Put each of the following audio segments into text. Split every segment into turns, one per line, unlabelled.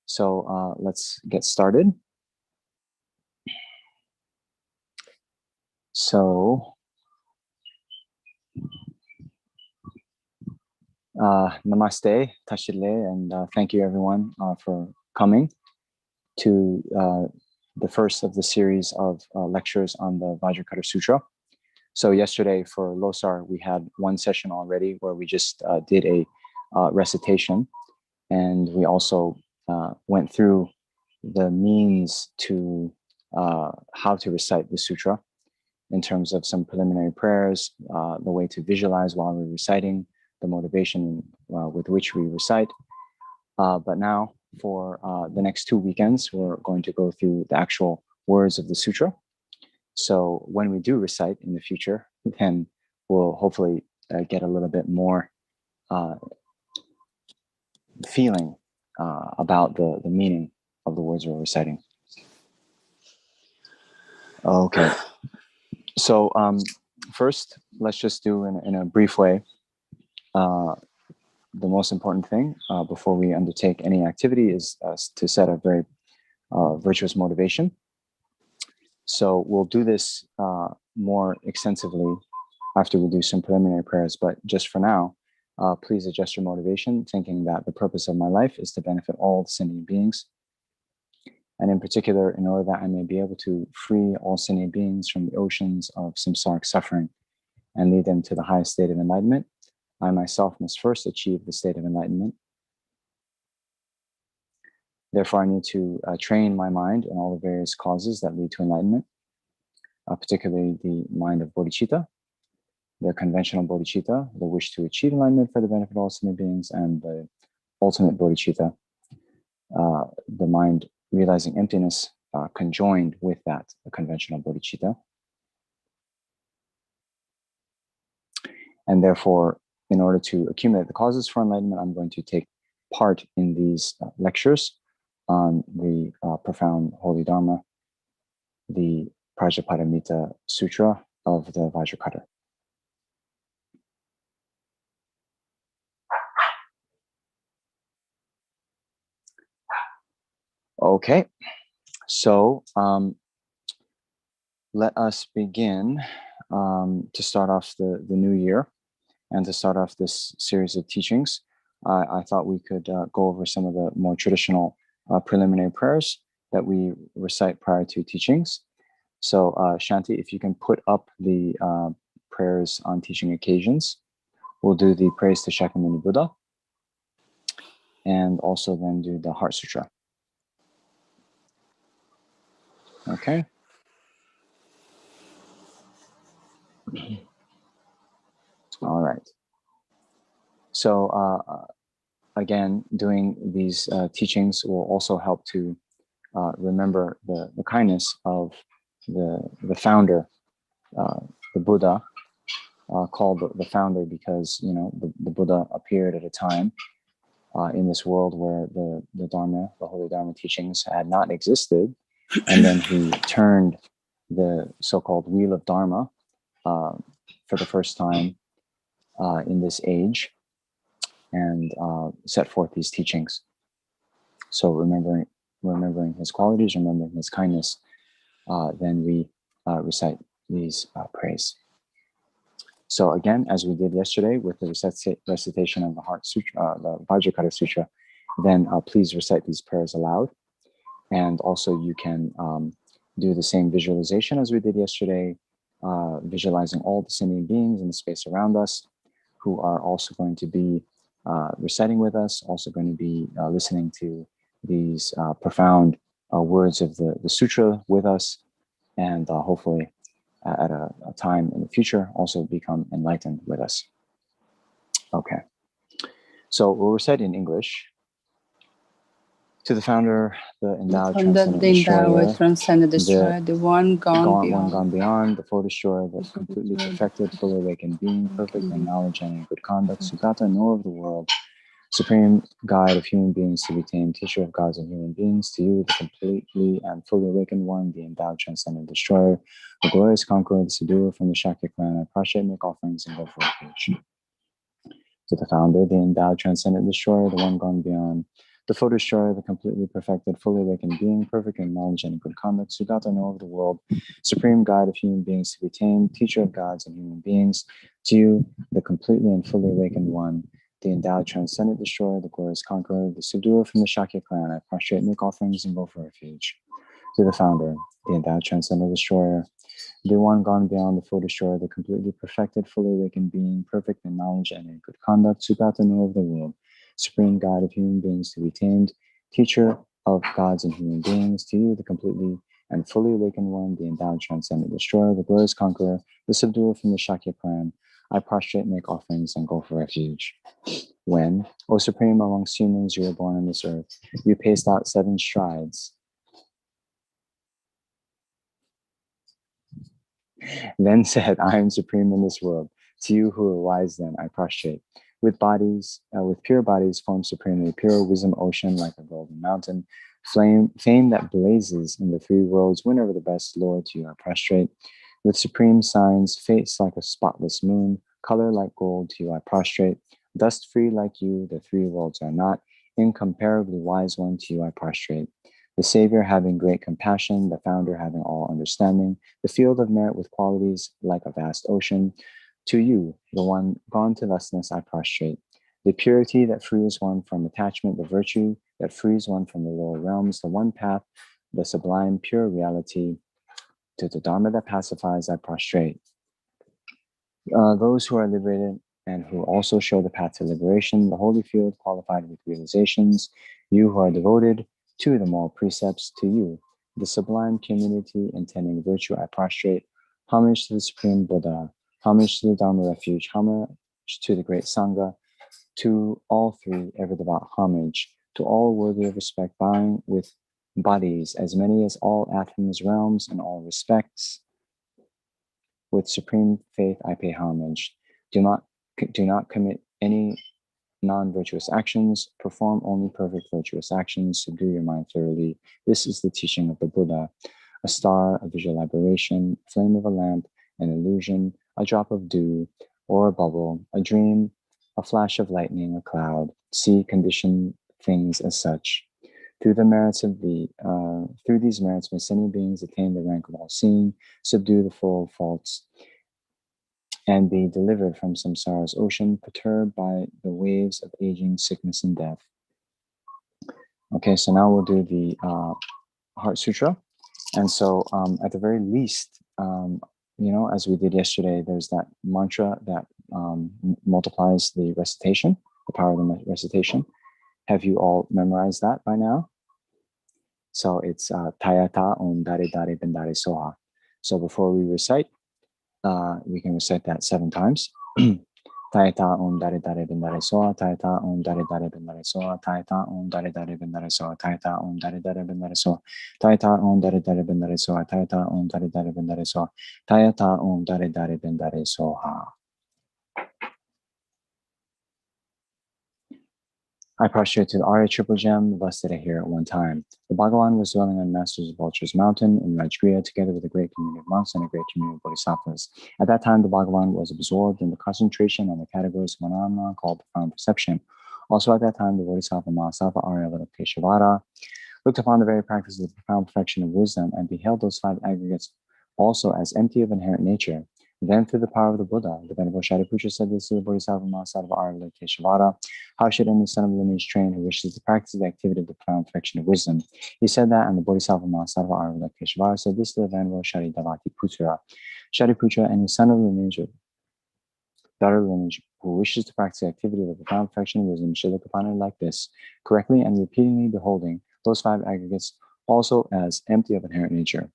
So let's get started. So, namaste, tashile, and thank you everyone for coming to the first of the series of lectures on the Vajra Cutter Sutra. So yesterday for Losar, we had one session already where we just did a recitation, and we also went through the means to how to recite the sutra in terms of some preliminary prayers, the way to visualize while we're reciting, the motivation with which we recite. But now for the next 2 weekends, we're going to go through the actual words of the sutra. So when we do recite in the future, then we'll hopefully get a little bit more feeling about the meaning of the words we're reciting. Okay. So first, let's just do in a brief way the most important thing before we undertake any activity is to set a very virtuous motivation. So we'll do this more extensively after we do some preliminary prayers, but just for now, please adjust your motivation, thinking that the purpose of my life is to benefit all sentient beings. And in particular, in order that I may be able to free all sentient beings from the oceans of samsaric suffering and lead them to the highest state of enlightenment, I myself must first achieve the state of enlightenment. Therefore, I need to train my mind in all the various causes that lead to enlightenment, particularly the mind of bodhicitta, the conventional bodhicitta, the wish to achieve enlightenment for the benefit of all sentient beings, and the ultimate bodhicitta, the mind realizing emptiness conjoined with that, the conventional bodhicitta. And therefore, in order to accumulate the causes for enlightenment, I'm going to take part in these lectures on the profound holy Dharma, the Prajñāpāramitā Sutra of the Vajra Cutter. Okay, so let us begin to start off the new year and to start off this series of teachings. I thought we could go over some of the more traditional preliminary prayers that we recite prior to teachings. So Shanti, if you can put up the prayers on teaching occasions, we'll do the praise to Shakyamuni Buddha and also then do the Heart Sutra. Okay. All right. So again, doing these teachings will also help to remember the kindness of the founder, the Buddha, called the founder because, you know, the Buddha appeared at a time in this world where the Dharma, the Holy Dharma teachings had not existed. And then he turned the so-called wheel of Dharma for the first time in this age and set forth these teachings. So remembering his qualities, remembering his kindness, then we recite these prayers. So again, as we did yesterday with the recitation of the Heart Sutra, the Vajra Cutter Sutra, then please recite these prayers aloud. And also you can do the same visualization as we did yesterday, visualizing all the sentient beings in the space around us who are also going to be reciting with us, also going to be listening to these profound words of the sutra with us, and hopefully at a time in the future also become enlightened with us. Okay, so we'll recite in English. To the founder, the endowed, transcendent destroyer, the one gone beyond, the full destroyer, the completely perfected, fully awakened being, perfect in knowledge and in good conduct, Sugata, knower of the world, supreme guide of human beings to be tamed, teacher of gods and human beings, to you, the completely and fully awakened one, the endowed, transcendent destroyer, the glorious conqueror, the subduer from the Shakya clan, I prostrate, make offerings, and go for creation. To the founder, the endowed, transcendent destroyer, the one gone beyond, the full destroyer, the completely perfected, fully awakened being, perfect in knowledge and in good conduct, Sugata know of the world, supreme guide of human beings to be tamed, teacher of gods and human beings, to you, the completely and fully awakened one, the endowed transcendent destroyer, the glorious conqueror, the subduer from the Shakya clan, I prostrate, make offerings, and go for refuge. To the founder, the endowed transcendent destroyer, the one gone beyond the full destroyer, the completely perfected, fully awakened being, perfect in knowledge and in good conduct, Sugata know of the world, supreme guide of human beings to be tamed, teacher of gods and human beings, to you, the completely and fully awakened one, the endowed transcendent destroyer, the glorious conqueror, the subduer from the Shakya clan, I prostrate, make offerings, and go for refuge. When, O supreme amongst humans, you were born on this earth, you paced out 7 strides. Then said, I am supreme in this world. To you who are wise then, I prostrate. With pure bodies formed supremely, pure wisdom ocean like a golden mountain, fame that blazes in the 3 worlds, whenever the best Lord, to you I prostrate. With supreme signs, face like a spotless moon, color like gold, to you I prostrate. Dust free like you, the 3 worlds are not, incomparably wise one, to you I prostrate. The Savior having great compassion, the Founder having all understanding, the field of merit with qualities like a vast ocean, to you, the one gone to thusness, I prostrate. The purity that frees one from attachment, the virtue that frees one from the lower realms, the one path, the sublime pure reality, to the Dharma that pacifies, I prostrate. Those who are liberated and who also show the path to liberation, the holy field qualified with realizations, you who are devoted to the moral precepts, to you, the sublime community intending virtue, I prostrate. Homage to the Supreme Buddha, homage to the Dharma refuge, homage to the great Sangha, to all 3 ever devout homage, to all worthy of respect, bowing with bodies, as many as all Athens realms in all respects. With supreme faith, I pay homage. Do not commit any non-virtuous actions. Perform only perfect virtuous actions. Subdue your mind thoroughly. This is the teaching of the Buddha. A star, a visual aberration, flame of a lamp, an illusion, a drop of dew, or a bubble, a dream, a flash of lightning, a cloud. See, condition things as such. Through the merits of through these merits, may sentient beings attain the rank of all seeing, subdue the full faults, and be delivered from samsara's ocean, perturbed by the waves of aging, sickness, and death. Okay, so now we'll do the Heart Sutra. And so at the very least, as we did yesterday, there's that mantra that multiplies the recitation, the power of the recitation. Have you all memorized that by now? So it's Tayata Om Dare Dare Bendare Soha. So before we recite, we can recite that 7 times. Tayata Om Dare Dare Bendare Soha, Tayata Om Dare Dare Bendare Soha, Tayata Om Dare Dare Bendare Soha, Tayata Om Dare Dare Bendare Soha, Tayata Om Dare Dare Bendare Soha, Tayata Om Dare Dare Bendare Soha, Tayata Om Dare Dare Bendare Soha. I prostrate to the Arya Triple Gem, thus did I hear at one time. The Bhagavan was dwelling on Masters of Vulture's mountain in Vajracchedikā, together with a great community of monks and a great community of bodhisattvas. At that time, the Bhagavan was absorbed in the concentration on the categories of phenomena called profound perception. Also at that time, the Bodhisattva Mahasattva Arya Avalokiteshvara looked upon the very practice of the profound perfection of wisdom and beheld those 5 aggregates also as empty of inherent nature. Then, through the power of the Buddha, the Venerable Shariputra said this to the Bodhisattva Mahasattva Arya Avalokiteshvara: how should any son of a lineage train who wishes to practice the activity of the profound perfection of wisdom? He said that, and the Bodhisattva Mahasattva Arya Avalokiteshvara said this to the Venerable Shariputra: Shariputra, any son of a lineage or daughter of a lineage who wishes to practice the activity of the profound perfection of wisdom should look upon it like this, correctly and repeatedly beholding those 5 aggregates also as empty of inherent nature.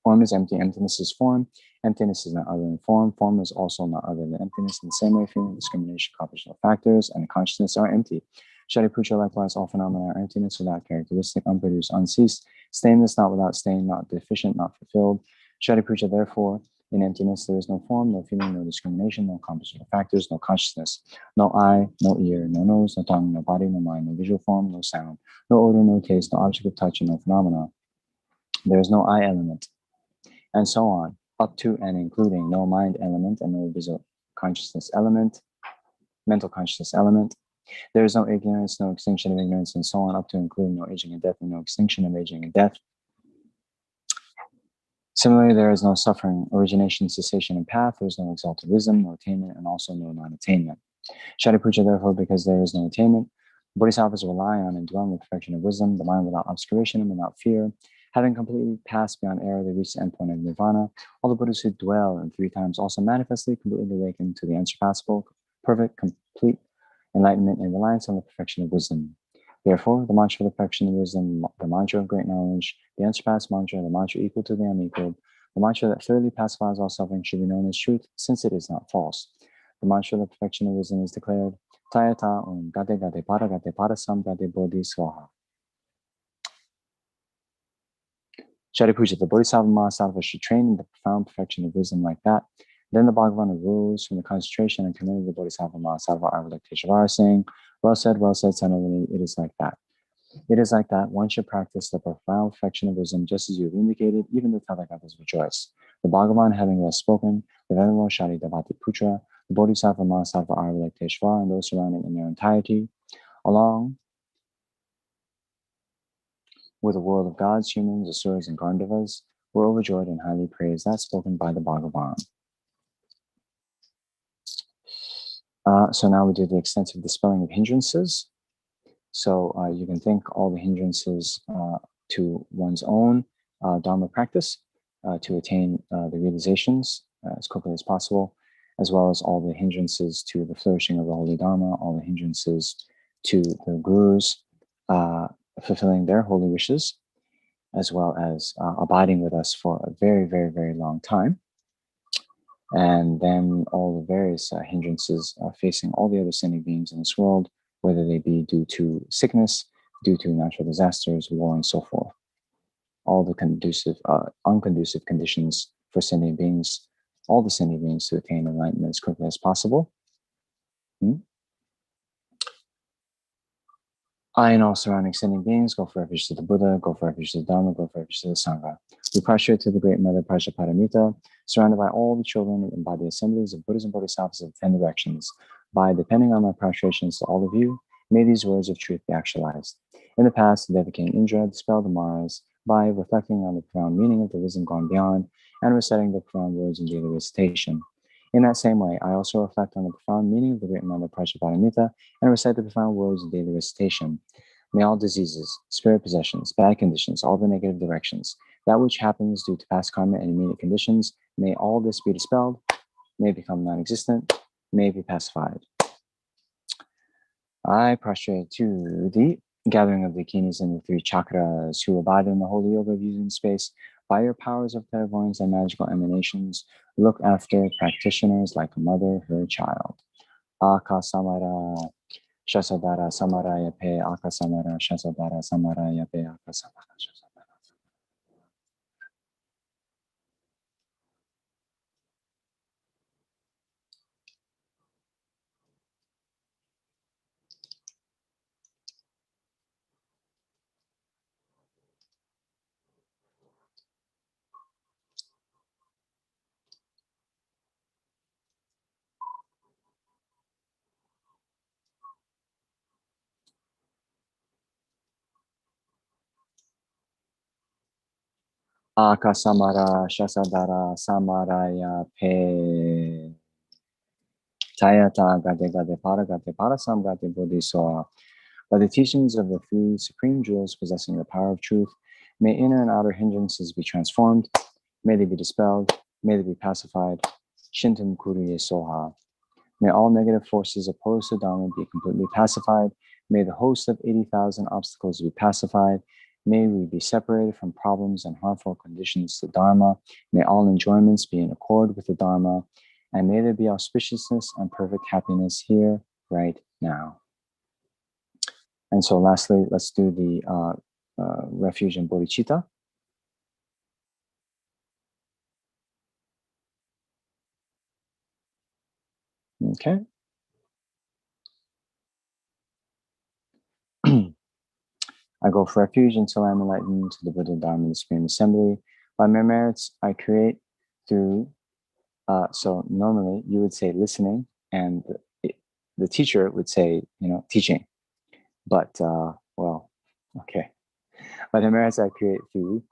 Form is empty, emptiness is form, emptiness is not other than form, form is also not other than emptiness. In the same way, feeling, discrimination, compositional factors, and consciousness are empty. Shariputra, likewise, all phenomena are emptiness without characteristic, unproduced, unceased, stainless, not without stain, not deficient, not fulfilled. Shariputra, therefore, in emptiness there is no form, no feeling, no discrimination, no compositional factors, no consciousness, no eye, no ear, no nose, no tongue, no body, no mind, no visual form, no sound, no odor, no taste, no object of touch, and no phenomena. There is no I element, and so on, up to and including no mind element and no visual consciousness element, mental consciousness element. There is no ignorance, no extinction of ignorance, and so on, up to including no aging and death, and no extinction of aging and death. Similarly, there is no suffering, origination, cessation, and path. There is no exalted wisdom, no attainment, and also no non-attainment. Shariputra, therefore, because there is no attainment, bodhisattvas rely on and dwell in the perfection of wisdom, the mind without obscuration and without fear. Having completely passed beyond error, they reach the endpoint of nirvana. All the Buddhas who dwell in 3 times also manifestly, completely awaken to the unsurpassable, perfect, complete enlightenment and reliance on the perfection of wisdom. Therefore, the mantra of the perfection of wisdom, the mantra of great knowledge, the unsurpassed mantra, the mantra equal to the unequaled, the mantra that thoroughly pacifies all suffering should be known as truth, since it is not false. The mantra of the perfection of wisdom is declared, Tayata Om Gate Gate Parasam Gate Bodhi Swaha. Sharipuja, the Bodhisattva Mahasattva should train in the profound perfection of wisdom like that. Then the Bhagavan arose from the concentration and commended the Bodhisattva Mahasattva Arvalokiteshvara, saying, well said, son of Vinay, it is like that. It is like that. One should practice the profound perfection of wisdom, just as you have indicated, even the Tathagatas rejoice. The Bhagavan, having thus spoken, the Venerable Shari Devati Putra, the Bodhisattva Mahasattva Arvalokiteshvara, and those surrounding in their entirety, along with the world of gods, humans, asuras, and Gandharvas, were overjoyed and highly praised. That spoken by the Bhagavan. So now we do the extensive dispelling of hindrances. So you can think all the hindrances to one's own Dharma practice to attain the realizations as quickly as possible, as well as all the hindrances to the flourishing of the holy Dharma, all the hindrances to the gurus fulfilling their holy wishes, as well as abiding with us for a very, very, very long time. And then all the various hindrances facing all the other sentient beings in this world, whether they be due to sickness, due to natural disasters, war, and so forth. All the unconducive conditions for sentient beings, all the sentient beings to attain enlightenment as quickly as possible. I and all surrounding sentient beings go for refuge to the Buddha, go for refuge to the Dharma, go for refuge to the Sangha. We prostrate to the Great Mother Prajñāpāramitā, surrounded by all the children and by the assemblies of Buddhas and Bodhisattvas of 10 directions. By depending on my prostrations to all of you, may these words of truth be actualized. In the past, the Devaki Indra dispelled the Maras by reflecting on the profound meaning of the wisdom gone beyond and reciting the profound words in daily recitation. In that same way, I also reflect on the profound meaning of the Great Mother Prajñāpāramitā and recite the profound words in daily recitation. May all diseases, spirit possessions, bad conditions, all the negative directions, that which happens due to past karma and immediate conditions, may all this be dispelled, may become non-existent, may be pacified. I prostrate to the gathering of the kinis and the 3 chakras who abide in the holy yoga of using space. By your powers of clairvoyance and magical emanations, look after practitioners like a mother her child. Akasamara Shasadara Samaraya Pe Akasamara Shasadara Samaraya Pe Akasamara Shasadara. Akasamara Shasadara Samaraya Pe Tayata Gade Gade Parasam Gade Bodhisattva. By the teachings of the 3 supreme jewels possessing the power of truth, may inner and outer hindrances be transformed, may they be dispelled, may they be pacified. Shintam Kuriye Soha. May all negative forces opposed to Dharma be completely pacified. May the host of 80,000 obstacles be pacified. May we be separated from problems and harmful conditions to Dharma. May all enjoyments be in accord with the Dharma. And may there be auspiciousness and perfect happiness here, right now. And so lastly, let's do the refuge in bodhicitta. Okay. I go for refuge until I am enlightened to the Buddha, Dharma, and the Supreme Assembly. By my merits, I create through, so normally you would say listening, and the teacher would say, teaching. But, well, okay. By the merits I create through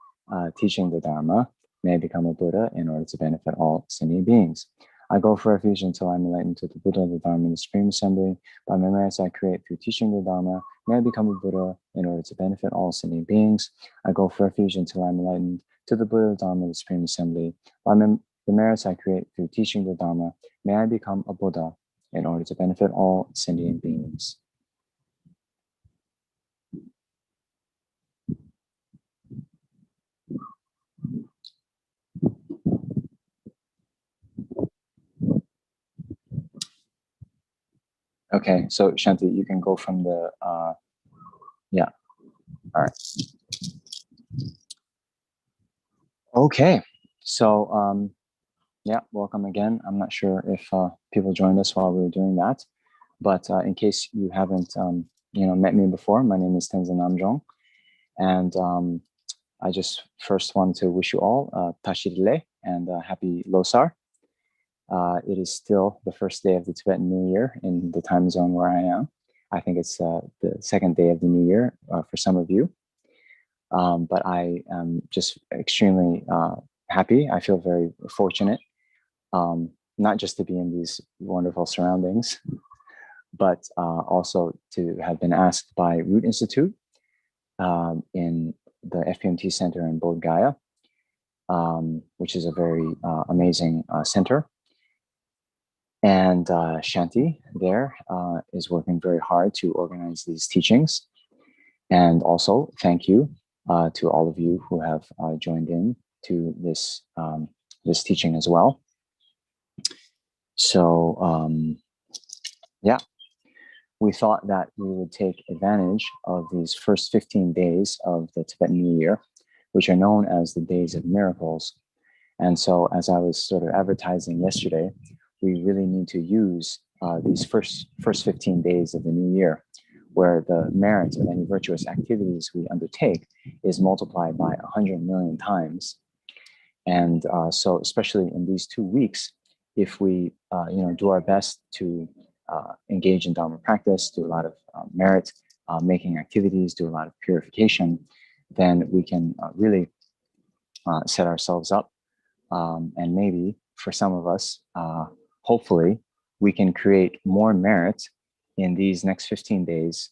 teaching the Dharma, may I become a Buddha in order to benefit all sentient beings. I go for refuge until I'm enlightened to the Buddha, the Dharma, and the Supreme Assembly. By my merits I create through teaching the Dharma, may I become a Buddha in order to benefit all sentient beings. I go for refuge until I'm enlightened to the Buddha, the Dharma, and the Supreme Assembly. By the merits I create through teaching the Dharma, may I become a Buddha in order to benefit all sentient beings. Okay, so Shanti, you can go from the, yeah, all right. Okay, so yeah, welcome again. I'm not sure if people joined us while we were doing that, but in case you haven't, met me before, my name is Tenzin Namjong, and I just first want to wish you all Tashirile and happy Losar. It is still the first day of the Tibetan New Year in the time zone where I am. I think it's the second day of the New Year for some of you. But I am just extremely happy. I feel very fortunate, not just to be in these wonderful surroundings, but also to have been asked by Root Institute in the FPMT Center in Bodh Gaya, which is a very amazing center. And Shanti there is working very hard to organize these teachings. And also, thank you to all of you who have joined in to this this teaching as well. So, yeah, we thought that we would take advantage of these first 15 days of the Tibetan New Year, which are known as the Days of Miracles. And so, as I was sort of advertising yesterday, we really need to use these first 15 days of the new year, where the merit of any virtuous activities we undertake is multiplied by 100 million times. And so, especially in these 2 weeks, if we do our best to engage in Dharma practice, do a lot of merit making activities, do a lot of purification, then we can really set ourselves up. And maybe for some of us, hopefully, we can create more merit in these next 15 days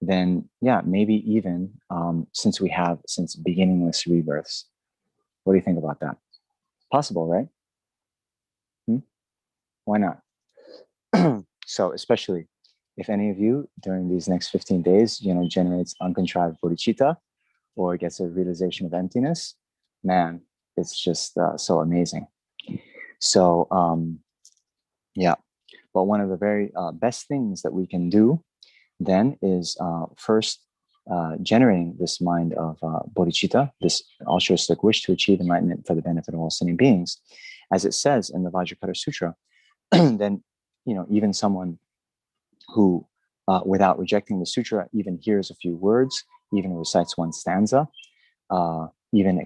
than, maybe even since beginningless rebirths. What do you think about that? Possible, right? Why not? So, especially if any of you during these next 15 days, generates uncontrived bodhicitta or gets a realization of emptiness, man, it's just so amazing. So, but one of the very best things that we can do then is first generating this mind of bodhicitta, this altruistic wish to achieve enlightenment for the benefit of all sentient beings. As it says in the Vajra Cutter Sutra, then, even someone who, without rejecting the sutra, even hears a few words, even recites one stanza, even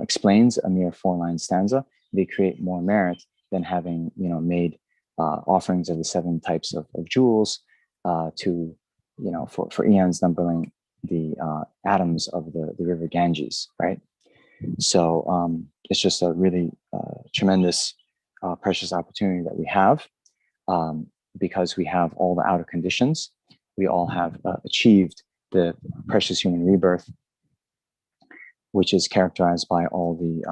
explains a mere 4-line stanza, they create more merit than having made offerings of the 7 types of jewels to for eons numbering the atoms of the river Ganges, right? So it's just a really tremendous precious opportunity that we have, because we have all the outer conditions. We all have achieved the precious human rebirth, which is characterized by all the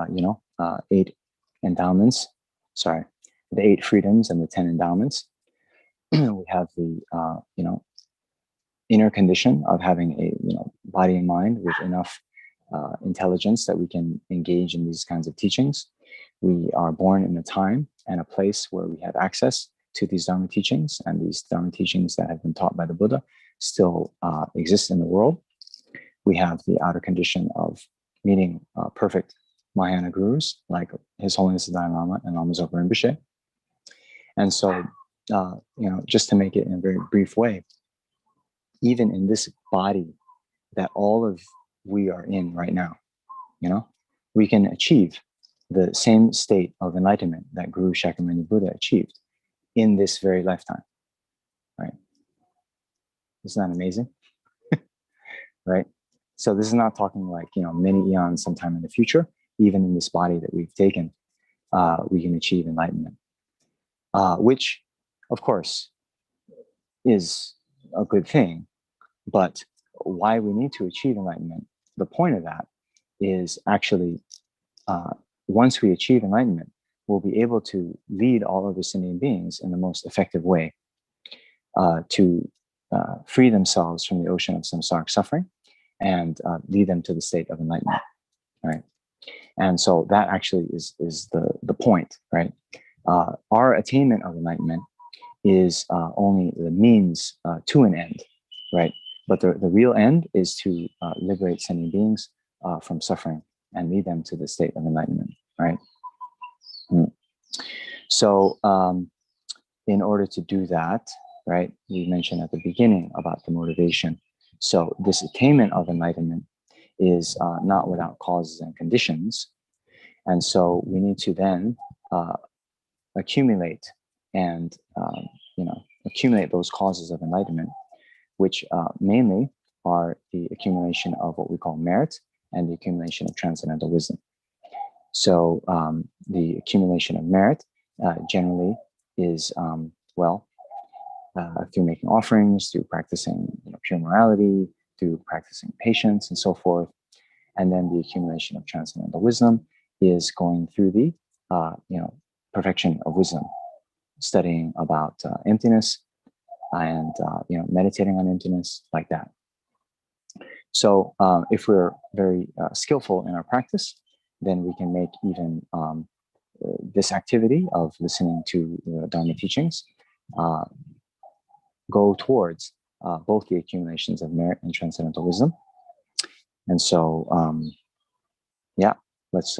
8 endowments, the 8 freedoms and the 10 endowments. We have the inner condition of having a body and mind with enough intelligence that we can engage in these kinds of teachings. We are born in a time and a place where we have access to these Dharma teachings, and these Dharma teachings that have been taught by the Buddha still exist in the world. We have the outer condition of meeting perfect Mahayana gurus like His Holiness the Dalai Lama and Lama Zopa Rinpoche. And so, just to make it in a very brief way, even in this body that all of we are in right now, we can achieve the same state of enlightenment that Guru Shakyamuni Buddha achieved in this very lifetime. Isn't that amazing? Right? So this is not talking like, many eons sometime in the future. Even in this body that we've taken, we can achieve enlightenment, which, of course, is a good thing. But why we need to achieve enlightenment, the point of that is actually, once we achieve enlightenment, we'll be able to lead all other sentient beings in the most effective way to free themselves from the ocean of samsaric suffering and lead them to the state of enlightenment, right? And so that actually is the point, right? Our attainment of enlightenment is only the means to an end, right? But the real end is to liberate sentient beings from suffering and lead them to the state of enlightenment, right? So in order to do that, right, we mentioned at the beginning about the motivation. So this attainment of enlightenment is not without causes and conditions. And so we need to then accumulate and, accumulate those causes of enlightenment, which mainly are the accumulation of what we call merit and the accumulation of transcendental wisdom. So the accumulation of merit generally is, through making offerings, through practicing pure morality, through practicing patience and so forth. And then the accumulation of transcendental wisdom is going through the, perfection of wisdom, studying about emptiness and, meditating on emptiness, like that. So if we're very skillful in our practice, then we can make even this activity of listening to the Dharma teachings go towards both the accumulations of merit and transcendental wisdom. And so, let's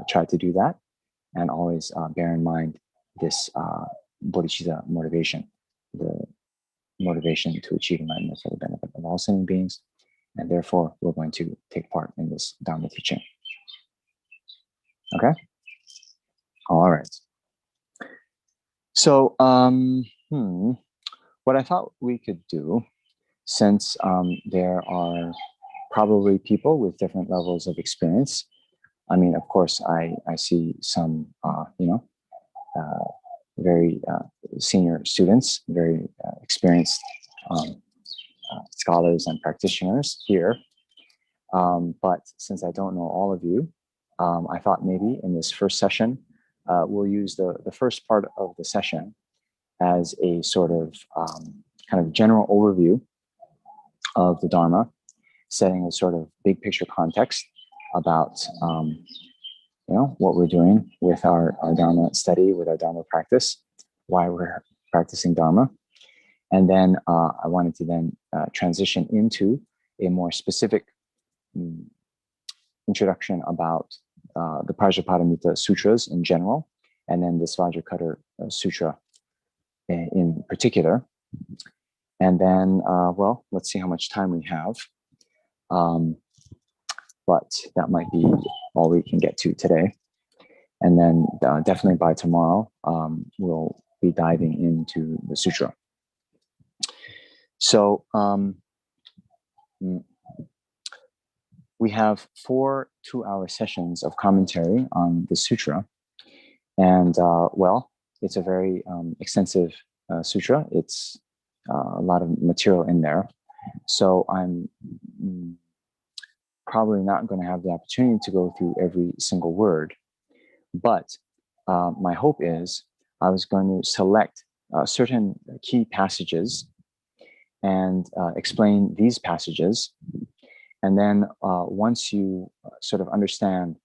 try to do that, and always bear in mind this bodhicitta motivation, the motivation to achieve enlightenment for the benefit of all sentient beings. And therefore, we're going to take part in this Dharma teaching. Okay? All right. So, what I thought we could do, since there are probably people with different levels of experience. I mean, of course, I see some, very senior students, very experienced scholars and practitioners here. But since I don't know all of you, I thought maybe in this first session, we'll use the first part of the session as a sort of kind of general overview of the Dharma, setting a sort of big picture context about what we're doing with our Dharma study, with our Dharma practice, why we're practicing Dharma. And then I wanted to then transition into a more specific introduction about the Prajñāpāramitā Sutras in general, and then this Vajra Cutter Sutra in particular. And then, let's see how much time we have. But that might be all we can get to today. And then definitely by tomorrow, we'll be diving into the sutra. So we have 4 two-hour sessions of commentary on the sutra. And it's a very extensive sutra. It's a lot of material in there. So I'm probably not going to have the opportunity to go through every single word. But my hope is I was going to select certain key passages and explain these passages. And then once you sort of understand,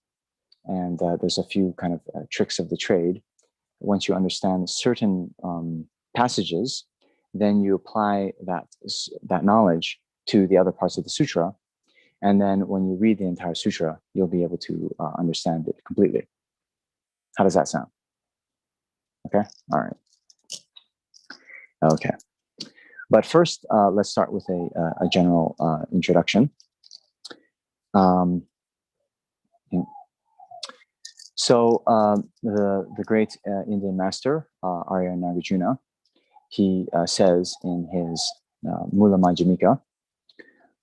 and there's a few kind of tricks of the trade, once you understand certain passages, then you apply that knowledge to the other parts of the sutra. And then when you read the entire sutra, you'll be able to understand it completely. How does that sound? Okay, all right. Okay, but first, let's start with a general introduction. So the great Indian master, Arya Nagarjuna, he says in his Mula Majjhimika,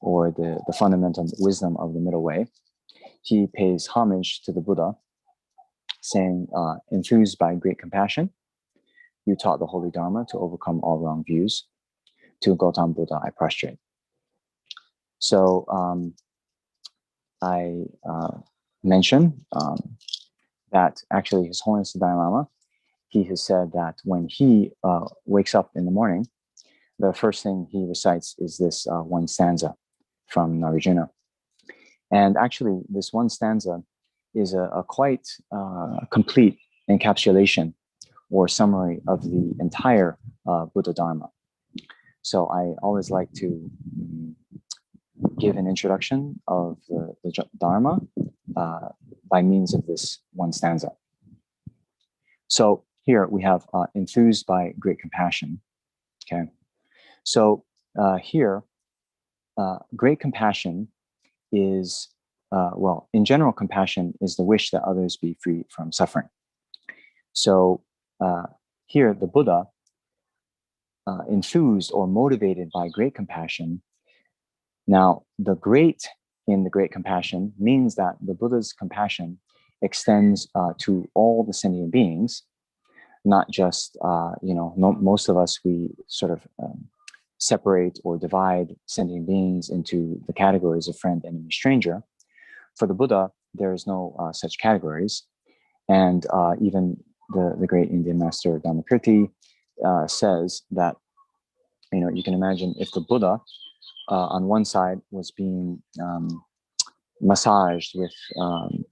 or the fundamental wisdom of the middle way, he pays homage to the Buddha, saying, enthused by great compassion, you taught the holy Dharma to overcome all wrong views. To Gautam Buddha, I prostrate. So I mention that actually His Holiness the Dalai Lama, he has said that when he wakes up in the morning, the first thing he recites is this one stanza from Nagarjuna. And actually, this one stanza is a quite complete encapsulation or summary of the entire Buddha Dharma. So I always like to give an introduction of the Dharma by means of this one stanza. So here we have enthused by great compassion. Okay, so here, great compassion is, well, in general, compassion is the wish that others be free from suffering. So here, the Buddha, enthused or motivated by great compassion. Now, the great in the great compassion means that the Buddha's compassion extends to all the sentient beings, not just, most of us, we sort of separate or divide sentient beings into the categories of friend, enemy, stranger. For the Buddha, there is no such categories. And even the great Indian master Dhammakirti says that, you can imagine if the Buddha on one side was being massaged with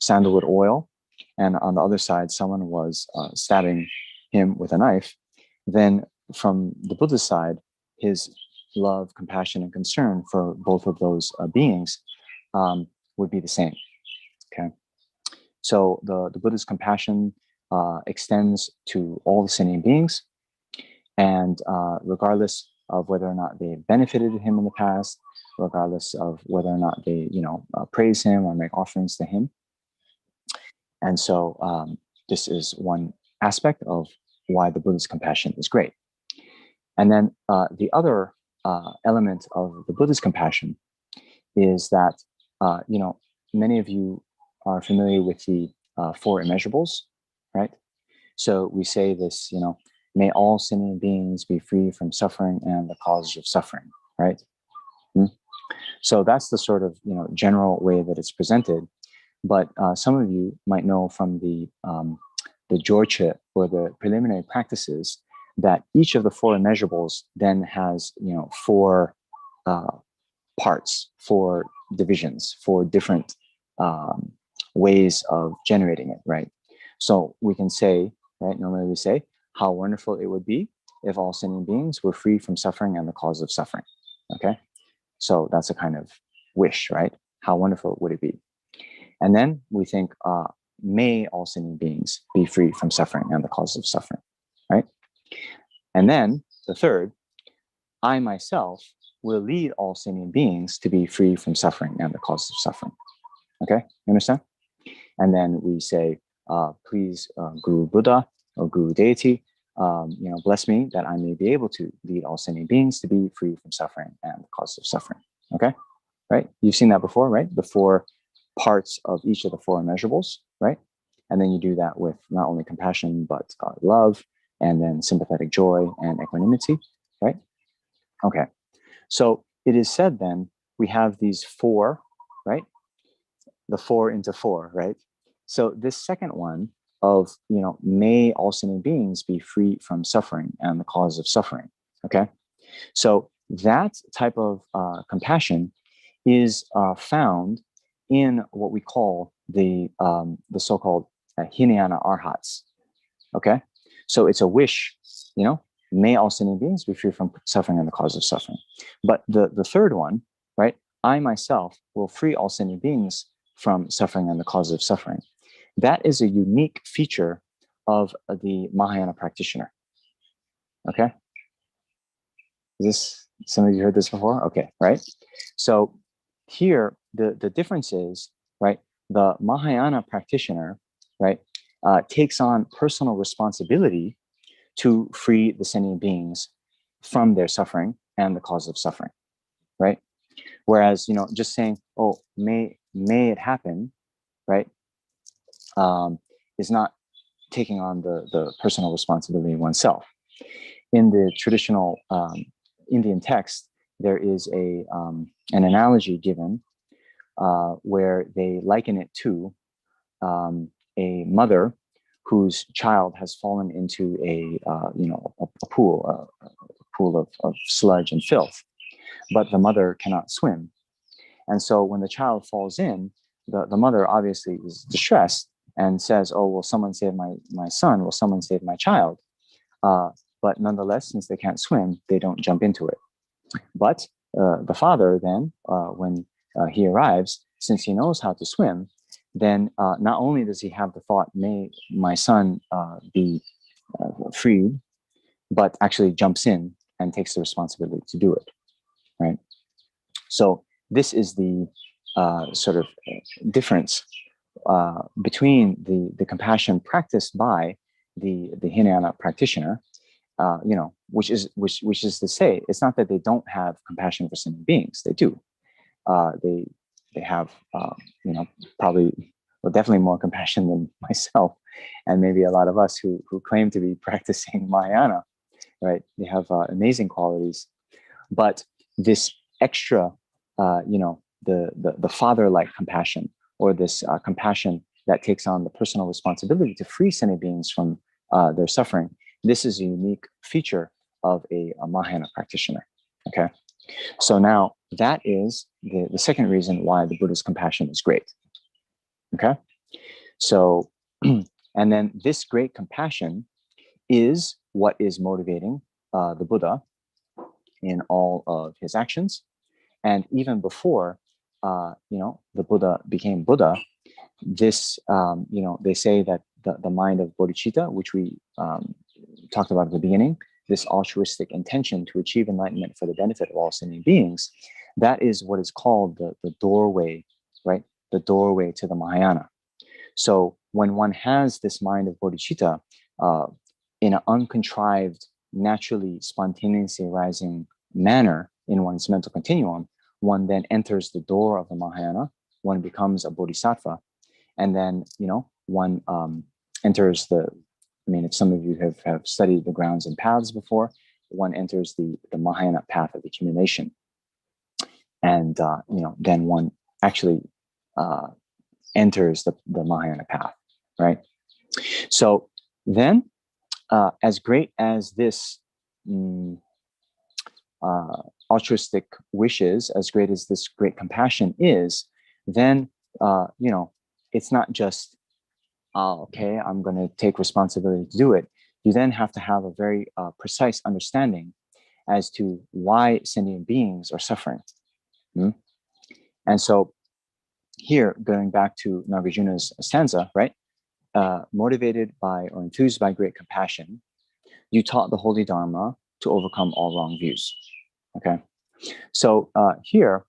sandalwood oil, and on the other side, someone was stabbing him with a knife, then from the Buddha's side, his love, compassion, and concern for both of those beings would be the same. Okay, so the Buddha's compassion extends to all the sentient beings, and regardless of whether or not they benefited him in the past, regardless of whether or not they, praise him or make offerings to him. And so this is one aspect of why the Buddha's compassion is great. And then the other element of the Buddha's compassion is that, many of you are familiar with the four immeasurables, right? So we say this, may all sentient beings be free from suffering and the causes of suffering, right? So that's the sort of, general way that it's presented. But some of you might know from the Jorche, or the preliminary practices, that each of the four immeasurables then has, four parts, four divisions, four different ways of generating it, right? So we can say, right, normally we say, how wonderful it would be if all sentient beings were free from suffering and the cause of suffering, okay? So that's a kind of wish, right? How wonderful would it be? And then we think, may all sentient beings be free from suffering and the cause of suffering, right? And then the third, I myself will lead all sentient beings to be free from suffering and the cause of suffering, okay? You understand? And then we say, please, Guru Buddha or Guru Deity, bless me that I may be able to lead all sentient beings to be free from suffering and the cause of suffering, okay? Right? You've seen that before, right? The four parts of each of the four immeasurables, right? And then you do that with not only compassion, but love, and then sympathetic joy and equanimity, right? Okay. So it is said then, we have these four, right? The four into four, right? So this second one of, may all sentient beings be free from suffering and the cause of suffering, okay? So that type of compassion is found in what we call the so-called Hinayana Arhats, okay? So it's a wish, may all sentient beings be free from suffering and the cause of suffering. But the third one, right? I myself will free all sentient beings from suffering and the cause of suffering. That is a unique feature of the Mahayana practitioner, okay? Some of you heard this before? Okay, right? So here, the difference is, right, the Mahayana practitioner, right, takes on personal responsibility to free the sentient beings from their suffering and the cause of suffering, right? Whereas, just saying, oh, may it happen, right, is not taking on the personal responsibility oneself. In the traditional Indian text, there is an analogy given where they liken it to a mother whose child has fallen into a pool of sludge and filth, but the mother cannot swim. And so when the child falls in, the mother obviously is distressed and says, oh, will someone save my son? Will someone save my child? But nonetheless, since they can't swim, they don't jump into it. But the father then, when he arrives, since he knows how to swim, then not only does he have the thought, may my son be freed, but actually jumps in and takes the responsibility to do it, right? So this is the sort of difference between the compassion practiced by the Hinayana practitioner, which is to say, it's not that they don't have compassion for sentient beings. They do. They have, probably, well, definitely more compassion than myself, and maybe a lot of us who claim to be practicing Mahayana, right? They have amazing qualities, but this extra, the father-like compassion, or this compassion that takes on the personal responsibility to free sentient beings from their suffering. This is a unique feature of a Mahayana practitioner. Okay, so now that is the second reason why the Buddha's compassion is great. Okay, so and then this great compassion is what is motivating the Buddha in all of his actions, and even before the Buddha became Buddha. This they say that the mind of bodhicitta, which we talked about at the beginning, this altruistic intention to achieve enlightenment for the benefit of all sentient beings, that is what is called the doorway, right? The doorway to the Mahayana. So when one has this mind of bodhicitta in an uncontrived, naturally, spontaneously arising manner in one's mental continuum, one then enters the door of the Mahayana, one becomes a bodhisattva, and then, one enters if some of you have studied the grounds and paths before, one enters the Mahayana path of accumulation. And, then one actually enters the Mahayana path, right? So then, as great as this altruistic wishes, as great as this great compassion is, then, it's not just, okay, I'm going to take responsibility to do it. You then have to have a very precise understanding as to why sentient beings are suffering. And so here, going back to Nagarjuna's stanza, right? Motivated by or enthused by great compassion, you taught the holy Dharma to overcome all wrong views. Okay, so here,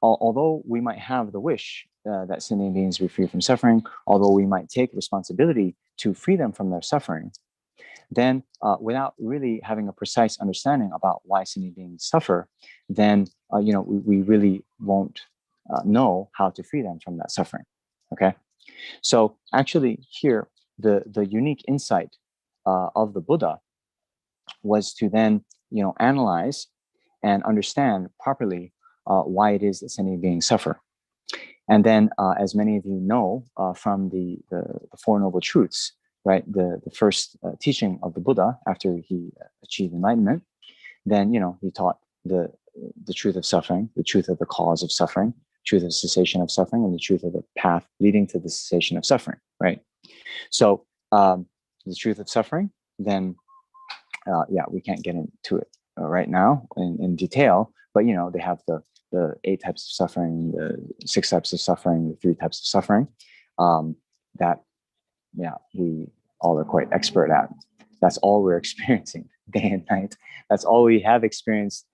although we might have the wish that sentient beings be free from suffering, although we might take responsibility to free them from their suffering, then without really having a precise understanding about why sentient beings suffer, then we really won't know how to free them from that suffering. Okay, so actually here the unique insight of the Buddha was to then analyze and understand properly why it is that sentient beings suffer. And then, as many of you know from the Four Noble Truths, right, the first teaching of the Buddha after he achieved enlightenment, then he taught the truth of suffering, the truth of the cause of suffering, truth of cessation of suffering, and the truth of the path leading to the cessation of suffering. Right. So the truth of suffering, then we can't get into it right now in detail, but they have the 8 types of suffering, the 6 types of suffering, the 3 types of suffering that we all are quite expert at. That's all we're experiencing day and night. That's all we have experienced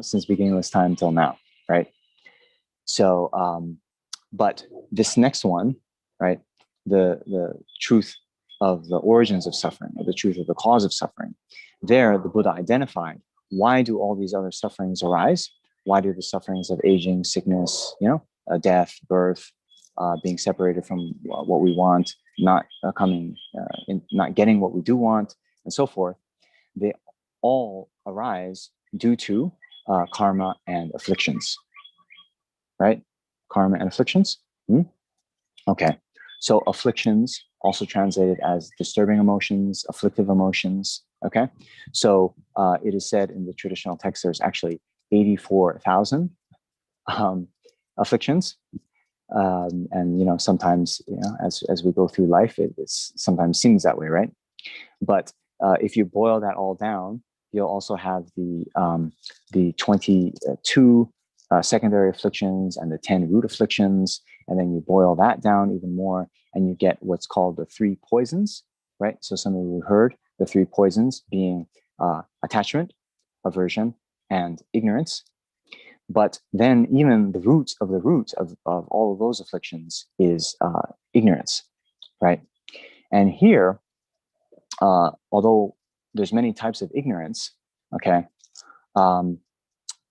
since beginningless time till now, right? So but this next one, right, the truth of the origins of suffering, or the truth of the cause of suffering, there the Buddha identified why do all these other sufferings arise? Why do the sufferings of aging, sickness, death, birth, being separated from what we want, not not getting what we do want, and so forth? They all arise due to karma and afflictions, right? Karma and afflictions. Okay, so afflictions, also translated as disturbing emotions, afflictive emotions. Okay, so it is said in the traditional text there's actually 84,000 afflictions, and sometimes as we go through life, it sometimes seems that way, right? But if you boil that all down, you'll also have the 22 secondary afflictions and the 10 root afflictions, and then you boil that down even more, and you get what's called the 3 poisons, right? So some of you heard the 3 poisons being attachment, aversion, and ignorance. But then even the roots of all of those afflictions is ignorance, right? And here, although there's many types of ignorance, okay,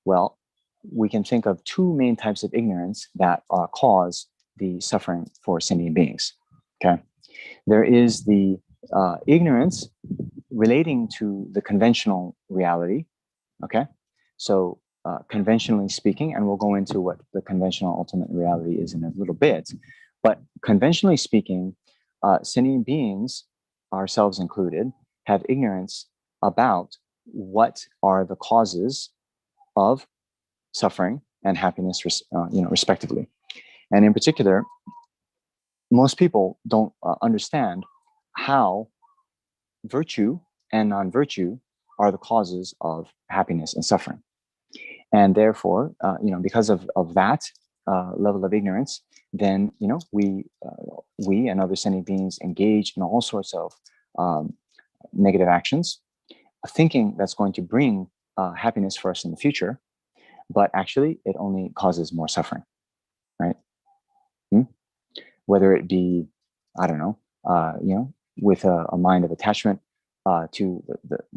well, we can think of 2 main types of ignorance that cause the suffering for sentient beings, okay? There is the ignorance relating to the conventional reality, okay? So conventionally speaking, and we'll go into what the conventional ultimate reality is in a little bit, but conventionally speaking, sentient beings, ourselves included, have ignorance about what are the causes of suffering and happiness, respectively. And in particular, most people don't understand how virtue and non-virtue are the causes of happiness and suffering. And therefore, because of that level of ignorance, then we and other sentient beings engage in all sorts of negative actions, thinking that's going to bring happiness for us in the future, but actually it only causes more suffering, right? Whether it be, I don't know, with a mind of attachment to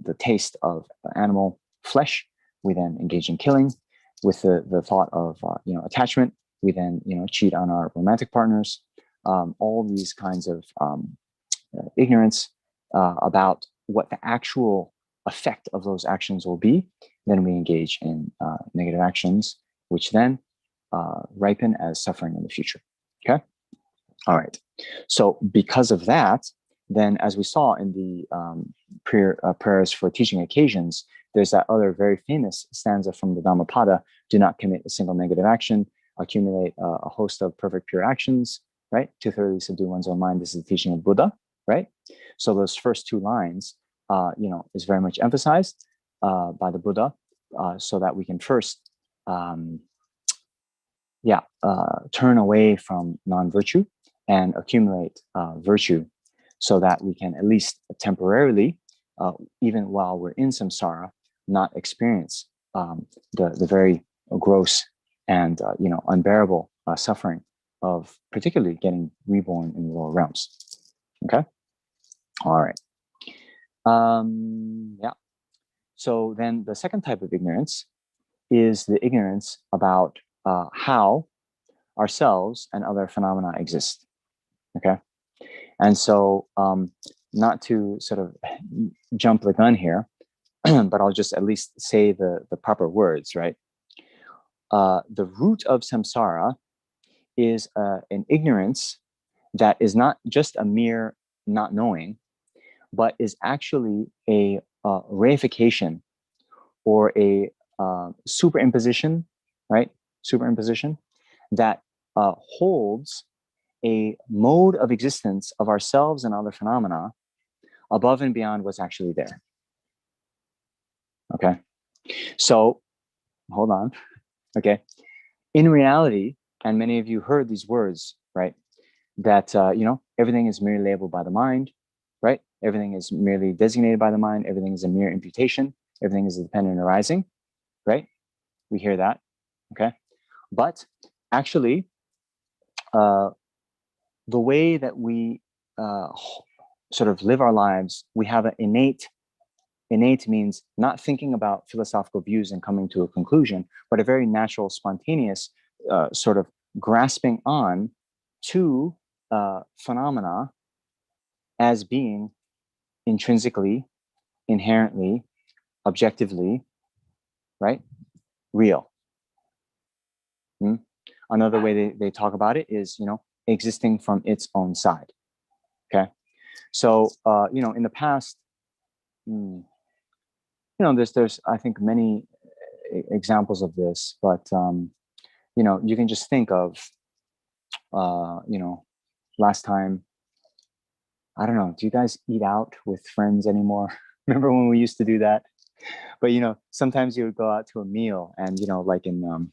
the taste of animal flesh, we then engage in killing. With the thought of attachment, we then cheat on our romantic partners. All these kinds of ignorance about what the actual effect of those actions will be, then we engage in negative actions, which then ripen as suffering in the future. Okay. All right. So because of that, then as we saw in the prayers for teaching occasions, there's that other very famous stanza from the Dhammapada: do not commit a single negative action, accumulate a host of perfect pure actions, right? To thoroughly subdue one's own mind. This is the teaching of Buddha, right? So those first 2 lines, is very much emphasized by the Buddha, so that we can first, turn away from non-virtue and accumulate virtue, so that we can at least temporarily, even while we're in samsara, not experience the very gross and unbearable suffering of particularly getting reborn in the lower realms. Okay. All right. So then the second type of ignorance is the ignorance about how ourselves and other phenomena exist. Okay. And so not to sort of jump the gun here, but I'll just at least say the proper words, right? The root of samsara is an ignorance that is not just a mere not knowing, but is actually a reification or a superimposition, right? Superimposition that holds a mode of existence of ourselves and other phenomena above and beyond what's actually there. Okay, so hold on. Okay, in reality, and many of you heard these words, right? That everything is merely labeled by the mind, right? Everything is merely designated by the mind. Everything is a mere imputation. Everything is a dependent arising, right? We hear that, okay? But actually, the way that we sort of live our lives, we have an innate innate means not thinking about philosophical views and coming to a conclusion, but a very natural, spontaneous sort of grasping on to phenomena as being intrinsically, inherently, objectively, right, real. Another way they talk about it is, existing from its own side. Okay, so in the past, there's I think many examples of this, but you can just think of last time, I don't know, do you guys eat out with friends anymore? Remember when we used to do that? But sometimes you would go out to a meal, and like in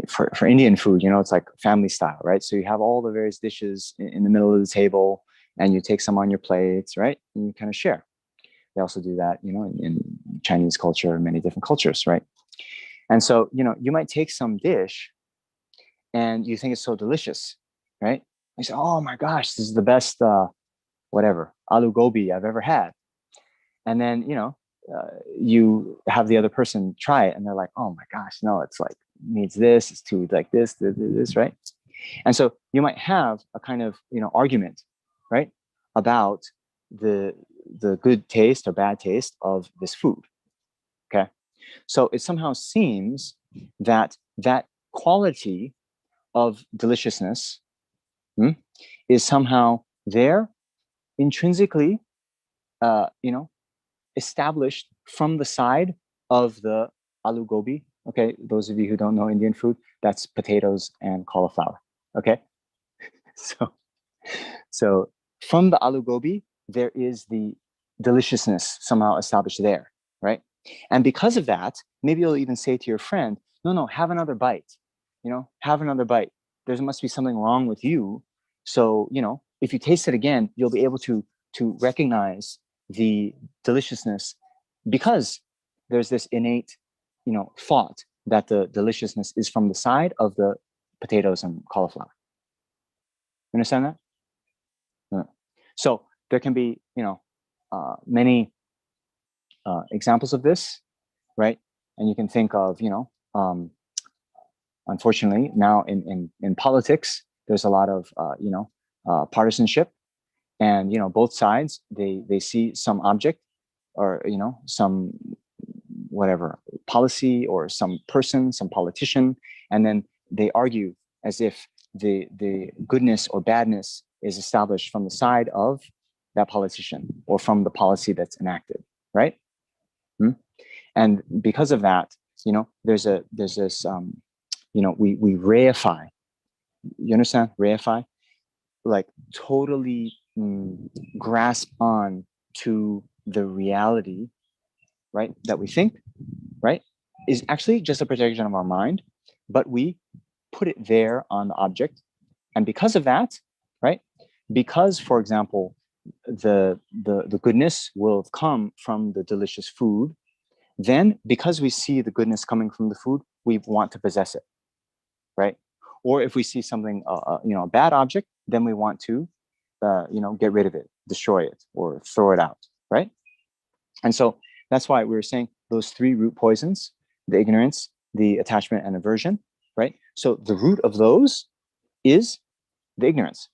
for Indian food, it's like family style, right? So you have all the various dishes in the middle of the table, and you take some on your plates, right? And you kind of share. They also do that, in Chinese culture and many different cultures, right? And so, you might take some dish and you think it's so delicious, right? You say, oh my gosh, this is the best, whatever, aloo gobi I've ever had. And then, you have the other person try it and they're like, oh my gosh, no, it's like, needs this, it's too like this, right? And so you might have a kind of, argument, right, about the good taste or bad taste of this food. Okay. So it somehow seems that quality of deliciousness is somehow there intrinsically, established from the side of the aloo gobi. Okay, those of you who don't know Indian food, that's potatoes and cauliflower. Okay, so from the aloo gobi, there is the deliciousness somehow established there, right? And because of that, maybe you'll even say to your friend, no, have another bite, have another bite. There must be something wrong with you. So, if you taste it again, you'll be able to recognize the deliciousness, because there's this innate, thought that the deliciousness is from the side of the potatoes and cauliflower. You understand that? Yeah. So there can be, many examples of this, right? And you can think of, unfortunately, now in politics, there's a lot of, partisanship, and both sides they see some object, or some whatever policy, or some person, some politician, and then they argue as if the goodness or badness is established from the side of that politician or from the policy that's enacted, right? And because of that, there's this we reify. You understand? Reify, like totally grasp on to the reality, right, that we think, right, is actually just a projection of our mind, but we put it there on the object. And because of that, right, because, for example, the goodness will come from the delicious food, then because we see the goodness coming from the food, we want to possess it, right? Or if we see something, a bad object, then we want to, get rid of it, destroy it, or throw it out, right? And so that's why we were saying those three root poisons: the ignorance, the attachment, and aversion, right? So the root of those is the ignorance,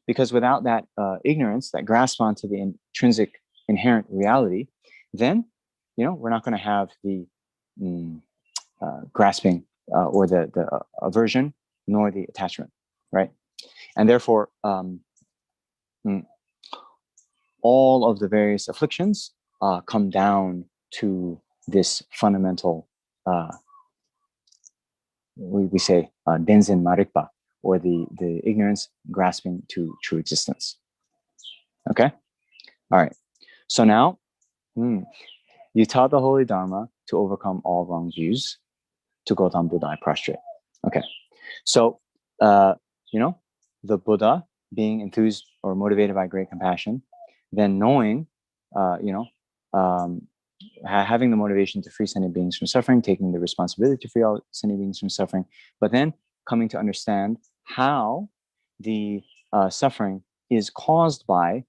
because without that ignorance, that grasp onto the intrinsic, inherent reality, then we're not going to have the grasping or the aversion, nor the attachment, right? And therefore, all of the various afflictions come down to this fundamental, we say, Denzin Marikpa, or the ignorance grasping to true existence. Okay? All right. So now, you taught the Holy Dharma to overcome all wrong views. To Gautam Buddha, I prostrate. Okay. So, the Buddha being enthused or motivated by great compassion, then knowing, having the motivation to free sentient beings from suffering, taking the responsibility to free all sentient beings from suffering, but then coming to understand how the suffering is caused by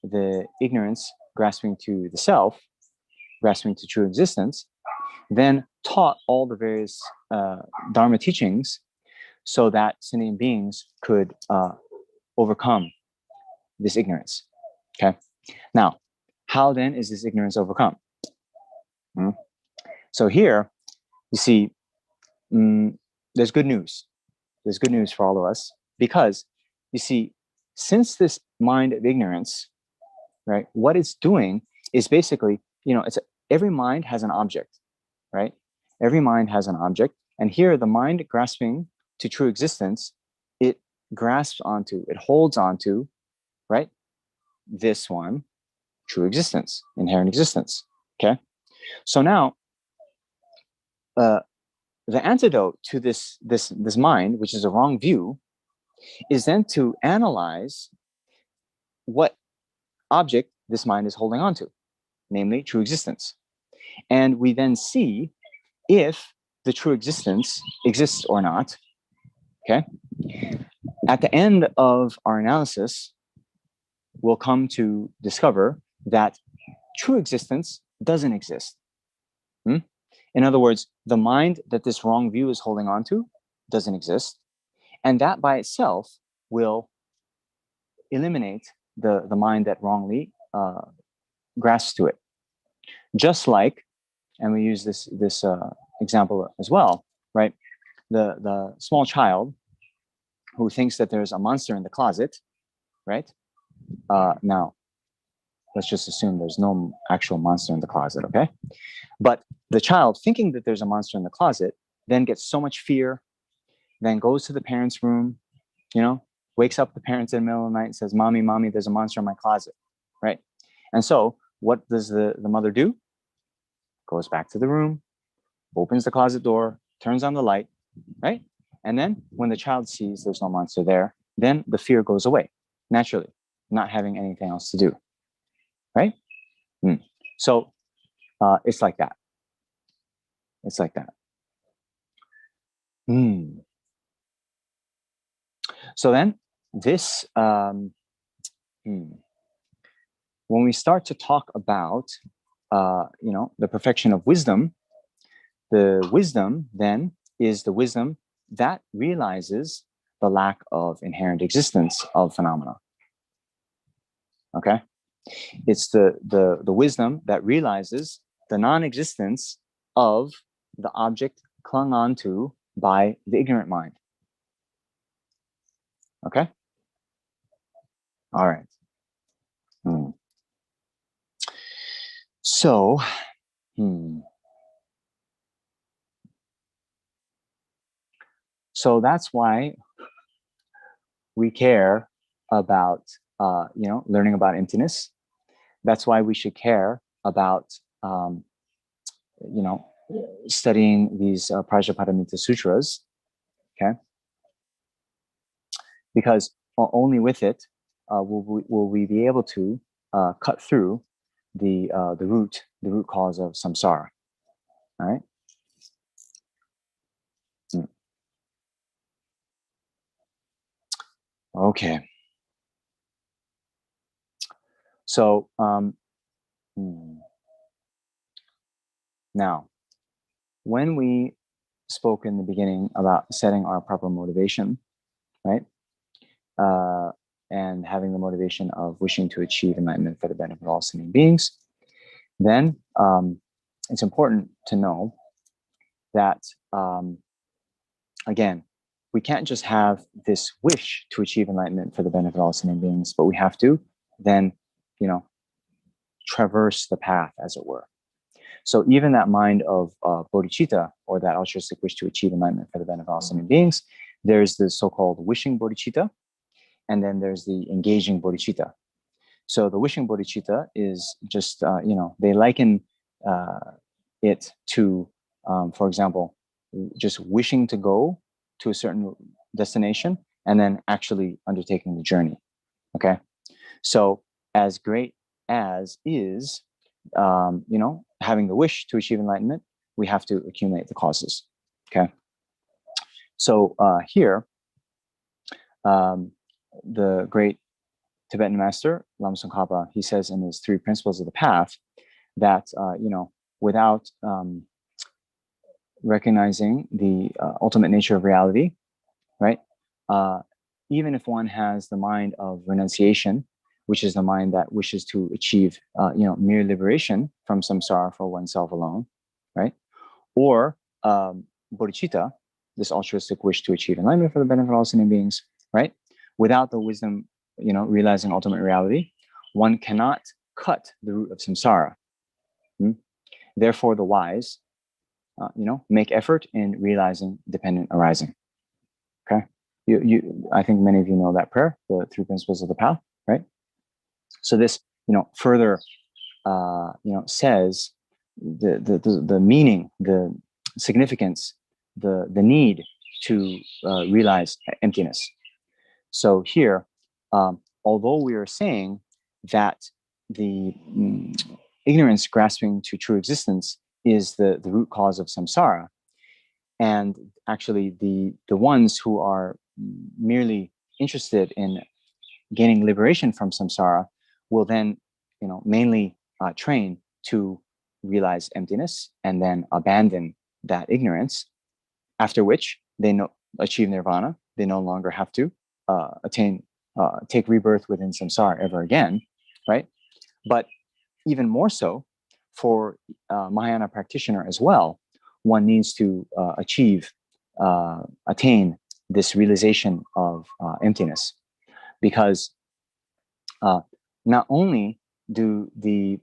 the ignorance grasping to the self, grasping to true existence, then taught all the various Dharma teachings so that sentient beings could overcome this ignorance. Okay. Now, how then is this ignorance overcome? So here, you see, there's good news. There's good news for all of us, because you see, since this mind of ignorance, right, what it's doing is basically, every mind has an object, right? Every mind has an object. And here, the mind grasping to true existence, it grasps onto, it holds onto, right, this one, true existence, inherent existence. Okay. So now, the antidote to this mind, which is a wrong view, is then to analyze what object this mind is holding on to, namely true existence. And we then see if the true existence exists or not. Okay. At the end of our analysis, we'll come to discover that true existence doesn't exist. In other words, the mind that this wrong view is holding on to doesn't exist. And that by itself will eliminate the mind that wrongly grasps to it. Just like, and we use this example as well, right? The small child who thinks that there's a monster in the closet, right? Now, let's just assume there's no actual monster in the closet, okay? But the child thinking that there's a monster in the closet then gets so much fear, then goes to the parents' room, wakes up the parents in the middle of the night and says, Mommy, there's a monster in my closet, right? And so what does the mother do? Goes back to the room, opens the closet door, turns on the light, right? And then when the child sees there's no monster there, then the fear goes away, naturally, not having anything else to do, right? So it's like that. It's like that. So then this, when we start to talk about, the perfection of wisdom, the wisdom then is the wisdom that realizes the lack of inherent existence of phenomena. Okay? It's the wisdom that realizes the non-existence of the object clung onto by the ignorant mind. Okay? All right. So, so that's why we care about, learning about emptiness. That's why we should care about, studying these Prajñāpāramitā Sutras, okay? Because only with it will we be able to cut through the root cause of samsara. All right. Okay. So now, when we spoke in the beginning about setting our proper motivation, right? And having the motivation of wishing to achieve enlightenment for the benefit of all sentient beings, then it's important to know that, again, we can't just have this wish to achieve enlightenment for the benefit of all sentient beings, but we have to then, traverse the path, as it were. So even that mind of bodhicitta, or that altruistic wish to achieve enlightenment for the benefit of all sentient beings, there's the so-called wishing bodhicitta, and then there's the engaging bodhicitta. So the wishing bodhicitta is just, they liken it to, for example, just wishing to go to a certain destination and then actually undertaking the journey. Okay. So as great as is, having the wish to achieve enlightenment, we have to accumulate the causes. Okay. So here, the great Tibetan master, Lama Zopa, he says in his 3 principles of the path that, without recognizing the ultimate nature of reality, right? Even if one has the mind of renunciation, which is the mind that wishes to achieve, mere liberation from samsara for oneself alone, right? Or bodhicitta, this altruistic wish to achieve enlightenment for the benefit of all sentient beings, right? Without the wisdom, realizing ultimate reality, one cannot cut the root of samsara. Therefore, the wise, make effort in realizing dependent arising. Okay, I think many of you know that prayer, the 3 principles of the path, right? So this, further, says the meaning, the significance, the need to realize emptiness. So here, although we are saying that the ignorance grasping to true existence is the root cause of samsara, and actually the ones who are merely interested in gaining liberation from samsara will then, mainly train to realize emptiness and then abandon that ignorance, after which they achieve nirvana. They no longer have to take rebirth within samsara ever again, right? But even more so, for Mahayana practitioner as well, one needs to attain this realization of emptiness, because not only do the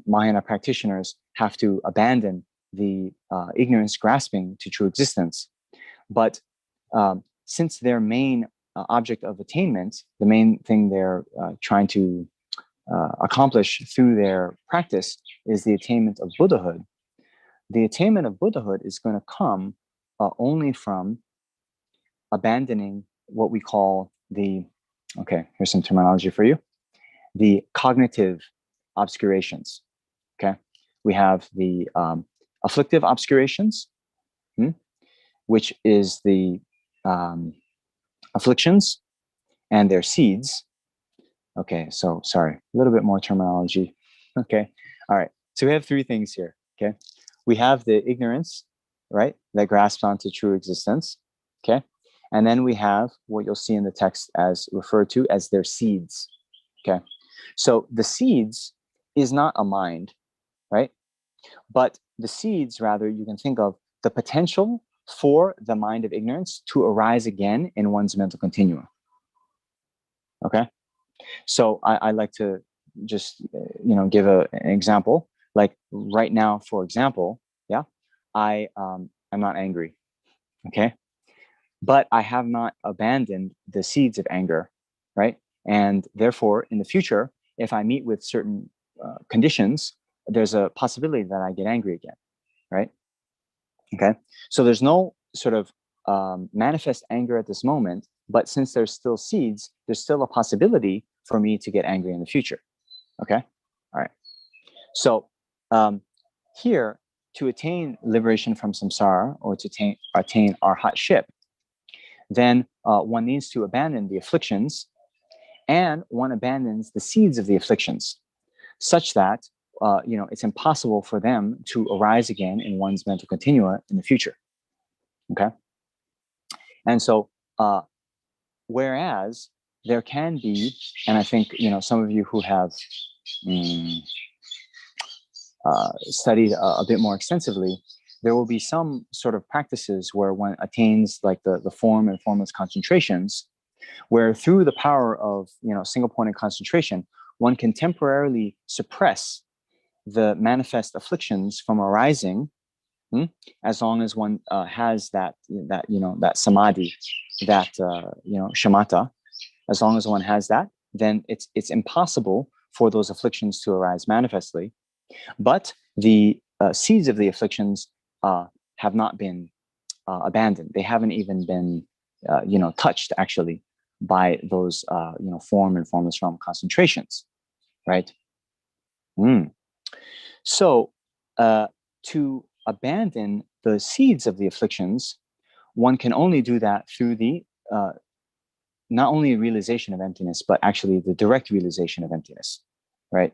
Mahayana practitioners have to abandon the ignorance grasping to true existence, but since their main object of attainment, the main thing they're trying to accomplish through their practice is the attainment of Buddhahood. The attainment of Buddhahood is going to come only from abandoning what we call here's some terminology for you, the cognitive obscurations. Okay, we have the afflictive obscurations, which is the afflictions and their seeds. Okay, so sorry, a little bit more terminology. Okay, all right. So we have 3 things here. Okay, we have the ignorance, right, that grasps onto true existence. Okay, and then we have what you'll see in the text as referred to as their seeds. Okay, so the seeds is not a mind, right? But the seeds, rather, you can think of the potential for the mind of ignorance to arise again in one's mental continuum. Okay, so I like to just give an example. Like right now, for example, I'm not angry. Okay, but I have not abandoned the seeds of anger, right? And therefore, in the future, if I meet with certain conditions, there's a possibility that I get angry again, right? Okay, so there's no sort of manifest anger at this moment, but since there's still seeds, there's still a possibility for me to get angry in the future. Okay, all right. So here, to attain liberation from samsara, or to attain arhatship, then one needs to abandon the afflictions, and one abandons the seeds of the afflictions, such that it's impossible for them to arise again in one's mental continua in the future. Okay, and so whereas there can be, and I think some of you who have studied a bit more extensively, there will be some sort of practices where one attains like the form and formless concentrations, where through the power of single pointed concentration, one can temporarily suppress the manifest afflictions from arising, as long as one has that samadhi, that shamatha. As long as one has that, then it's impossible for those afflictions to arise manifestly. But the seeds of the afflictions have not been abandoned. They haven't even been touched actually by those form and formless realm concentrations, right? So to abandon the seeds of the afflictions, one can only do that through the not only realization of emptiness, but actually the direct realization of emptiness, right?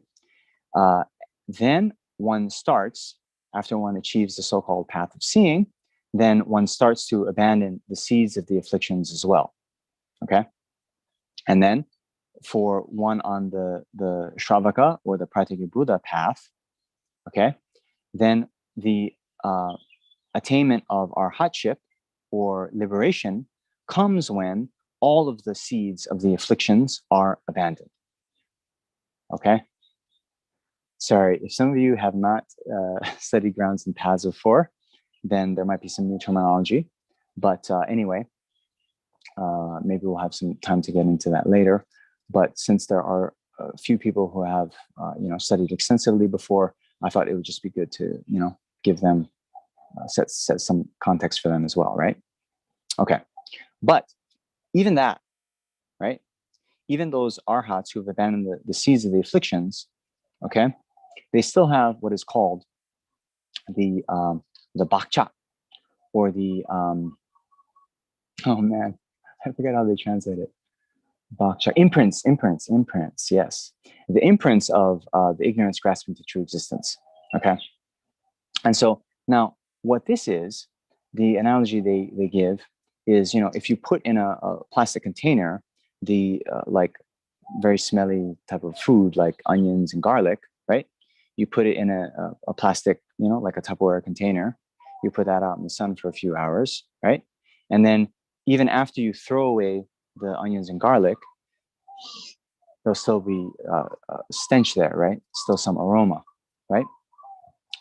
Then one starts, after one achieves the so-called path of seeing, then one starts to abandon the seeds of the afflictions as well, okay? And then for one on the Shravaka or the Pratyeka Buddha path, okay, then the attainment of arhatship or liberation comes when all of the seeds of the afflictions are abandoned, okay? Sorry, if some of you have not studied grounds and paths before, then there might be some new terminology. But anyway, maybe we'll have some time to get into that later. But since there are a few people who have studied extensively before, I thought it would just be good to give them set some context for them as well, right? Okay, but even that, right? Even those arhats who have abandoned the seeds of the afflictions, okay, they still have what is called the bhakcha, or the oh man, I forget how they translate it. Bhakcha, imprints, yes. The imprints of the ignorance grasping to true existence, okay? And so now what this is, the analogy they give is, if you put in a plastic container the like very smelly type of food like onions and garlic, right? You put it in a plastic, like a Tupperware container. You put that out in the sun for a few hours, right? And then even after you throw away the onions and garlic, there'll still be a stench there, right? Still some aroma, right?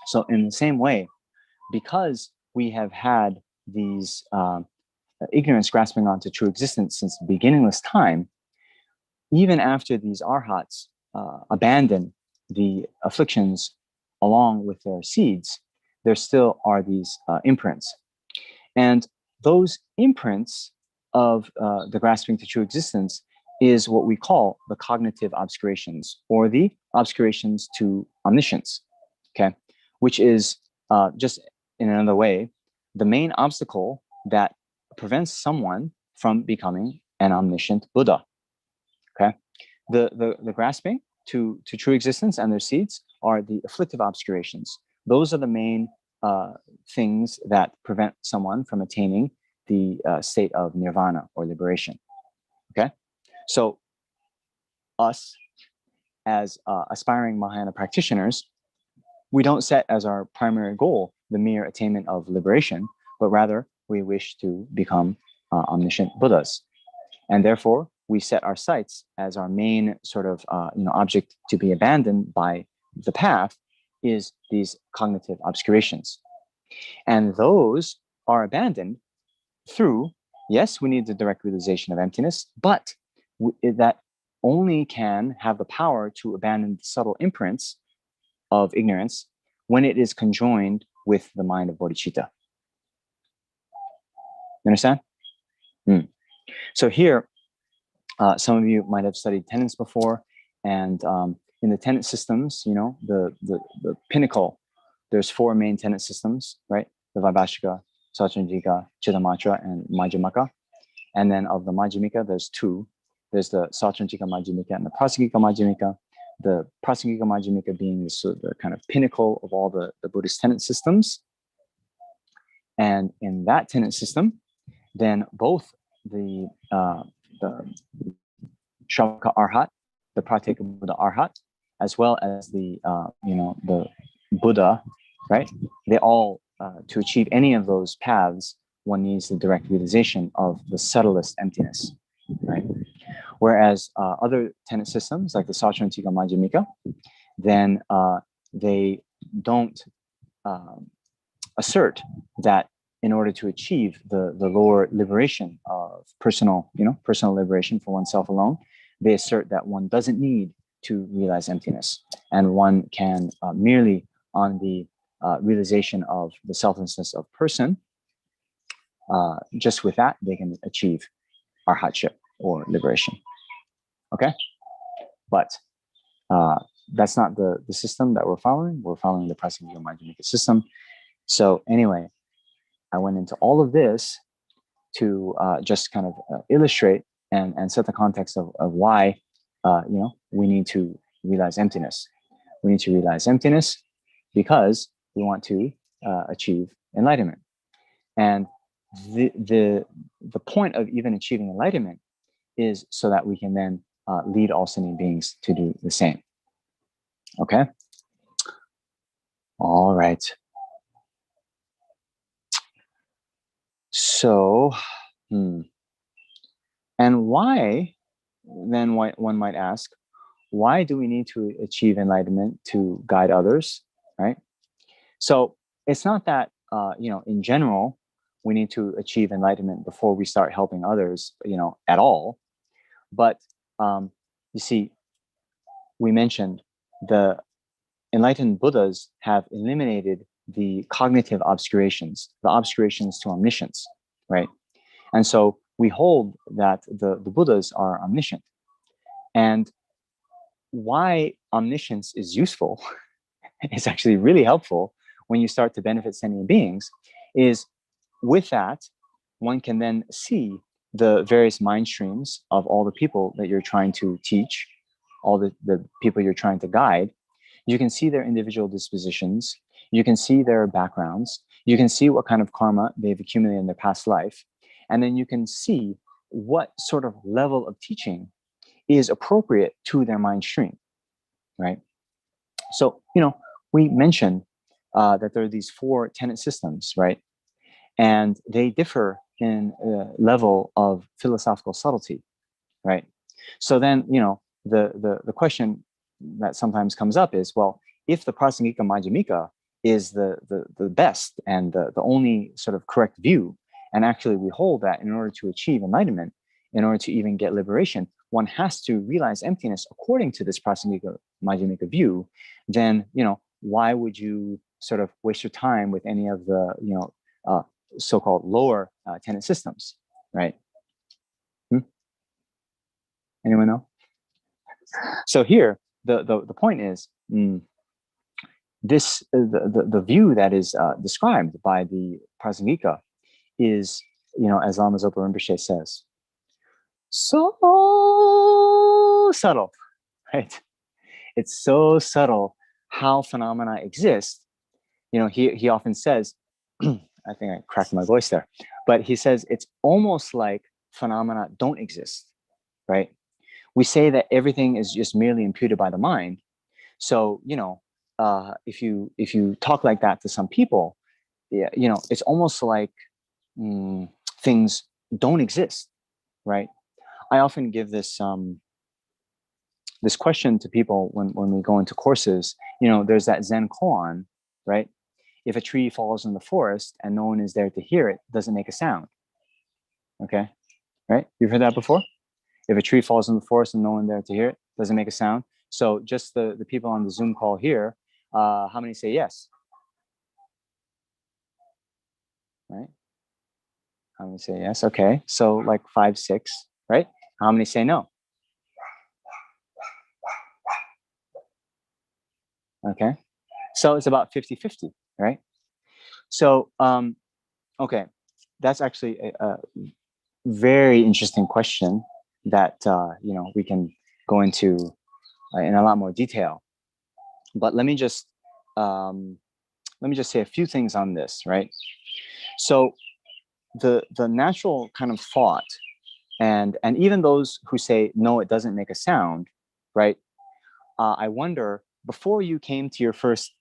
So in the same way, because we have had these ignorance grasping onto true existence since beginningless time, even after these arhats abandon the afflictions along with their seeds, there still are these imprints. And those imprints of the grasping to true existence is what we call the cognitive obscurations, or the obscurations to omniscience, okay? Which is, just in another way, the main obstacle that prevents someone from becoming an omniscient Buddha, okay? The grasping to true existence and their seeds are the afflictive obscurations. Those are the main things that prevent someone from attaining the state of nirvana or liberation, okay? So us, as aspiring Mahayana practitioners, we don't set as our primary goal the mere attainment of liberation, but rather we wish to become omniscient Buddhas. And therefore, we set our sights as our main sort of object to be abandoned by the path is these cognitive obscurations. And those are abandoned through, yes, we need the direct realization of emptiness, but that only can have the power to abandon the subtle imprints of ignorance when it is conjoined with the mind of bodhicitta. You understand? So here, some of you might have studied tenets before, and in the tenet systems, the pinnacle, there's 4 main tenet systems, right? The Vaibhashika, Sautrantika, Chittamatra, and Majjhimaka. And then of the Majjhimika, there's 2. There's the Sautrantika Majjhimika and the Prasangika Majjhimika. The Prasangika Majjhimika being the kind of pinnacle of all the Buddhist tenet systems. And in that tenet system, then both the Shravaka Arhat, the Pratyeka Buddha Arhat, as well as the Buddha, right? They all, to achieve any of those paths, one needs the direct realization of the subtlest emptiness, right? Whereas other tenet systems, like the Sautrantika Majjhimika, then they don't assert that in order to achieve the lower liberation of personal liberation for oneself alone, they assert that one doesn't need to realize emptiness, and one can merely on the realization of the selflessness of person, just with that, they can achieve arhatship or liberation. Okay? But that's not the system that we're following. We're following the Prasangika Majjhimika system. So anyway, I went into all of this to just kind of illustrate and set the context of why, we need to realize emptiness. We need to realize emptiness because we want to achieve enlightenment. And the point of even achieving enlightenment is so that we can then lead all sentient beings to do the same. Okay? All right. So, and why, then one might ask, why do we need to achieve enlightenment to guide others, right? So it's not that, in general, we need to achieve enlightenment before we start helping others, at all. But you see, we mentioned the enlightened Buddhas have eliminated the cognitive obscurations, the obscurations to omniscience, right? And so we hold that the Buddhas are omniscient. And why omniscience is useful, it's actually really helpful when you start to benefit sentient beings, is with that, one can then see the various mind streams of all the people that you're trying to teach, all the people you're trying to guide. You can see their individual dispositions. You can see their backgrounds. You can see what kind of karma they've accumulated in their past life. And then you can see what sort of level of teaching is appropriate to their mind stream, right? So, we mentioned that there are these 4 tenet systems, right? And they differ in level of philosophical subtlety, right? So then, the question that sometimes comes up is, well, if the Prajñāpāramitā Madhyamika is the best and the only sort of correct view, and actually we hold that in order to achieve enlightenment, in order to even get liberation, one has to realize emptiness according to this Prajñāpāramitā Madhyamika view, then, why would you sort of waste your time with any of the, so-called lower tenet systems, right? Anyone know? So here, the point is, this the view that is described by the Prajñāpāramitā is, as Lama Zopa Rinpoche says, so subtle, right? It's so subtle how phenomena exist. He often says, I think I cracked my voice there, but he says it's almost like phenomena don't exist, right? We say that everything is just merely imputed by the mind. So, if you talk like that to some people, yeah, it's almost like things don't exist, right? I often give this this question to people when we go into courses. There's that Zen koan, right? If a tree falls in the forest and no one is there to hear it, doesn't make a sound. Okay, right? You've heard that before? If a tree falls in the forest and no one there to hear it, doesn't make a sound. So just the people on the Zoom call here, how many say yes? Right? How many say yes? Okay, so like 5, 6, right? How many say no? Okay, so it's about 50-50, right? So, okay, that's actually a very interesting question that, we can go into in a lot more detail. But let me just say a few things on this, right? So the natural kind of thought, and even those who say, no, it doesn't make a sound, right? I wonder, before you came to your first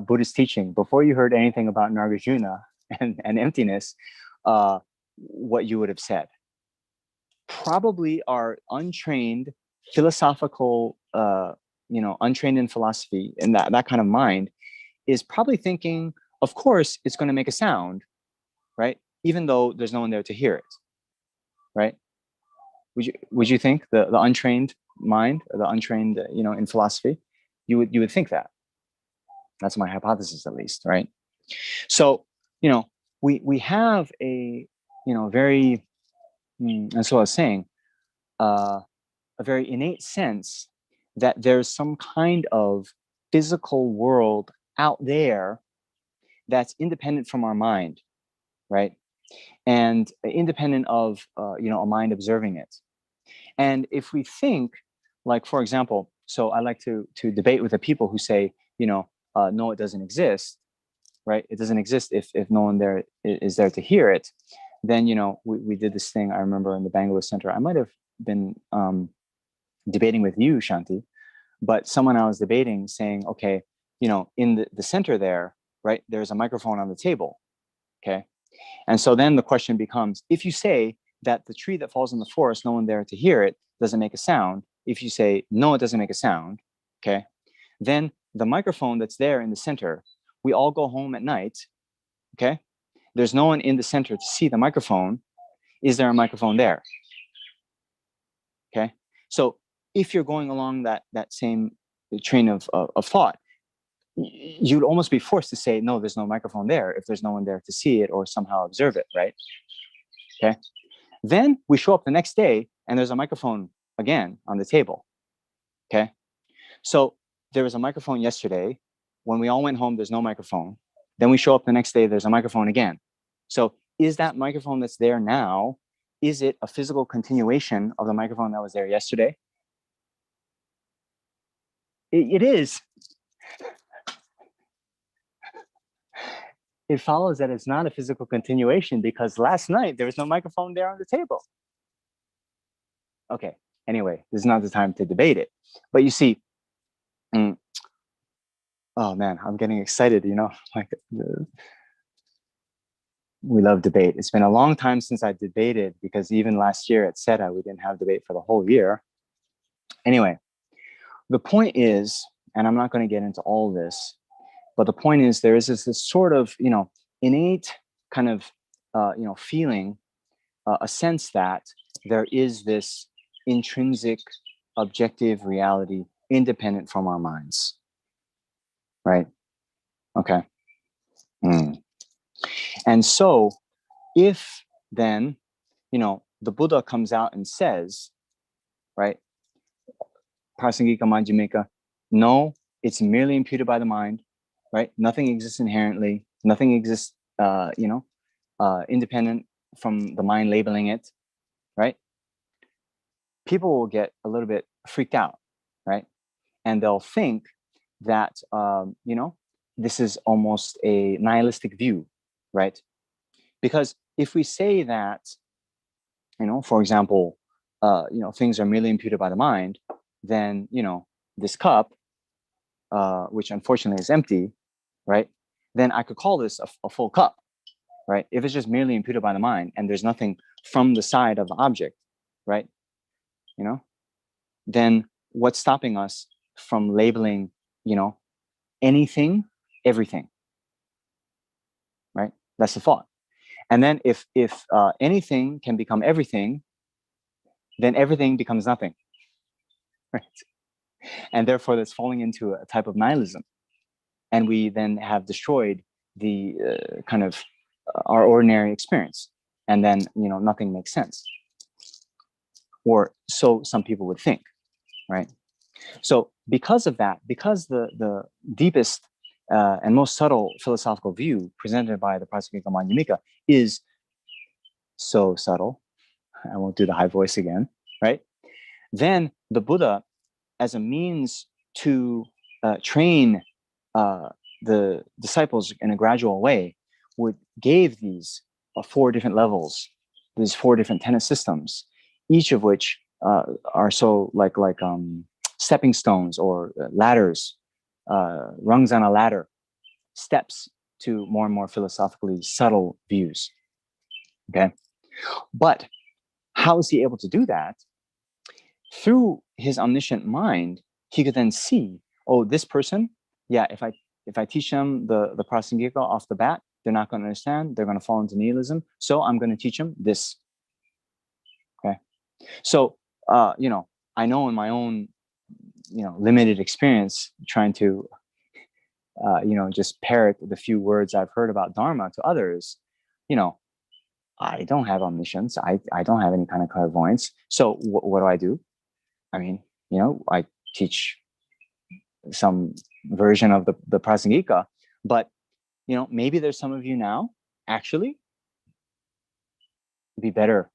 Buddhist teaching, before you heard anything about Nagarjuna and emptiness, what you would have said. Probably our untrained philosophical, untrained in philosophy, and that kind of mind is probably thinking, of course, it's going to make a sound, right? Even though there's no one there to hear it, right? Would you think the untrained mind, or the untrained, in philosophy, you would think that. That's my hypothesis, at least, right? So, we have a, very, and so I was saying, a very innate sense that there's some kind of physical world out there that's independent from our mind, right? And independent of, a mind observing it. And if we think, like, for example, so I like to debate with the people who say, no, it doesn't exist, right? It doesn't exist if no one there is there to hear it. Then, we did this thing, I remember, in the Bangalore Center. I might have been debating with you, Shanti, but someone I was debating saying, okay, in the center there, right, there's a microphone on the table, okay? And so then the question becomes, if you say that the tree that falls in the forest, no one there to hear it, doesn't make a sound, if you say, no, it doesn't make a sound, okay, then the microphone that's there in the center, we all go home at night, okay? There's no one in the center to see the microphone. Is there a microphone there? Okay, so if you're going along that same train of thought, you'd almost be forced to say, no, there's no microphone there if there's no one there to see it or somehow observe it, right? Okay, then we show up the next day and there's a microphone again on the table, okay? So there was a microphone yesterday. When we all went home, there's no microphone. Then we show up the next day, there's a microphone again. So is that microphone that's there now, is it a physical continuation of the microphone that was there yesterday? It is. It follows that it's not a physical continuation because last night there was no microphone there on the table. Okay, anyway, this is not the time to debate it. But you see, oh man, I'm getting excited, like we love debate. It's been a long time since I debated because even last year at SETA, we didn't have debate for the whole year. Anyway, the point is, and I'm not going to get into all this, but the point is there is this sort of, innate kind of, feeling, a sense that there is this intrinsic objective reality independent from our minds, right? Okay. And so if then, the Buddha comes out and says, right, Prasangika Madhyamika, no, it's merely imputed by the mind, right? Nothing exists inherently. Nothing exists, independent from the mind labeling it, right? People will get a little bit freaked out, right? And they'll think that, this is almost a nihilistic view, right? Because if we say that, for example, things are merely imputed by the mind, then, this cup, which unfortunately is empty, right? Then I could call this a full cup, right? If it's just merely imputed by the mind and there's nothing from the side of the object, right? Then what's stopping us from labeling, anything, everything, right? That's the thought. And then if anything can become everything, then everything becomes nothing, right? And therefore that's falling into a type of nihilism. And we then have destroyed the kind of our ordinary experience. And then, nothing makes sense. Or so some people would think, right? So because of that, because the deepest and most subtle philosophical view presented by the Prasangika Madhyamika is so subtle, I won't do the high voice again, right? Then the Buddha, as a means to train the disciples in a gradual way, gave these 4 different levels, these 4 different tenet systems, each of which are so like stepping stones or ladders, rungs on a ladder, steps to more and more philosophically subtle views. Okay, but how is he able to do that? Through his omniscient mind, he could then see, oh, this person, yeah, if I teach them the Prasangika off the bat, they're not going to understand. They're going to fall into nihilism. So I'm going to teach them this. Okay, so I know in my own limited experience trying to just parrot the few words I've heard about Dharma to others, I don't have omniscience. I don't have any kind of clairvoyance. So what do? I mean, I teach some version of the Prasangika, but maybe there's some of you now, actually, it'd be better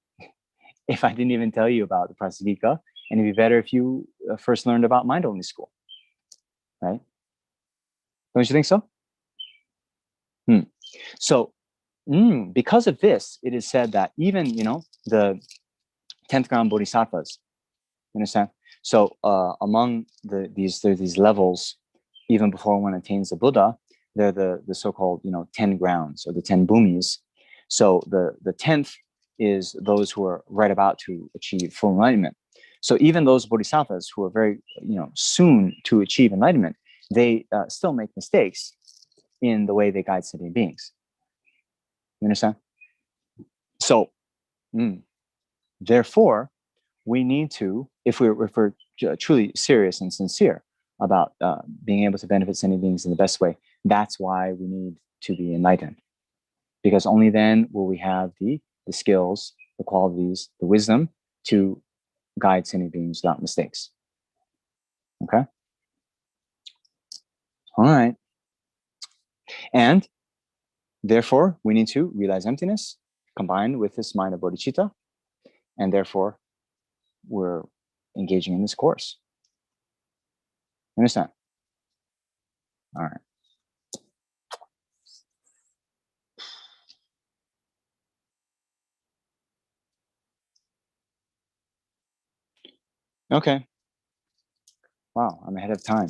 if I didn't even tell you about the Prasangika, and it'd be better if you first learned about mind-only school, right? Don't you think so? So, because of this, it is said that even, the 10th ground bodhisattvas, you understand? So among these levels, even before one attains the Buddha, they're the so-called 10 grounds or the 10 bhumis. So the 10th is those who are right about to achieve full enlightenment. So even those bodhisattvas who are very soon to achieve enlightenment, they still make mistakes in the way they guide sentient beings. You understand? So therefore, we need to, if we're truly serious and sincere about being able to benefit sentient beings in the best way, that's why we need to be enlightened. Because only then will we have the skills, the qualities, the wisdom to guide sentient beings without mistakes. Okay? All right. And therefore, we need to realize emptiness combined with this mind of bodhicitta. And therefore, we're engaging in this course. Understand? All right. Okay. Wow, I'm ahead of time.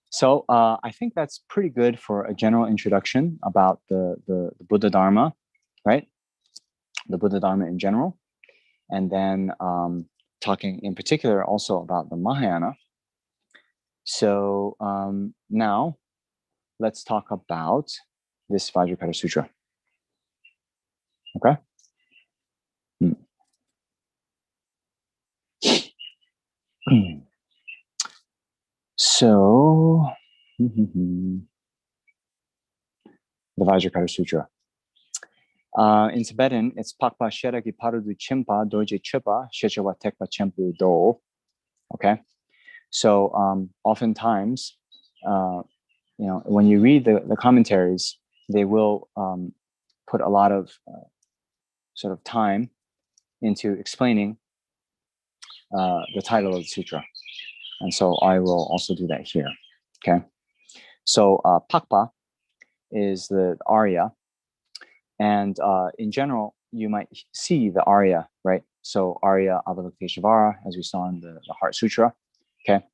So I think that's pretty good for a general introduction about the Buddha Dharma, right? The Buddha Dharma in general. And then talking in particular also about the Mahayana. So now let's talk about this Vajra Cutter Sutra. Okay? So the Vajra Cutter Sutra. In Tibetan, it's Pakpa Sheraki Parudu Chimpa Doje Chipa Shechawa Tekpa Chempu Do. Okay? So oftentimes, when you read the commentaries, they will put a lot of sort of time into explaining the title of the sutra. And so I will also do that here. Okay. So Pakpa is the Arya. And in general, you might see the Arya, right? So Arya Avalokiteshvara, as we saw in the Heart Sutra. Okay.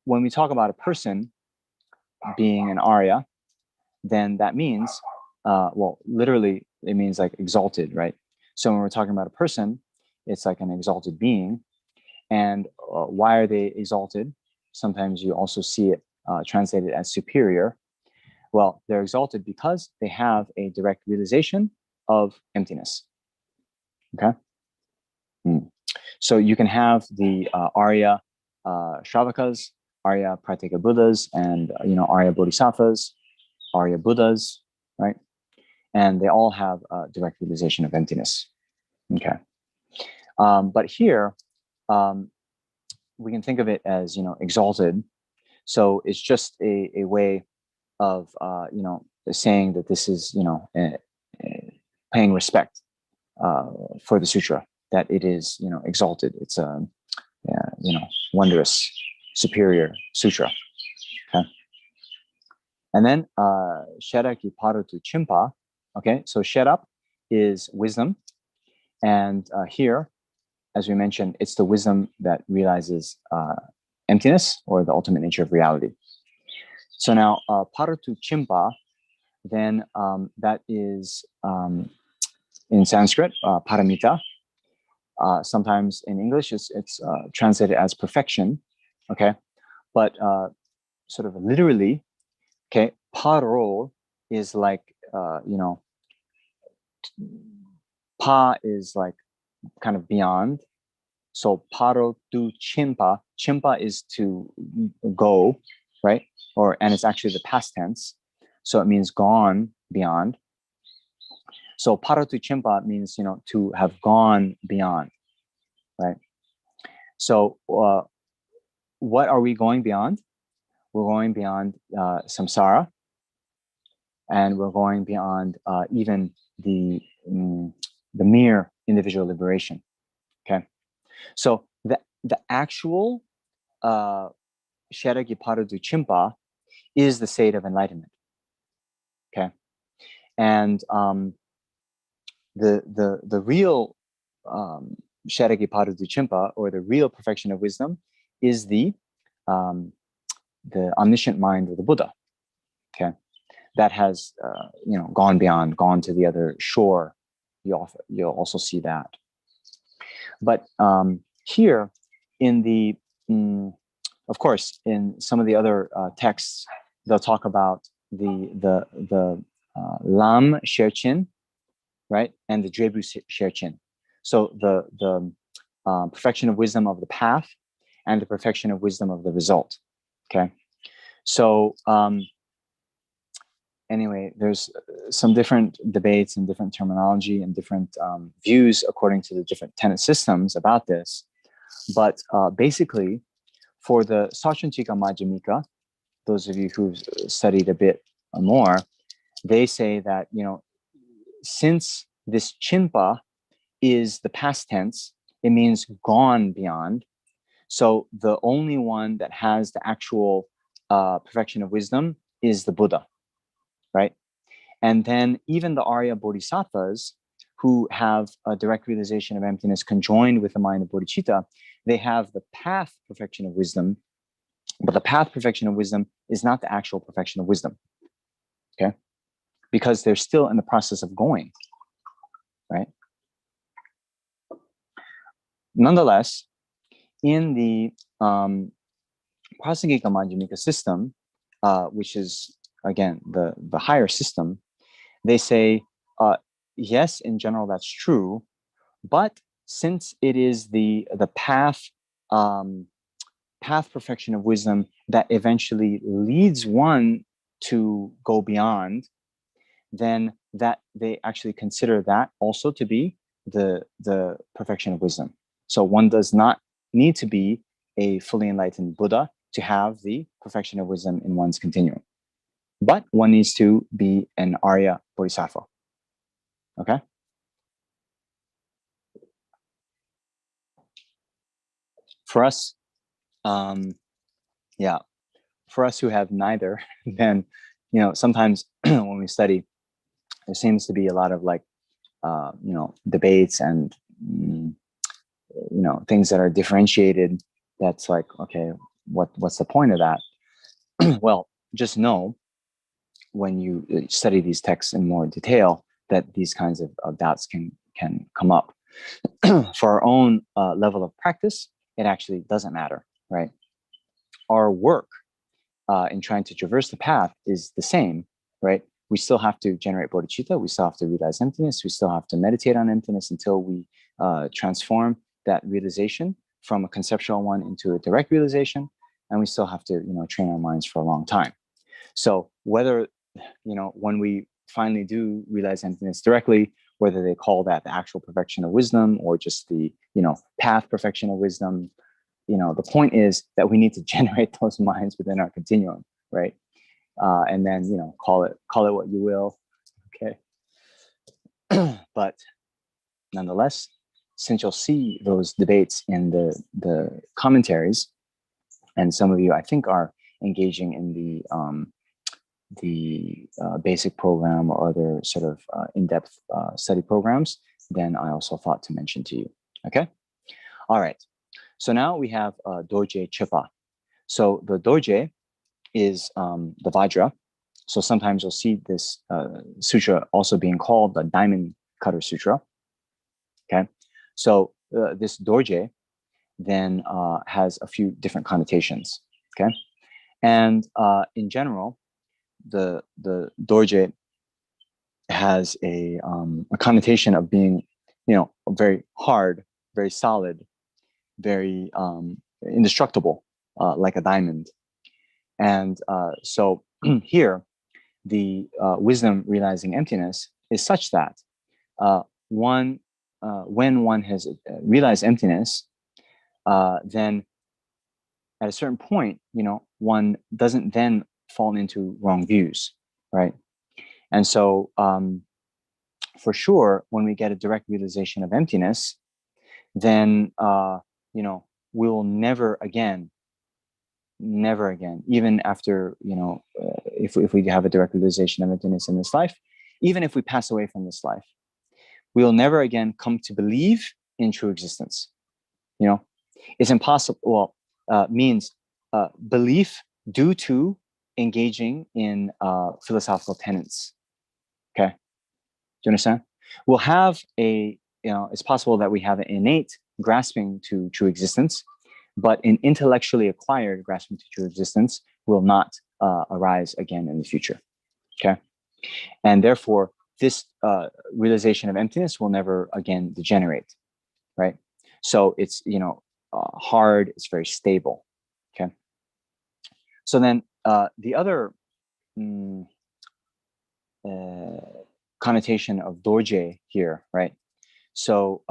When we talk about a person being an Arya, then that means, literally, it means like exalted, right? So when we're talking about a person, it's like an exalted being. And why are they exalted? Sometimes you also see it translated as superior. Well, they're exalted because they have a direct realization of emptiness. Okay? So you can have the Arya Shravakas, Arya Prateka Buddhas, and Arya Bodhisattvas, Arya Buddhas, right? And they all have a direct realization of emptiness. Okay. But here, we can think of it as, exalted. So it's just a way of, saying that this is, paying respect for the sutra, that it is, exalted. It's a, wondrous, superior sutra. Okay. And then Sheraki Parutu Chimpa. Okay, so Sherap is wisdom. And here, as we mentioned, it's the wisdom that realizes emptiness or the ultimate nature of reality. So now Parutu Chimpa, then that is in Sanskrit, paramita. Sometimes in English, it's translated as perfection. Okay, but sort of literally, okay, paro is like, pa is like kind of beyond. So paro tu chimpa, chimpa is to go, right? And it's actually the past tense. So it means gone, beyond. So paro tu chimpa means, to have gone beyond, right? So what are we going beyond? We're going beyond samsara, and we're going beyond even the mere individual liberation. Okay, so the actual Vajracchedikā is the state of enlightenment. Okay, and the real Vajracchedikā, or the real perfection of wisdom, is the omniscient mind of the Buddha. Okay, that has gone beyond, gone to the other shore. You'll also see that. But here, in the of course, in some of the other texts, they'll talk about the Lam Sherchin, right, and the Drebu Sherchin. So the perfection of wisdom of the path and the perfection of wisdom of the result. Okay, so anyway, there's some different debates and different terminology and different views according to the different tenet systems about this. But basically, for the Sacchantika Madhyamika, those of you who've studied a bit more, they say that, since this chimpa is the past tense, it means gone beyond. So the only one that has the actual perfection of wisdom is the Buddha, right? And then even the Arya Bodhisattvas, who have a direct realization of emptiness conjoined with the mind of bodhicitta, they have the path perfection of wisdom, but the path perfection of wisdom is not the actual perfection of wisdom, okay? Because they're still in the process of going, right? Nonetheless, in the Prasangika Madhyamika system, which is, again, the higher system, they say, yes, in general, that's true, but since it is the path perfection of wisdom that eventually leads one to go beyond, then that they actually consider that also to be the perfection of wisdom. So one does not need to be a fully enlightened Buddha to have the perfection of wisdom in one's continuum, but one needs to be an Arya Bodhisattva. Okay. For us, for us who have neither, then, sometimes when we study, there seems to be a lot of debates and, things that are differentiated. That's like, okay, what's the point of that? Well, just know when you study these texts in more detail that these kinds of doubts can come up. For our own level of practice, it actually doesn't matter, right? Our work in trying to traverse the path is the same, right? We still have to generate bodhicitta. We still have to realize emptiness. We still have to meditate on emptiness until we transform that realization from a conceptual one into a direct realization. And we still have to, train our minds for a long time. So whether, when we finally do realize emptiness directly, whether they call that the actual perfection of wisdom or just the, path perfection of wisdom, the point is that we need to generate those minds within our continuum, right? And then, call it what you will, okay? But nonetheless, since you'll see those debates in the commentaries, and some of you, I think, are engaging in the basic program or other sort of in-depth study programs, then I also thought to mention to you, okay? All right, so now we have Dorje Chipa. So the Dorje is the Vajra. So sometimes you'll see this sutra also being called the Diamond Cutter Sutra, okay? So this Dorje then has a few different connotations, okay? And in general, the Dorje has a connotation of being, very hard, very solid, very indestructible, like a diamond. And so here, the wisdom realizing emptiness is such that when one has realized emptiness, then at a certain point, one doesn't then fall into wrong views, right? And so for sure, when we get a direct realization of emptiness, then we will never again, even after if we have a direct realization of emptiness in this life, even if we pass away from this life, we will never again come to believe in true existence. It's impossible. Means belief due to engaging in philosophical tenets. Okay, do you understand? We'll have it's possible that we have an innate grasping to true existence, but an intellectually acquired grasping to true existence will not arise again in the future. Okay, and therefore this realization of emptiness will never again degenerate, right? So it's hard, it's very stable. Okay, so then the other connotation of dorje here, right? So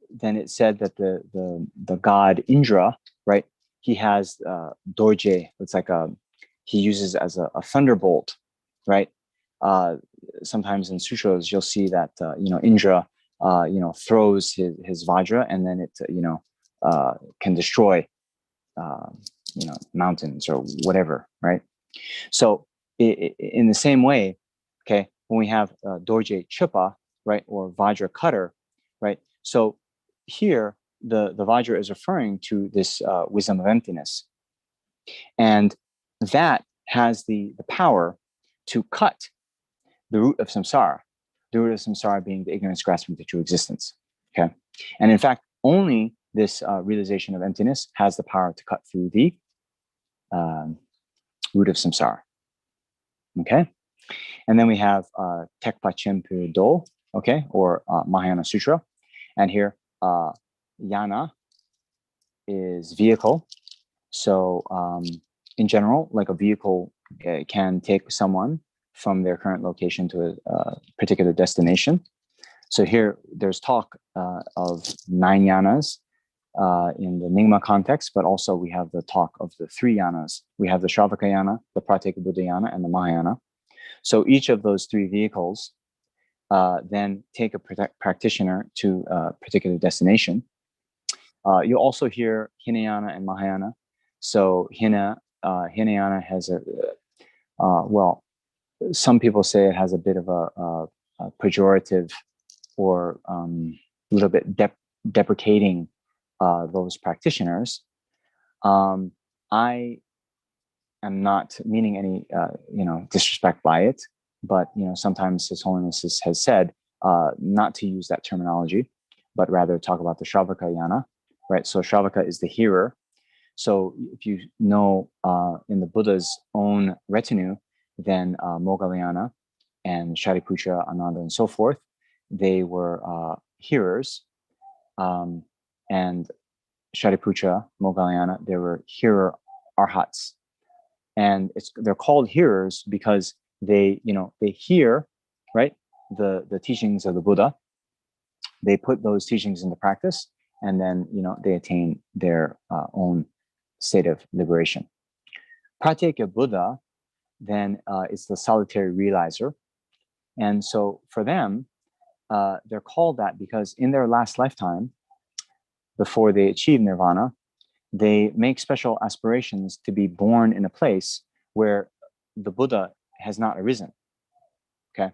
then it said that the god Indra, right? He has dorje. It's like he uses as a thunderbolt, right? Sometimes in sutras you'll see that Indra throws his vajra, and then it can destroy mountains or whatever, right? So in the same way, okay, when we have dorje chupa, right, or Vajra cutter, right? So here the Vajra is referring to this wisdom of emptiness, and that has the power to cut the root of samsara. The root of samsara being the ignorance grasping to true existence. Okay, and in fact, only this realization of emptiness has the power to cut through the root of samsara. Okay, and then we have Tekpa Chempu Do, okay, or Mahayana Sutra, and here yana is vehicle. So in general, like a vehicle can take someone from their current location to a particular destination. So here there's talk of 9 yanas in the Nyingma context, but also we have the talk of the 3 yanas. We have the Shravaka yana, the Pratyeka Buddha yana, and the Mahayana. So each of those 3 vehicles then take a practitioner to a particular destination. You'll also hear Hinayana and Mahayana. So Hinayana has some people say it has a bit of a pejorative or a little bit deprecating those practitioners. I am not meaning any disrespect by it, but sometimes His Holiness has said not to use that terminology, but rather talk about the Shravaka yana, right? So Shravaka is the hearer. So if you know in the Buddha's own retinue, then Moggallana and Shariputra, Ananda, and so forth, they were hearers. And Shariputra, Moggallana, they were hearer arhats. And they're called hearers because they hear, right, the teachings of the Buddha. They put those teachings into practice, and then they attain their own state of liberation. Pratyeka Buddha then is the solitary realizer, and so for them, they're called that because in their last lifetime, before they achieve nirvana, they make special aspirations to be born in a place where the Buddha has not arisen. Okay,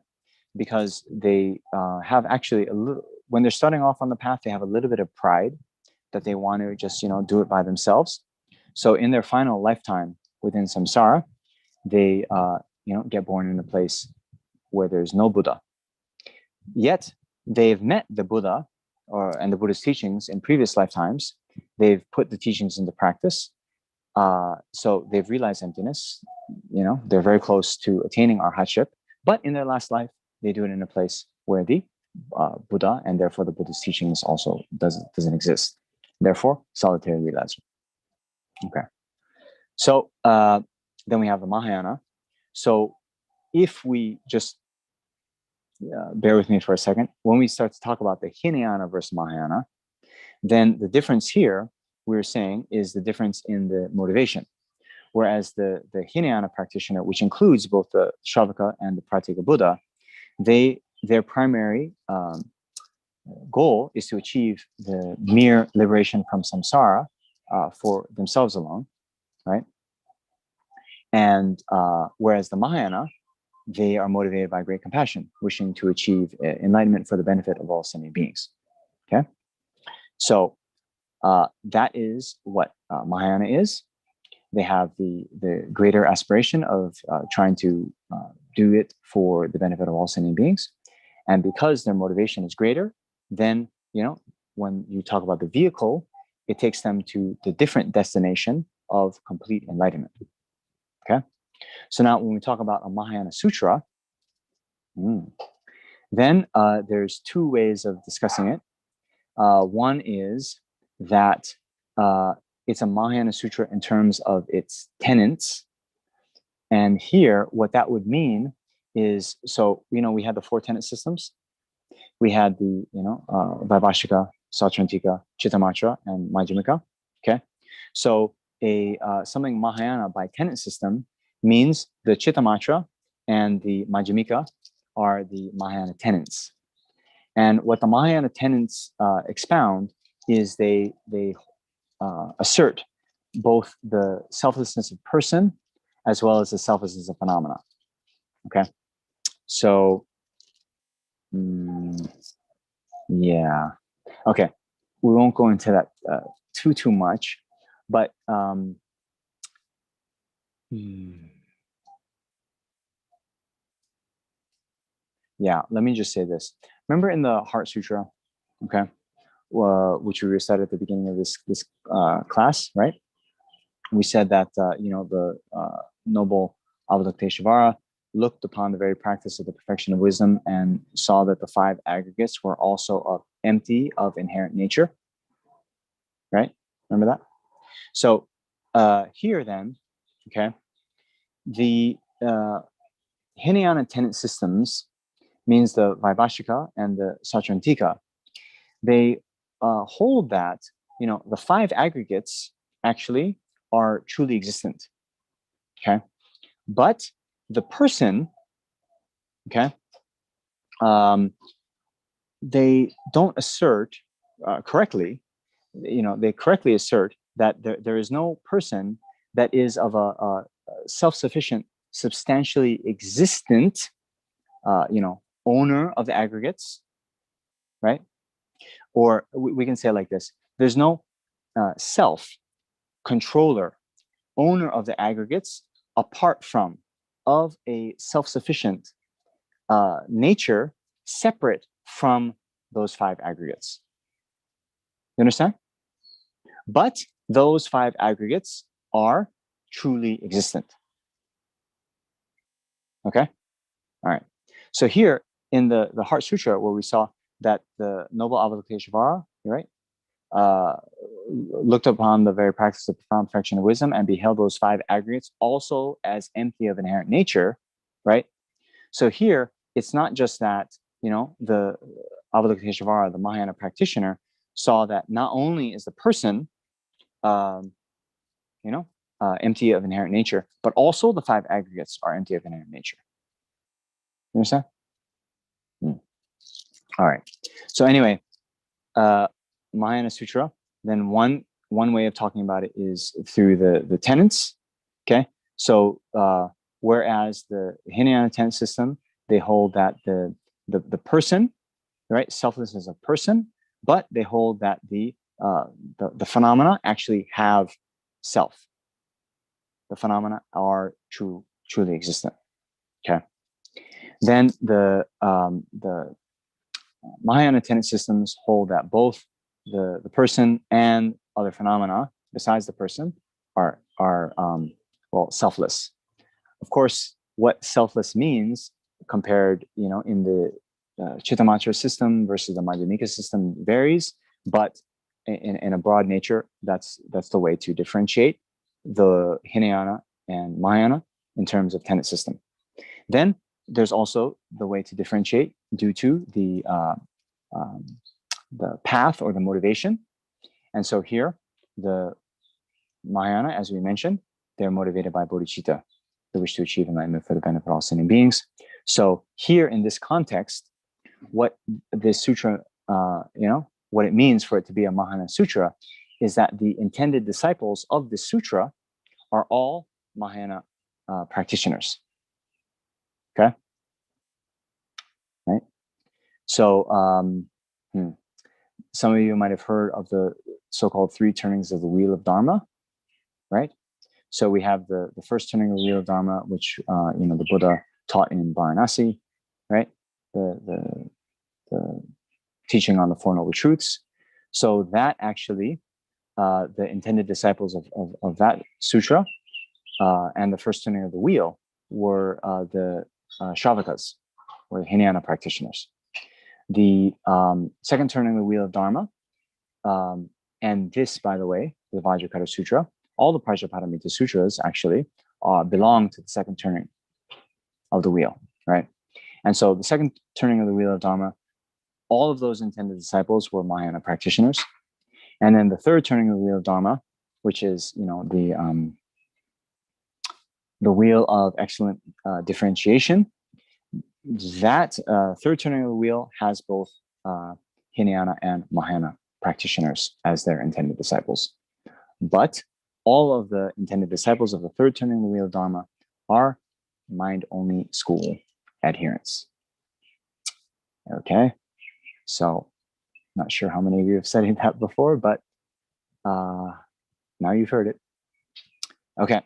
because they have actually a little. When they're starting off on the path, they have a little bit of pride that they want to just do it by themselves. So in their final lifetime within samsara, they get born in a place where there's no Buddha. Yet they've met the Buddha and the Buddha's teachings in previous lifetimes. They've put the teachings into practice. So they've realized emptiness. They're very close to attaining arhatship. But in their last life, they do it in a place where the Buddha and therefore the Buddha's teachings also doesn't exist. Therefore, solitary realizer. Okay. So then we have the Mahayana. So if we just bear with me for a second, when we start to talk about the Hinayana versus Mahayana, then the difference here we're saying is the difference in the motivation. Whereas the Hinayana practitioner, which includes both the Shravaka and the Pratyeka Buddha, they their primary goal is to achieve the mere liberation from samsara for themselves alone, right? And whereas the Mahayana, they are motivated by great compassion, wishing to achieve enlightenment for the benefit of all sentient beings. Okay, so that is what Mahayana is. They have the greater aspiration of trying to do it for the benefit of all sentient beings, and because their motivation is greater, then when you talk about the vehicle, it takes them to the different destination of complete enlightenment. Okay, so now when we talk about a Mahayana Sutra, then there's two ways of discussing it. One is that it's a Mahayana Sutra in terms of its tenets. And here, what that would mean is, so, we had the four tenet systems. We had the, Vaibhashika, Sautrantika, Chittamatra, and Majjhimika. Okay. So something Mahayana by tenet system means the Chittamatra and the Majjhimika are the Mahayana tenets. And what the Mahayana tenets expound is they assert both the selflessness of person as well as the selflessness of phenomena. Okay, so yeah, okay, we won't go into that too much, but yeah, let me just say this. Remember in the Heart Sutra, okay, which we recited at the beginning of this class, right? We said that the noble Avalokiteshvara looked upon the very practice of the perfection of wisdom and saw that the five aggregates were also empty of inherent nature, right? Remember that? So here then, okay, the Hinayana tenet systems means the Vaibhashika and the Sautrantika. They hold that the five aggregates actually are truly existent. Okay, but the person, okay, they don't assert correctly. They correctly assert that there is no person that is of a self-sufficient, substantially existent, owner of the aggregates, right? Or we can say it like this: there's no self-controller, owner of the aggregates, apart from of a self-sufficient nature, separate from those five aggregates. You understand? But those five aggregates are truly existent. Okay? All right. So here in the Heart Sutra, where we saw that the noble Avalokiteshvara, right, looked upon the very practice of profound perfection of wisdom and beheld those five aggregates also as empty of inherent nature, right? So here, it's not just that, the Avalokiteshvara, the Mahayana practitioner, saw that not only is the person, empty of inherent nature, but also the five aggregates are empty of inherent nature. You understand? All right. So anyway, Mahayana Sutra, then one way of talking about it is through the tenets. Okay. So whereas the Hinayana tenet system, they hold that the person, right, selflessness of person, but they hold that the phenomena actually have self. The phenomena are truly existent. Okay. Then the Mahayana tenet systems hold that both the person and other phenomena besides the person are selfless. Of course, what selfless means compared, in the Chittamatra system versus the Majjhimika system varies, but in a broad nature, that's the way to differentiate the Hinayana and Mahayana in terms of tenet system. Then there's also the way to differentiate due to the path or the motivation. And so here, the Mahayana, as we mentioned, they're motivated by bodhicitta, the wish to achieve enlightenment for the benefit of all sentient beings. So here in this context, what this sutra, what it means for it to be a Mahayana sutra is that the intended disciples of this sutra are all Mahayana practitioners. Okay, right? So some of you might have heard of the so-called 3 turnings of the wheel of Dharma, right? So we have the first turning of the wheel of Dharma, which the Buddha taught in Varanasi, right? The teaching on the Four Noble Truths. So that actually, the intended disciples of that sutra and the first turning of the wheel were the Shravakas, or the Hinayana practitioners. The second turning of the wheel of Dharma, and this, by the way, the Vajra Cutter Sutra, all the Prajñāpāramitā Sutras actually belong to the second turning of the wheel, right? And so the second turning of the wheel of Dharma, all of those intended disciples were Mahayana practitioners. And then the third turning of the wheel of Dharma, which is, the wheel of excellent differentiation, that third turning of the wheel has both Hinayana and Mahayana practitioners as their intended disciples. But all of the intended disciples of the third turning of the wheel of Dharma are mind-only school adherents. Okay, so not sure how many of you have studied that before, but now you've heard it. Okay,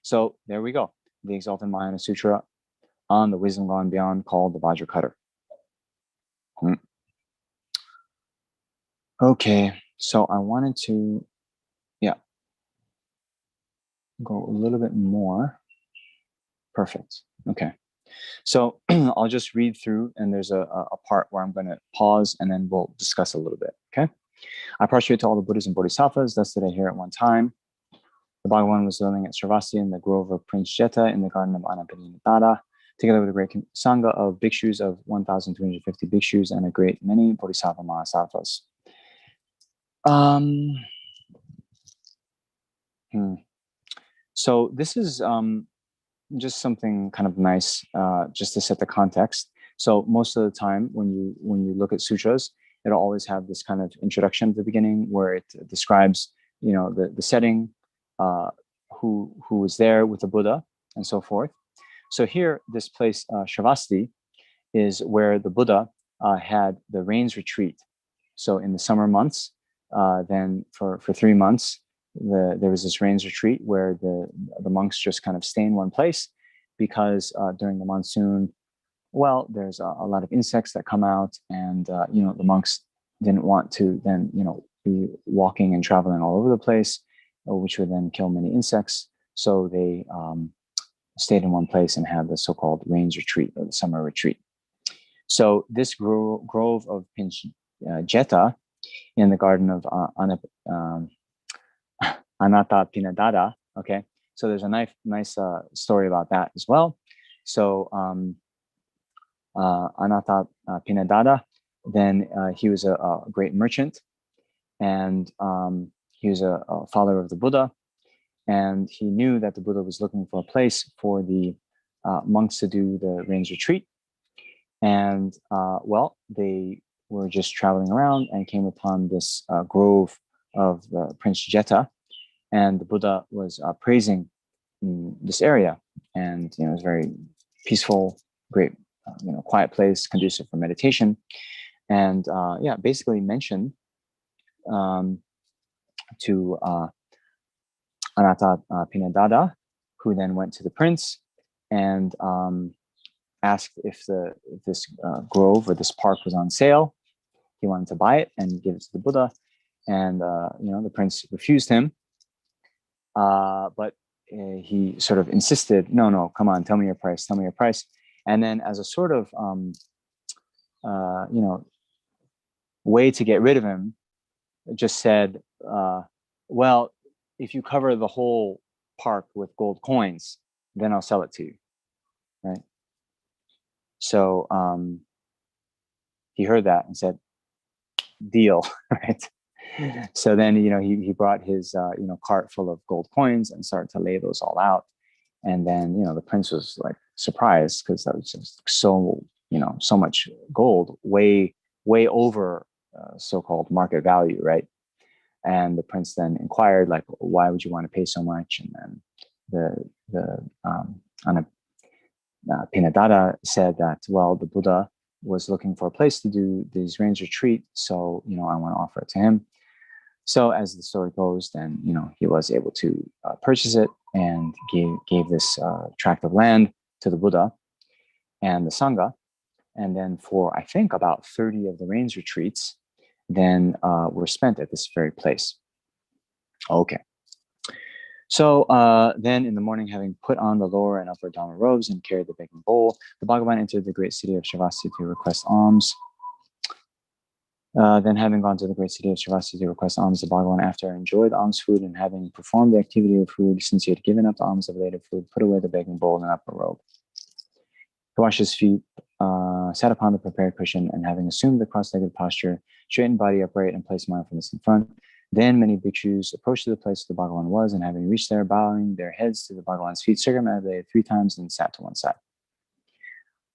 so there we go. The Exalted Mahayana Sutra on the wisdom gone beyond, called the Vajra Cutter. Okay, so I wanted to, go a little bit more. Perfect. Okay, so I'll just read through, and there's a part where I'm going to pause, and then we'll discuss a little bit. Okay, I prostrate to all the Buddhas and Bodhisattvas. Thus did I hear at one time. The Bhagavan was dwelling at Sravasti in the grove of Prince Jeta in the garden of Anapaninatada, together with a great sangha of bhikshus of 1,250 bhikshus and a great many Bodhisattva Mahasattvas. So this is just something kind of nice, just to set the context. So most of the time, when you look at sutras, it'll always have this kind of introduction at the beginning where it describes, the setting, who was there with the Buddha, and so forth. So here, this place, Sravasti, is where the Buddha had the rains retreat. So in the summer months, then for 3 months, there was this rains retreat where the monks just kind of stay in one place, because during the monsoon, well, there's a lot of insects that come out, and the monks didn't want to then be walking and traveling all over the place, which would then kill many insects. So they stayed in one place and had the so-called rains retreat, or the summer retreat. So this grove of Pinch Jeta in the garden of Anathapinadada. Okay, so there's a nice story about that as well. So Anathapinadada, then he was a great merchant, and he was a follower of the Buddha, and he knew that the Buddha was looking for a place for the monks to do the rains retreat. And well, they were just traveling around and came upon this grove of the Prince Jeta, and the Buddha was praising this area, and it was very peaceful, great, quiet place, conducive for meditation, and basically mentioned to Anathapinadada, who then went to the prince and asked if this grove or this park was on sale. He wanted to buy it and give it to the Buddha, and the prince refused him. But he sort of insisted, no, come on, tell me your price. And then, as a sort of way to get rid of him, just said, well, if you cover the whole park with gold coins, then I'll sell it to you, right? So he heard that and said, deal, right? So then, he brought his, cart full of gold coins and started to lay those all out. And then, the prince was like surprised, because that was just so so much gold, way over so-called market value, right? And the prince then inquired, like, why would you want to pay so much? And then the Pinadada said that, well, the Buddha was looking for a place to do these rains retreat, so I want to offer it to him. So as the story goes, then he was able to purchase it and gave this tract of land to the Buddha and the Sangha. And then for, I think, about 30 of the rains retreats, then were spent at this very place. Okay. So then in the morning, having put on the lower and upper Dharma robes and carried the begging bowl, the Bhagavan entered the great city of Sravasti to request alms. Then having gone to the great city of Sravasti to request alms, the Bhagavan, after enjoyed alms food and having performed the activity of food, since he had given up the alms of later food, put away the begging bowl and upper robe. He washed his feet, sat upon the prepared cushion, and having assumed the cross-legged posture, straightened body upright and placed mindfulness in front. Then many bhikshus approached to the place where the Bhagavan was, and having reached there, bowing their heads to the Bhagavan's feet, circumambulated 3 times and sat to one side.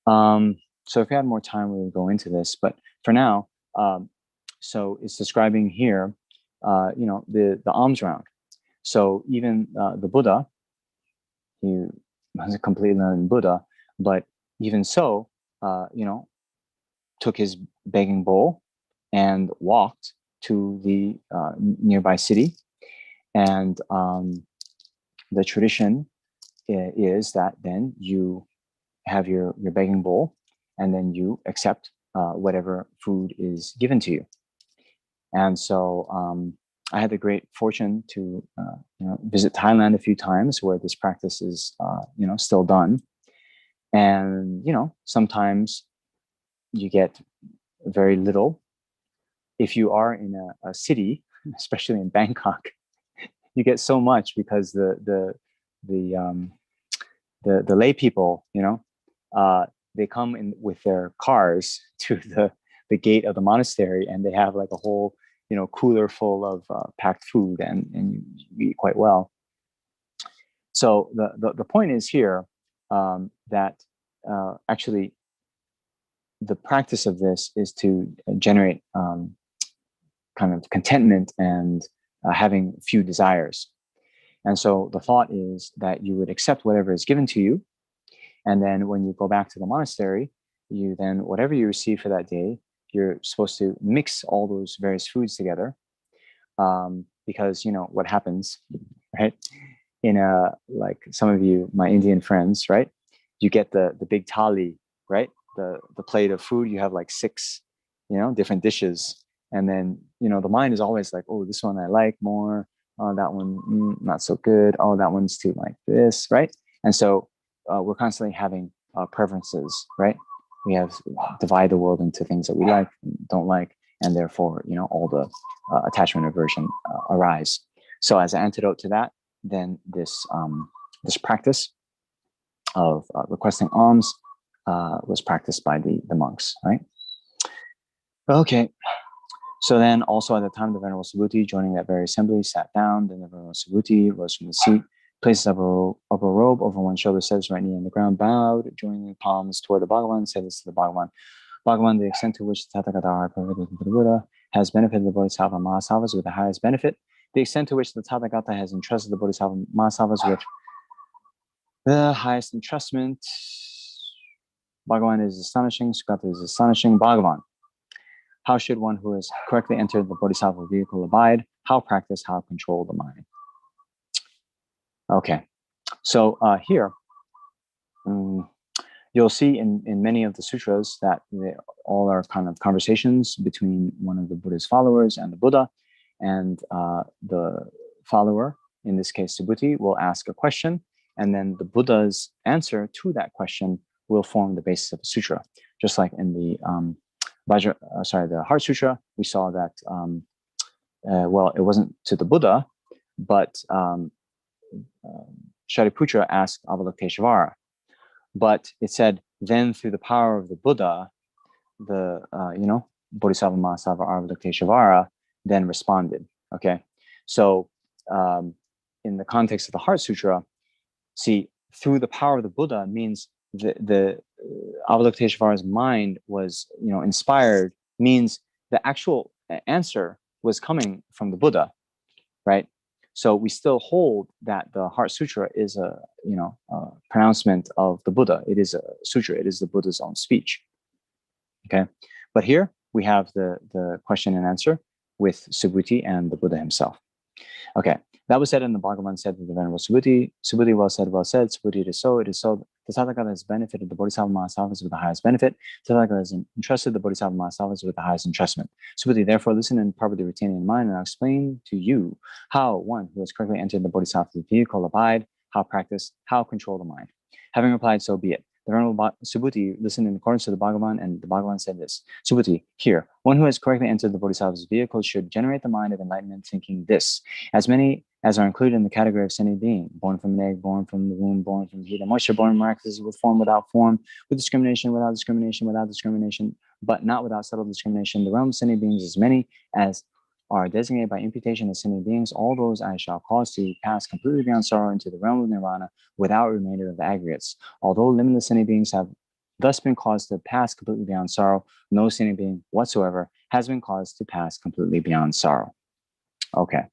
So if we had more time, we would go into this, but for now, so it's describing here, the alms round. So even the Buddha, he was a completely learned Buddha, but even so, took his begging bowl and walked to the nearby city. And the tradition is that then you have your begging bowl and then you accept whatever food is given to you. And so I had the great fortune to visit Thailand a few times where this practice is still done. And sometimes you get very little. If you are in a city, especially in Bangkok, you get so much because the lay people, they come in with their cars to the gate of the monastery, and they have like a whole cooler full of packed food, and you eat quite well. So the point is here that actually the practice of this is to generate kind of contentment and having few desires. And so the thought is that you would accept whatever is given to you. And then when you go back to the monastery, you then, whatever you receive for that day, you're supposed to mix all those various foods together. Because, what happens, right? Like some of you, my Indian friends, right? You get the big thali, right? The plate of food, you have like 6, different dishes. And then, the mind is always like, oh, this one I like more. Oh, that one, not so good. Oh, that one's too like this, right? And so we're constantly having preferences, right? We have divide the world into things that we like and don't like. And therefore, all the attachment and aversion arise. So as an antidote to that, then this practice of requesting alms was practiced by the monks, right? Okay. So then also at the time, the Venerable Subhuti, joining that very assembly, sat down. Then the Venerable Subhuti rose from the seat, placed upper robe over one shoulder, set his right knee on the ground, bowed, joining the palms toward the Bhagavan, said this to the Bhagavan. Bhagavan, the extent to which the Tathagata are permitted to the Buddha has benefited the Bodhisattva Mahasavas with the highest benefit. The extent to which the Tathagata has entrusted the Bodhisattva Mahasavas with the highest entrustment. Bhagavan is astonishing. Sukata is astonishing. Bhagavan. How should one who has correctly entered the Bodhisattva vehicle abide? How practice? How control the mind? Okay. So here, you'll see in many of the sutras that they all are kind of conversations between one of the Buddha's followers and the Buddha. And the follower, in this case Subhuti, will ask a question, and then the Buddha's answer to that question will form the basis of the sutra. Just like in the the Heart Sutra, we saw that well, it wasn't to the Buddha, but Shariputra asked Avalokiteshvara. But it said, then through the power of the Buddha, the Bodhisattva Mahasava Avalokiteshvara then responded. Okay, so in the context of the Heart Sutra, see, through the power of the Buddha means the Avalokiteshvara's mind was, inspired, means the actual answer was coming from the Buddha, right? So we still hold that the Heart Sutra is a pronouncement of the Buddha. It is a sutra. It is the Buddha's own speech. Okay, but here we have the question and answer with Subhuti and the Buddha himself. Okay, that was said in the Bhagavan said that the Venerable Subhuti, well said, Subhuti, it is so, the Tathagata has benefited the Bodhisattva Mahasattvas with the highest benefit. The Tathagata has entrusted the Bodhisattva Mahasattvas with the highest entrustment. Subhuti, therefore, listen and properly retain in mind, and I'll explain to you how one who has correctly entered the Bodhisattva's vehicle abide, how practice, how control the mind. Having replied, so be it. The Venerable Subhuti listened in accordance to the Bhagavan, and the Bhagavan said this. Subhuti, here, one who has correctly entered the Bodhisattva's vehicle should generate the mind of enlightenment, thinking this: as many as are included in the category of sentient being, born from an egg, born from the womb, born from heat and moisture, born miraculously with form, without form, with discrimination, without discrimination, without discrimination, but not without subtle discrimination. The realm of sentient beings, as many as are designated by imputation as sentient beings, all those I shall cause to pass completely beyond sorrow into the realm of nirvana without remainder of the aggregates. Although limitless sentient beings have thus been caused to pass completely beyond sorrow, no sentient being whatsoever has been caused to pass completely beyond sorrow. Okay.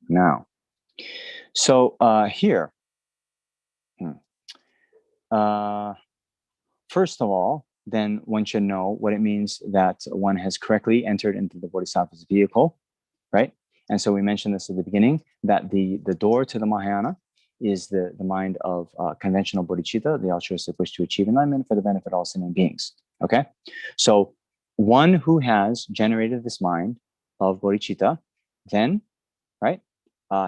Now, so here, first of all, then one should know what it means that one has correctly entered into the Bodhisattva's vehicle, right? And so we mentioned this at the beginning, that the door to the Mahayana is the mind of conventional bodhicitta, the altruistic wish to achieve enlightenment for the benefit of all sentient beings, okay? So one who has generated this mind of bodhicitta, then, right,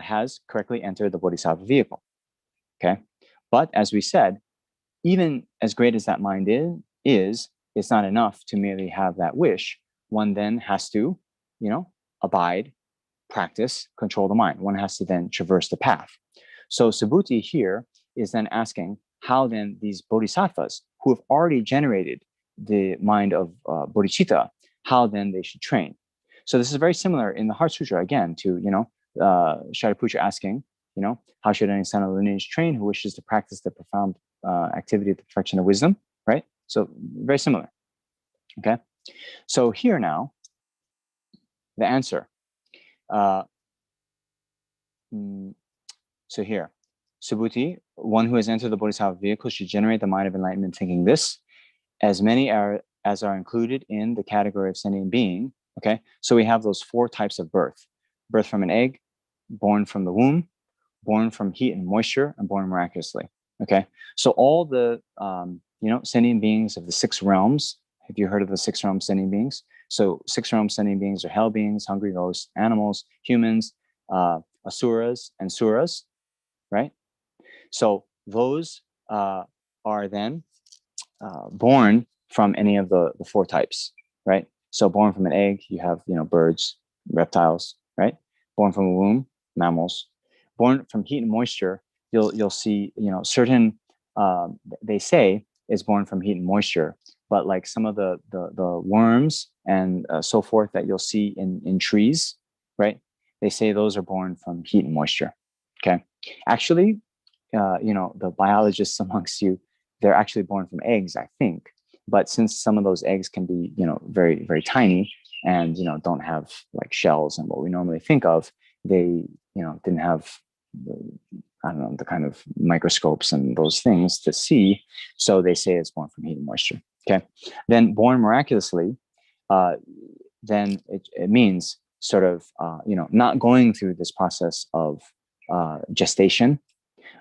has correctly entered the Bodhisattva vehicle, okay? But as we said, even as great as that mind is, it's not enough to merely have that wish. One then has to, abide, practice, control the mind. One has to then traverse the path. So Subhuti here is then asking how then these bodhisattvas who have already generated the mind of bodhicitta, how then they should train. So this is very similar in the Heart Sutra, again, to, Shariputra asking, how should any son of lineage train who wishes to practice the profound activity of the perfection of wisdom, right? So very similar, okay? So here now, the answer. So here, Subhuti, one who has entered the Bodhisattva vehicle should generate the mind of enlightenment, thinking this: as many as are included in the category of sentient being, okay? So we have those 4 types of birth: birth from an egg, born from the womb, born from heat and moisture, and born miraculously, okay? So all the, sentient beings of the 6 realms. Have you heard of the 6 realm sentient beings? So 6 realm sentient beings are hell beings, hungry ghosts, animals, humans, asuras, and suras, right? So those are then born from any of the 4 types, right? So born from an egg, you have, birds, reptiles, right? Born from a womb, mammals. Born from heat and moisture, you'll see, certain, they say is born from heat and moisture, but like some of the worms and so forth that you'll see in trees, right? They say those are born from heat and moisture, okay? Actually, the biologists amongst you, they're actually born from eggs, I think. But since some of those eggs can be, very, very tiny and, don't have like shells and what we normally think of, they, didn't have, the kind of microscopes and those things to see. So they say it's born from heat and moisture. Okay. Then born miraculously, then it means sort of, not going through this process of gestation,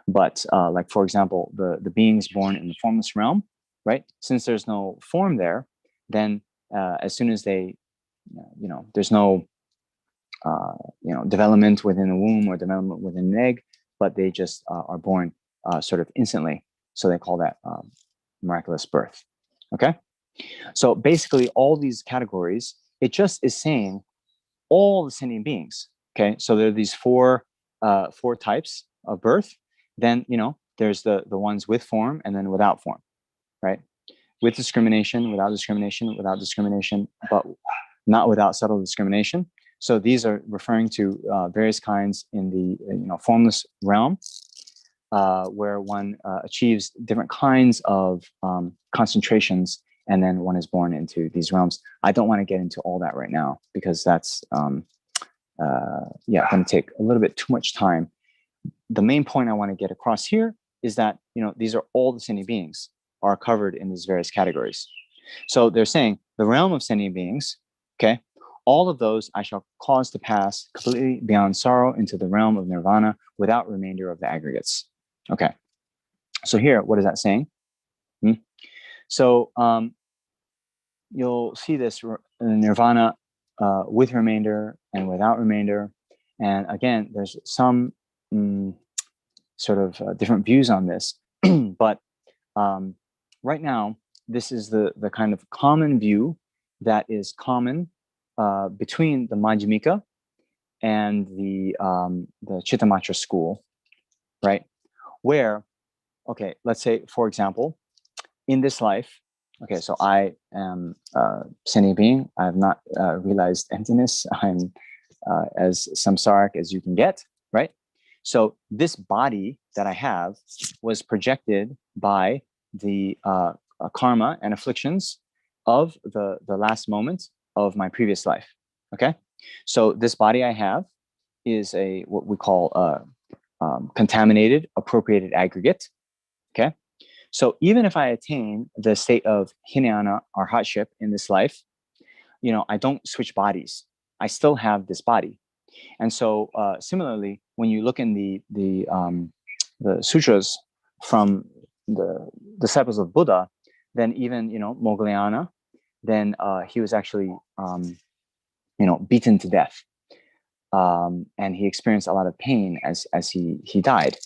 but like, for example, the beings born in the formless realm, right? Since there's no form there, then as soon as they, there's no, development within the womb or development within an egg, but they just are born sort of instantly. So they call that miraculous birth. Okay. So basically all these categories, it just is saying all the sentient beings. Okay. So there are these four types of birth. Then, there's the ones with form and then without form, right? With discrimination, without discrimination, without discrimination, but not without subtle discrimination. So these are referring to various kinds in the formless realm. where one achieves different kinds of concentrations, and then one is born into these realms. I don't want to get into all that right now because that's going to take a little bit too much time. The main point I want to get across here is that these are all the sentient beings are covered in these various categories. So they're saying the realm of sentient beings, okay, all of those I shall cause to pass completely beyond sorrow into the realm of nirvana without remainder of the aggregates. Okay, so here, what is that saying? So you'll see this nirvana with remainder and without remainder. And again, there's some sort of different views on this, but right now, this is the kind of common view that is common between the Madhyamika and the Chittamatra school, right? Where, okay, let's say, for example, in this life, okay, so I am a sentient being. I have not realized emptiness. I'm as samsaric as you can get, right? So this body that I have was projected by the karma and afflictions of the last moment of my previous life. Okay, so this body I have is what we call contaminated, appropriated aggregate. Okay, so even if I attain the state of hinayana or hardship in this life, I don't switch bodies. I still have this body, and so similarly, when you look in the sutras from the disciples of Buddha, then even Moggallana, then he was actually beaten to death, and he experienced a lot of pain as he died.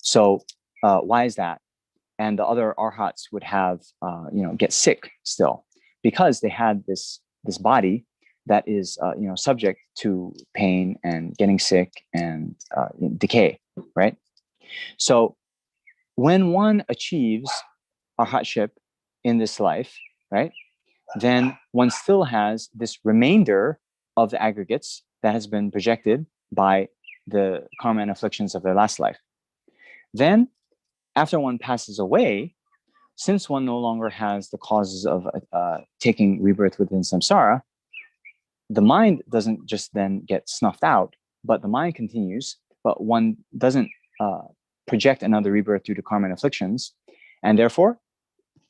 So why is that? And the other arhats would have get sick still because they had this body that is subject to pain and getting sick and decay, right? So when one achieves arhatship in this life, right, then one still has this remainder of the aggregates that has been projected by the karma and afflictions of their last life. Then, after one passes away, since one no longer has the causes of taking rebirth within samsara, the mind doesn't just then get snuffed out, but the mind continues, but one doesn't project another rebirth due to karma and afflictions. And therefore,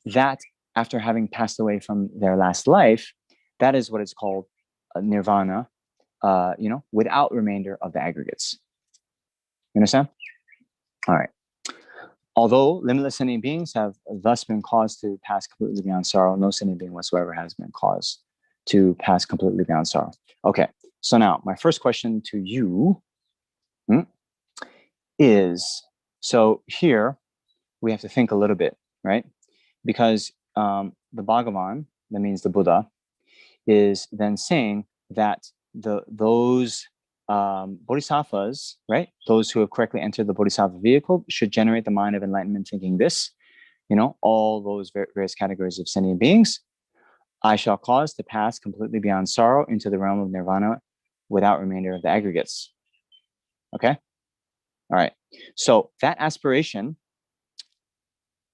that after having passed away from their last life, that is what is called nirvana, without remainder of the aggregates. You understand? All right. Although limitless sentient beings have thus been caused to pass completely beyond sorrow, no sentient being whatsoever has been caused to pass completely beyond sorrow. Okay, so now my first question to you is, so here we have to think a little bit, right? Because the Bhagavan, that means the Buddha, is then saying that those bodhisattvas, right? Those who have correctly entered the bodhisattva vehicle should generate the mind of enlightenment thinking this, all those various categories of sentient beings, I shall cause to pass completely beyond sorrow into the realm of nirvana without remainder of the aggregates. Okay? All right. So that aspiration,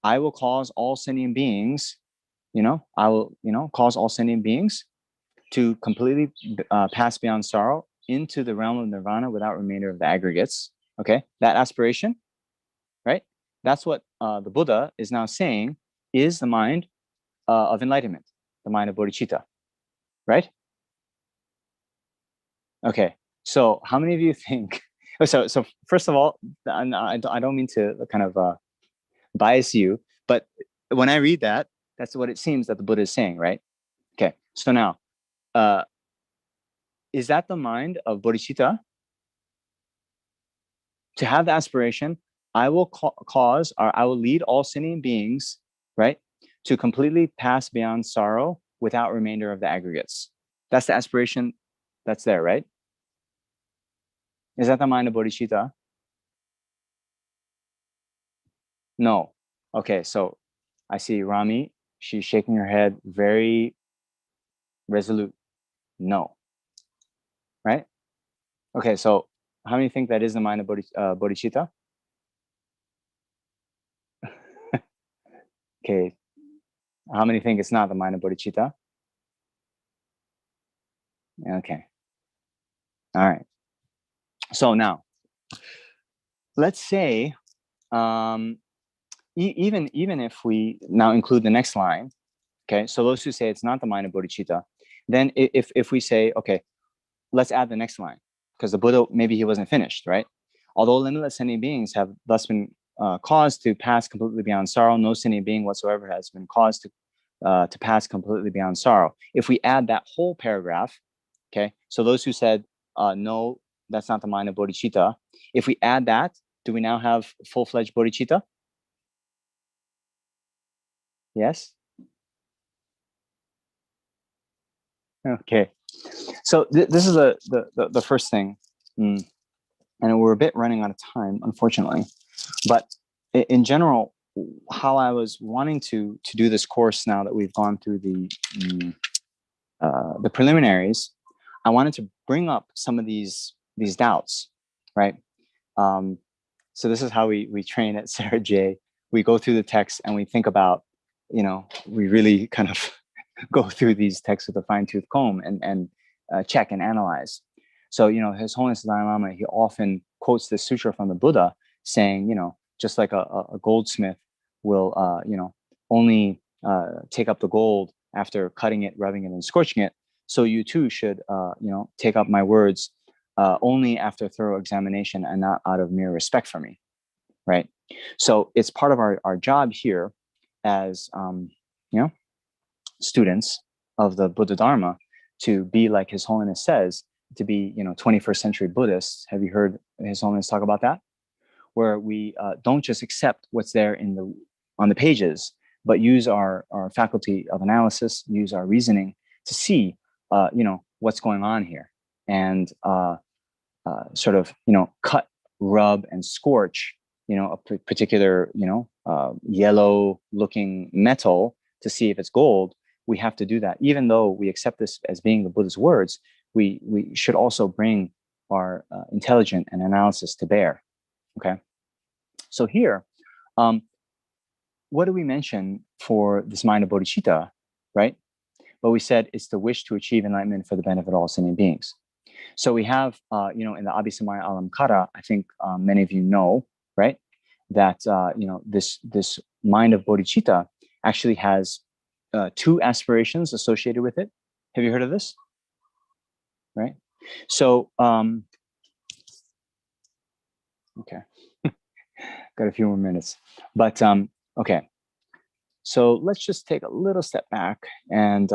I will cause all sentient beings, I will, cause all sentient beings to completely pass beyond sorrow into the realm of nirvana without remainder of the aggregates. Okay? That aspiration, right? That's what the Buddha is now saying is the mind of enlightenment, the mind of bodhicitta, right? Okay, so how many of you think, so first of all, I don't mean to kind of bias you, but when I read that, that's what it seems that the Buddha is saying, right? Okay, so now, is that the mind of bodhicitta? To have the aspiration, I will cause, or I will lead all sentient beings, right, to completely pass beyond sorrow without remainder of the aggregates. That's the aspiration that's there, right? Is that the mind of bodhicitta? No. Okay, so I see Rami, she's shaking her head very resolute. No. Right? Okay, so how many think that is the mind of bodhicitta? Okay. How many think it's not the mind of bodhicitta? Okay. All right. So now, let's say, even if we now include the next line, okay, so those who say it's not the mind of bodhicitta, then if we say, okay, let's add the next line, because the Buddha, maybe he wasn't finished, right? Although limitless sentient beings have thus been caused to pass completely beyond sorrow, no sentient being whatsoever has been caused to pass completely beyond sorrow. If we add that whole paragraph, okay, so those who said, no, that's not the mind of bodhicitta, if we add that, do we now have full-fledged bodhicitta? Yes? Okay. So this is the first thing. And we're a bit running out of time, unfortunately. But in general, how I was wanting to do this course, now that we've gone through the preliminaries, I wanted to bring up some of these doubts, right? So this is how we train at Sarah J. We go through the text and we think about, we really kind of go through these texts with a fine-tooth comb and check and analyze. So, His Holiness the Dalai Lama, he often quotes this sutra from the Buddha saying, just like a goldsmith will, only take up the gold after cutting it, rubbing it, and scorching it, so you too should, take up my words only after thorough examination and not out of mere respect for me, right? So it's part of our job here as, students of the Buddha Dharma to be, like His Holiness says, to be 21st century Buddhists. Have you heard His Holiness talk about that? Where we don't just accept what's there on the pages, but use our faculty of analysis, use our reasoning to see what's going on here, and sort of cut, rub, and scorch a particular yellow looking metal to see if it's gold. We have to do that. Even though we accept this as being the Buddha's words, we should also bring our intelligence and analysis to bear. Okay. So here, what do we mention for this mind of bodhicitta, right? But we said it's the wish to achieve enlightenment for the benefit of all sentient beings. So we have, in the Abhisamaya Alamkara, I think many of you know, right, that this mind of bodhicitta actually has two aspirations associated with it. Have you heard of this? Right. So, okay, got a few more minutes, but okay. So let's just take a little step back, and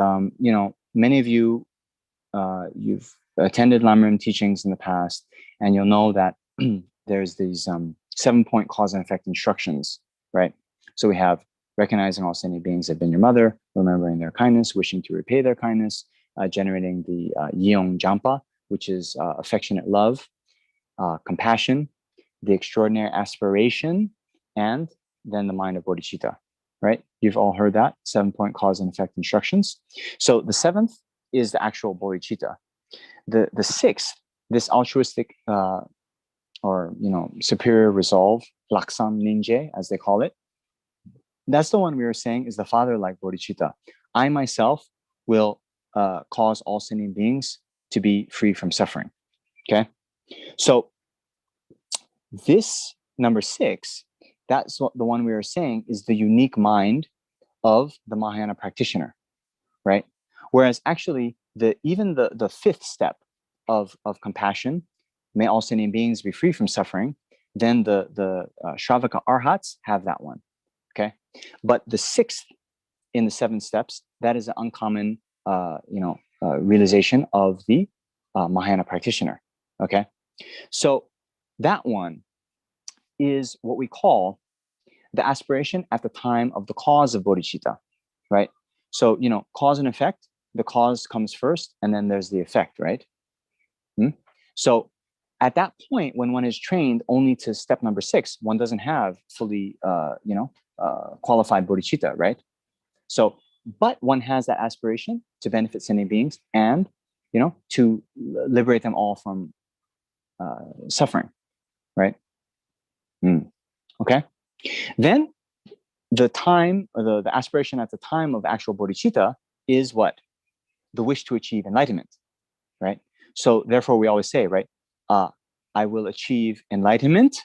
many of you, you've attended Lama Rim teachings in the past, and you'll know that there's these 7-point cause and effect instructions, right? So we have recognizing all sentient beings have been your mother, remembering their kindness, wishing to repay their kindness, generating the Yeong Jampa, which is affectionate love, compassion, the extraordinary aspiration, and then the mind of bodhicitta, right? You've all heard that 7-point cause and effect instructions. So the 7th is the actual bodhicitta. The 6th, this altruistic or superior resolve, laksam ninje, as they call it, that's the one we were saying is the father-like bodhicitta. I myself will cause all sentient beings to be free from suffering. Okay, so this number 6, that's what the one we were saying is the unique mind of the Mahayana practitioner, right? Whereas actually even the 5th step of compassion, may all sentient beings be free from suffering, then the Shravaka Arhats have that one. Okay, but the 6th in the 7 steps, that is an uncommon realization of the Mahayana practitioner. Okay, so that one is what we call the aspiration at the time of the cause of bodhicitta, right? So cause and effect, the cause comes first, and then there's the effect, right? So at that point, when one is trained only to step number 6, one doesn't have fully qualified bodhicitta, right? So, but one has that aspiration to benefit sentient beings and to liberate them all from suffering, right? Okay. Then the time, or the aspiration at the time of actual bodhicitta is what? The wish to achieve enlightenment, right? So therefore we always say, right, I will achieve enlightenment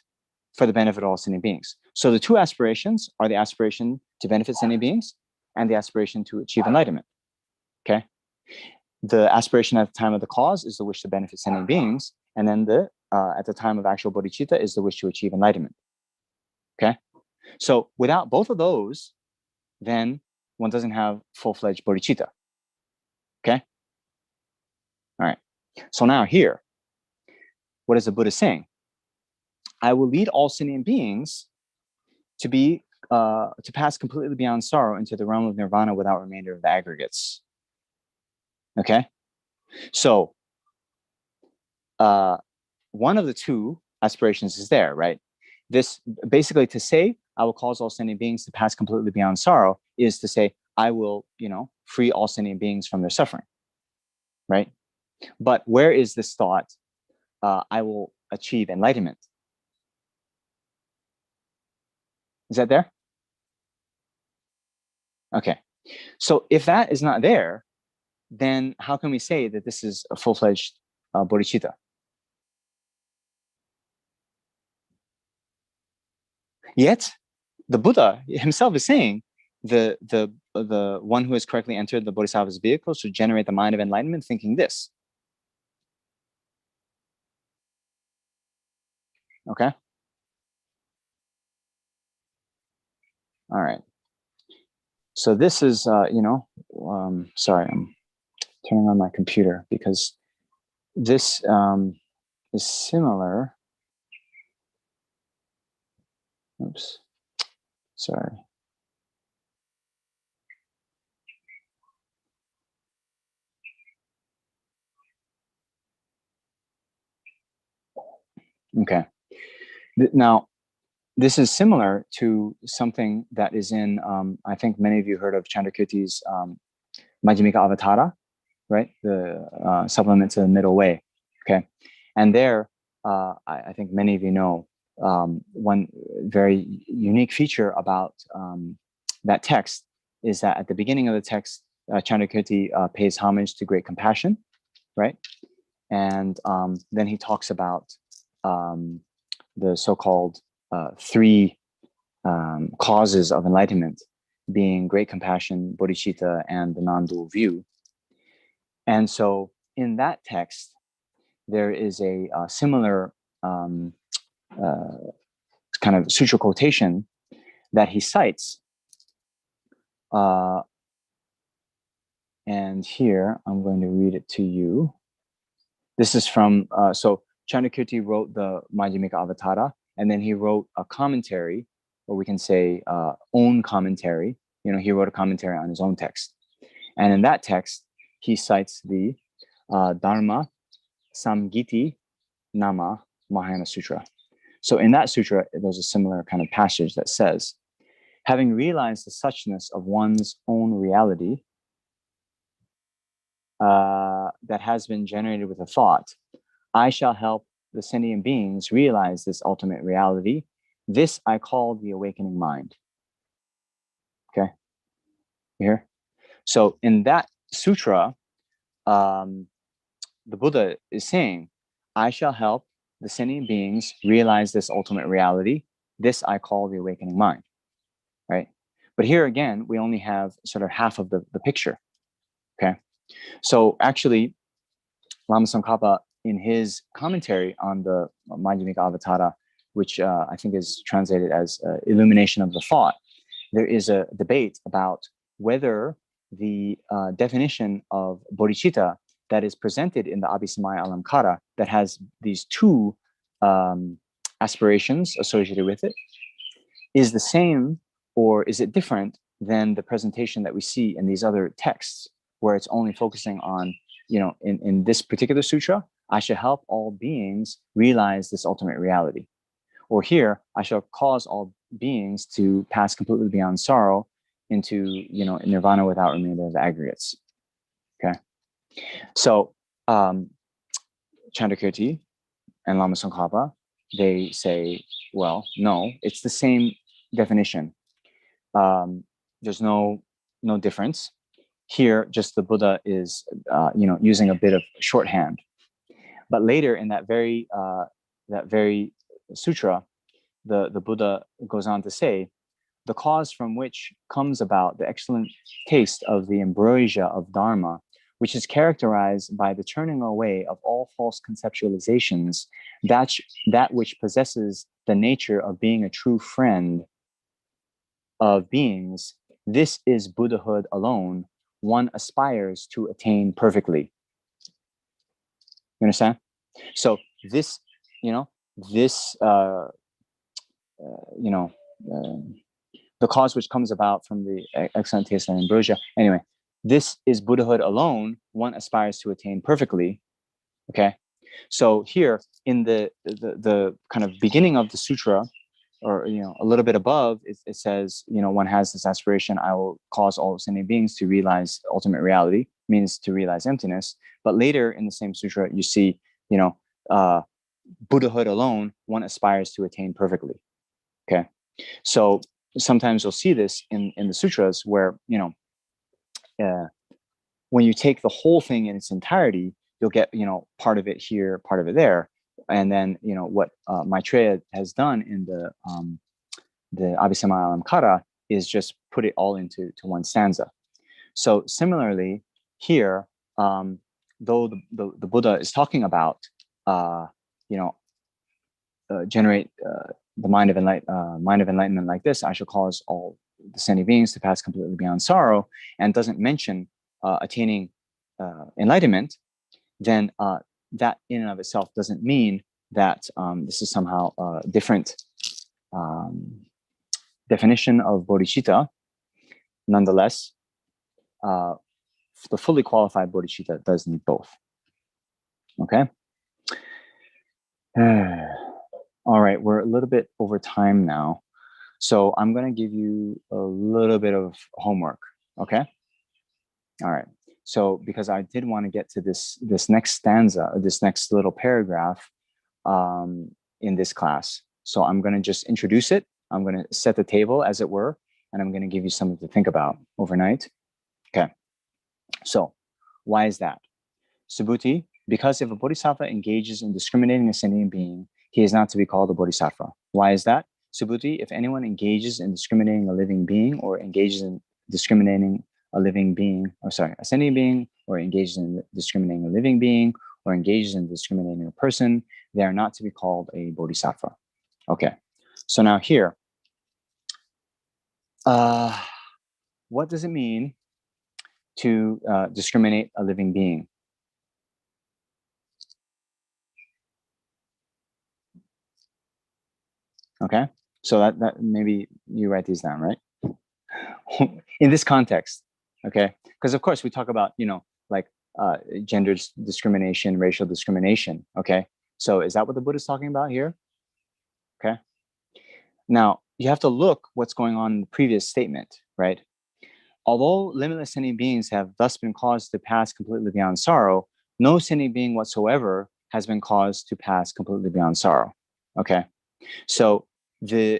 for the benefit of all sentient beings. So the two aspirations are the aspiration to benefit sentient beings and the aspiration to achieve enlightenment, okay? The aspiration at the time of the cause is the wish to benefit sentient beings, and then the at the time of actual bodhicitta is the wish to achieve enlightenment, okay? So without both of those, then one doesn't have full-fledged bodhicitta, okay? All right, so now here, what is the Buddha saying? I will lead all sentient beings to be to pass completely beyond sorrow into the realm of nirvana without remainder of the aggregates. Okay, so one of the two aspirations is there, right? This basically to say I will cause all sentient beings to pass completely beyond sorrow is to say I will, free all sentient beings from their suffering, right? But where is this thought? I will achieve enlightenment. Is that there? Okay. So if that is not there, then how can we say that this is a full-fledged bodhicitta? Yet, the Buddha himself is saying the one who has correctly entered the bodhisattva's vehicle should generate the mind of enlightenment, thinking this. Okay. All right. So this is, sorry, I'm turning on my computer because this is similar. Oops, sorry. Okay. Now, this is similar to something that is in, I think many of you heard of Chandrakirti's Majjhimika Avatara, right? The supplement to the Middle Way, okay? And there, I think many of you know, one very unique feature about that text is that at the beginning of the text, Chandrakirti pays homage to great compassion, right? And then he talks about the so-called three causes of enlightenment being great compassion, bodhicitta, and the non-dual view. And so in that text, there is a similar kind of sutra quotation that he cites. And here, I'm going to read it to you. This is from, so Chandrakirti wrote the Majjhimika Avatara, and then he wrote a commentary, or we can say own commentary. He wrote a commentary on his own text. And in that text, he cites the Dharma Samgiti Nama Mahayana Sutra. So in that sutra, there's a similar kind of passage that says, having realized the suchness of one's own reality that has been generated with a thought, I shall help the sentient beings realize this ultimate reality. This I call the awakening mind. Okay, here. So in that sutra, the Buddha is saying, I shall help the sentient beings realize this ultimate reality. This I call the awakening mind, right? But here again, we only have sort of half of the picture, okay? So actually, Lama Tsongkhapa, in his commentary on the Majjhimika Avatara, which I think is translated as illumination of the thought, there is a debate about whether the definition of bodhicitta that is presented in the Abhisamaya Alamkara that has these two aspirations associated with it is the same, or is it different than the presentation that we see in these other texts where it's only focusing on, in this particular sutra, I shall help all beings realize this ultimate reality. Or here, I shall cause all beings to pass completely beyond sorrow into, nirvana without remainder of the aggregates. Okay. So Chandrakirti and Lama Tsongkhapa, they say, well, no, it's the same definition. there's no difference. Here, just the Buddha is, using a bit of shorthand. But later in that very sutra, the Buddha goes on to say, the cause from which comes about the excellent taste of the ambrosia of Dharma, which is characterized by the turning away of all false conceptualizations, that which possesses the nature of being a true friend of beings, this is Buddhahood alone, one aspires to attain perfectly. You understand? So this, the cause which comes about from the excellent taste and ambrosia. Anyway, this is Buddhahood alone, one aspires to attain perfectly. Okay, so here in the kind of beginning of the sutra, or a little bit above, it says, one has this aspiration: I will cause all sentient beings to realize ultimate reality, means to realize emptiness. But later in the same sutra, you see, Buddhahood alone, one aspires to attain perfectly. Okay, so sometimes you'll see this in the sutras where, when you take the whole thing in its entirety, you'll get, part of it here, part of it there. And then, what Maitreya has done in the Abhisamayalankara is just put it all into one stanza. So similarly here, though the Buddha is talking about, generate the mind of enlightenment like this, I shall cause all the sentient beings to pass completely beyond sorrow, and doesn't mention attaining enlightenment, then that in and of itself doesn't mean that this is somehow a different definition of bodhicitta. Nonetheless, the fully qualified bodhicitta does need both. Okay. All right, we're a little bit over time now, so I'm going to give you a little bit of homework. Okay. All right. So because I did want to get to this next stanza, this next little paragraph in this class. So I'm going to just introduce it. I'm going to set the table, as it were, and I'm going to give you something to think about overnight. Okay. So why is that? Subhuti, because if a bodhisattva engages in discriminating a sentient being, he is not to be called a bodhisattva. Why is that? Subhuti, if anyone engages in discriminating a living being, or engages in discriminating a living being, a sentient being, or engages in discriminating a living being, or engages in discriminating a person, they are not to be called a bodhisattva. Okay, so now here, what does it mean to discriminate a living being? Okay, so that maybe you write these down, right? In this context, okay, because of course we talk about, like gender discrimination, racial discrimination. Okay, so is that what the Buddha is talking about here? Okay, now you have to look what's going on in the previous statement, right? Although limitless sentient beings have thus been caused to pass completely beyond sorrow, no sentient being whatsoever has been caused to pass completely beyond sorrow. Okay, so the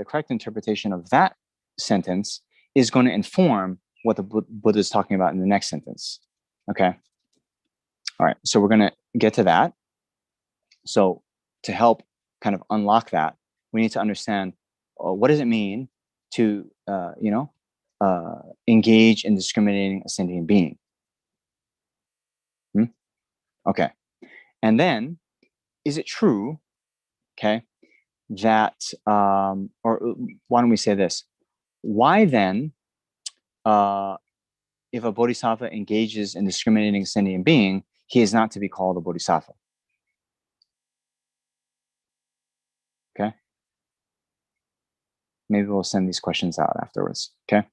correct interpretation of that sentence is going to inform what the Buddha is talking about in the next sentence. Okay. All right. So we're going to get to that. So to help kind of unlock that, we need to understand what does it mean to, engage in discriminating a sentient being. Okay. And then, is it true, okay, that, or why don't we say this? Why then, if a bodhisattva engages in discriminating a sentient being, he is not to be called a bodhisattva? Okay. Maybe we'll send these questions out afterwards. Okay.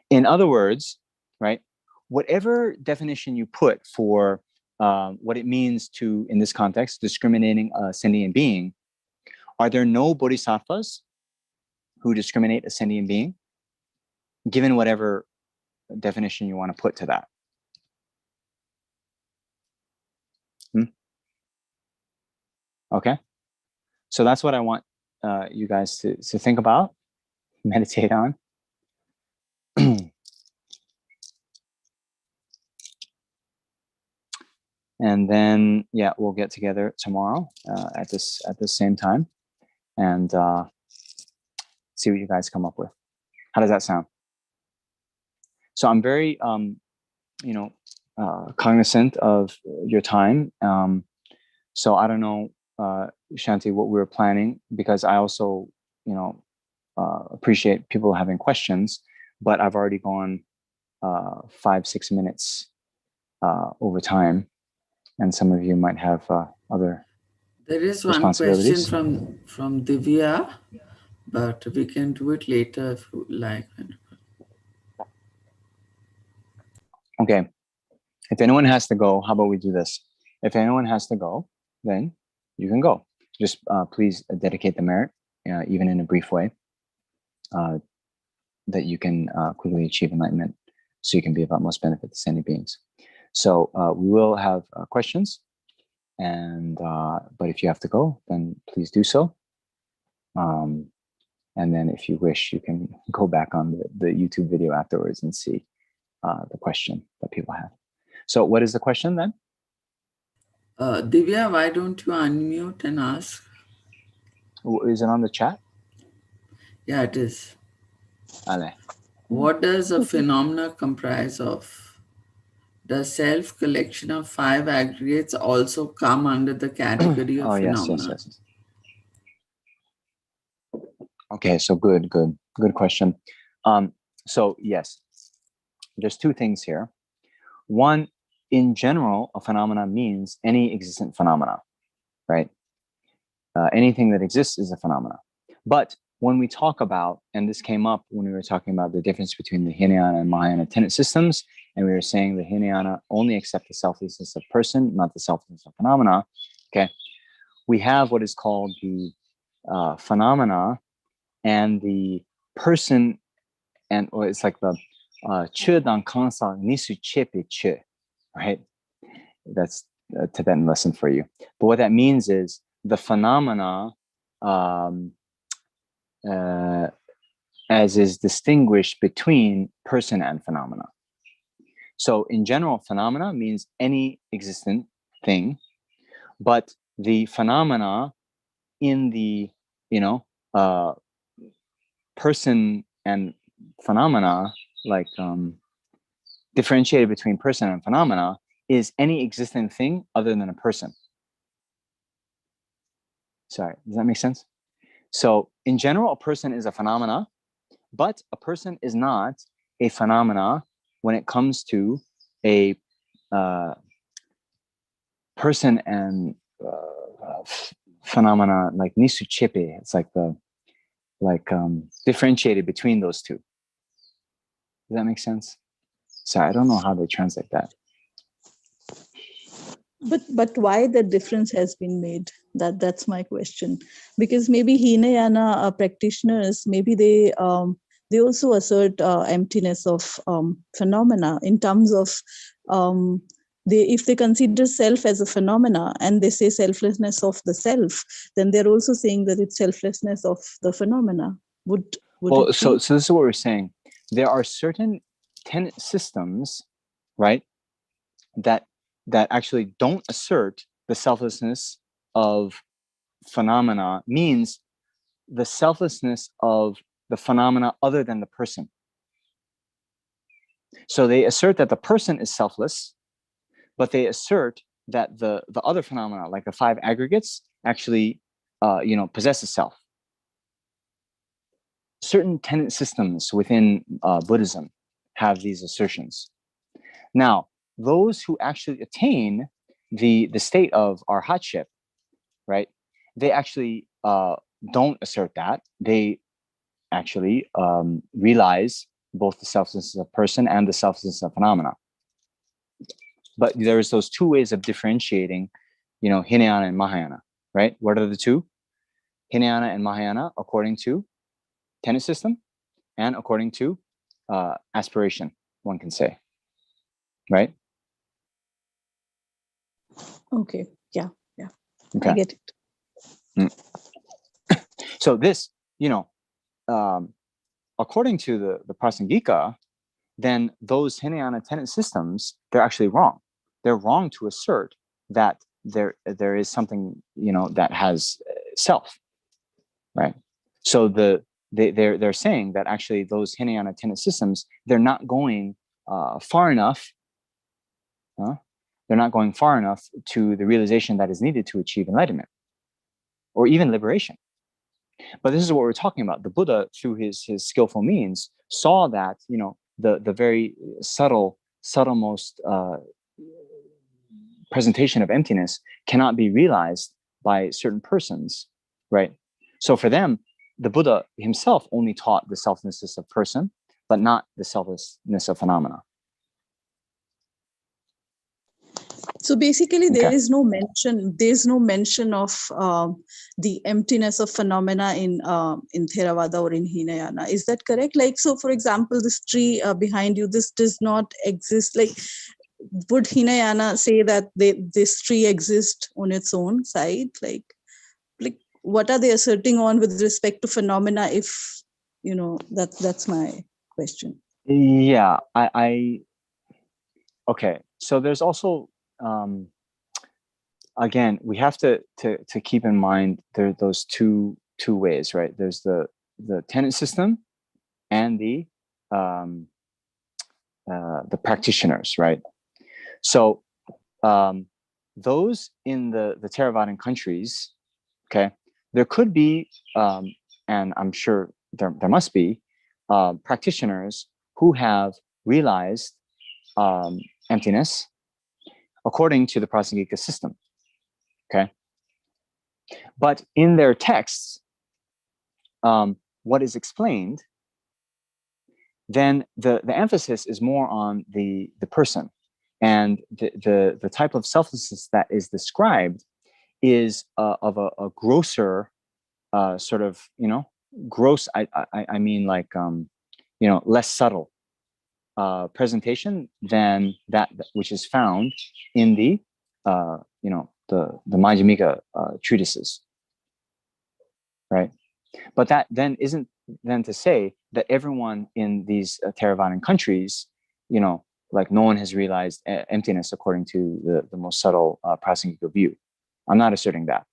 In other words, right, whatever definition you put for what it means to, in this context, discriminating a sentient being, are there no bodhisattvas who discriminate a sentient being, given whatever definition you want to put to that? Okay, so that's what I want you guys to think about. meditate on. And then, yeah, we'll get together tomorrow at this same time and see what you guys come up with. How does that sound? So I'm very, cognizant of your time. So I don't know, Shanti, what we were planning, because I also, appreciate people having questions, but I've already gone 5-6 minutes over time, and some of you might have other
There is one question from Divya, but we can do it later if you like.
Okay. If anyone has to go, how about we do this? If anyone has to go, then you can go. Just please dedicate the merit, even in a brief way, that you can quickly achieve enlightenment, so you can be of utmost benefit to sentient beings. So we will have questions, and but if you have to go, then please do so. And then if you wish, you can go back on the YouTube video afterwards and see the question that people have. So what is the question then?
Divya, why don't you unmute and ask?
Is it on the chat?
Yeah, it is.
Ale.
What does a phenomena comprise of? Does self-collection of 5 aggregates also come under the category of phenomena?
Yes. Okay, so good question. So yes, there's 2 things here. One, in general, a phenomena means any existent phenomena, right? Anything that exists is a phenomena. But when we talk about, and this came up when we were talking about the difference between the Hinayana and Mahayana tenet systems, and we were saying the Hinayana only accept the selflessness of person, not the selflessness of phenomena. Okay, we have what is called the phenomena and the person, and or it's like the che dan kansa nisu chepe che, right? That's a Tibetan lesson for you. But what that means is the phenomena, as is distinguished between person and phenomena. So in general, phenomena means any existent thing, but the phenomena in the, person and phenomena, like differentiated between person and phenomena, is any existing thing other than a person. Sorry, does that make sense? So in general, a person is a phenomena, but a person is not a phenomena when it comes to a person and phenomena like nisu chepe. It's like differentiated between those two. Does that make sense? Sorry, I don't know how they translate that.
But why the difference has been made? That's my question. Because maybe Hinayana practitioners, maybe they also assert emptiness of phenomena in terms of if they consider self as a phenomena and they say selflessness of the self, then they're also saying that it's selflessness of the phenomena.
So this is what we're saying. There are certain tenet systems, right, that actually don't assert the selflessness of phenomena, means the selflessness of the phenomena other than the person. So they assert that the person is selfless, but they assert that the other phenomena, like the 5 aggregates, actually possess a self. Certain tenet systems within Buddhism have these assertions. Now, those who actually attain the state of arhatship, right, they actually don't assert that. They actually realize both the selflessness of person and the selflessness of phenomena. But there's those 2 ways of differentiating, Hinayana and Mahayana, right? What are the 2? Hinayana and Mahayana according to tenet system and according to aspiration, one can say, right?
Okay. Yeah.
Okay.
I get it.
So this, according to the Prasangika, then those Hinayana tenet systems, they're actually wrong. They're wrong to assert that there is something, that has self, right? So they're saying that actually those Hinayana tenet systems, they're not going far enough. They're not going far enough to the realization that is needed to achieve enlightenment or even liberation. But this is what we're talking about. The Buddha, through his skillful means, saw that the very subtlemost presentation of emptiness cannot be realized by certain persons, right? So for them, the Buddha himself only taught the selflessness of person, but not the selflessness of phenomena.
So basically, there
Okay.
is no mention. There's no mention of the emptiness of phenomena in Theravada or in Hinayana. Is that correct? Like, so for example, this tree behind you, this does not exist. Like, would Hinayana say that this tree exists on its own side? Like what are they asserting on with respect to phenomena? If that's my question.
Yeah, okay. So there's also again, we have to keep in mind there are those two ways, right? There's the tenet system and the practitioners, right? So those in the Theravadan countries, okay, there could be, and I'm sure there must be, practitioners who have realized emptiness according to the Prasangika system, okay? But in their texts, what is explained, then the emphasis is more on the person, and the type of selflessness that is described is of a grosser sort of gross. I mean like less subtle presentation than that which is found in the the Madhyamika treatises, right? But that then isn't then to say that everyone in these Theravadan countries, like no one has realized emptiness according to the most subtle Prasangika view. I'm not asserting that.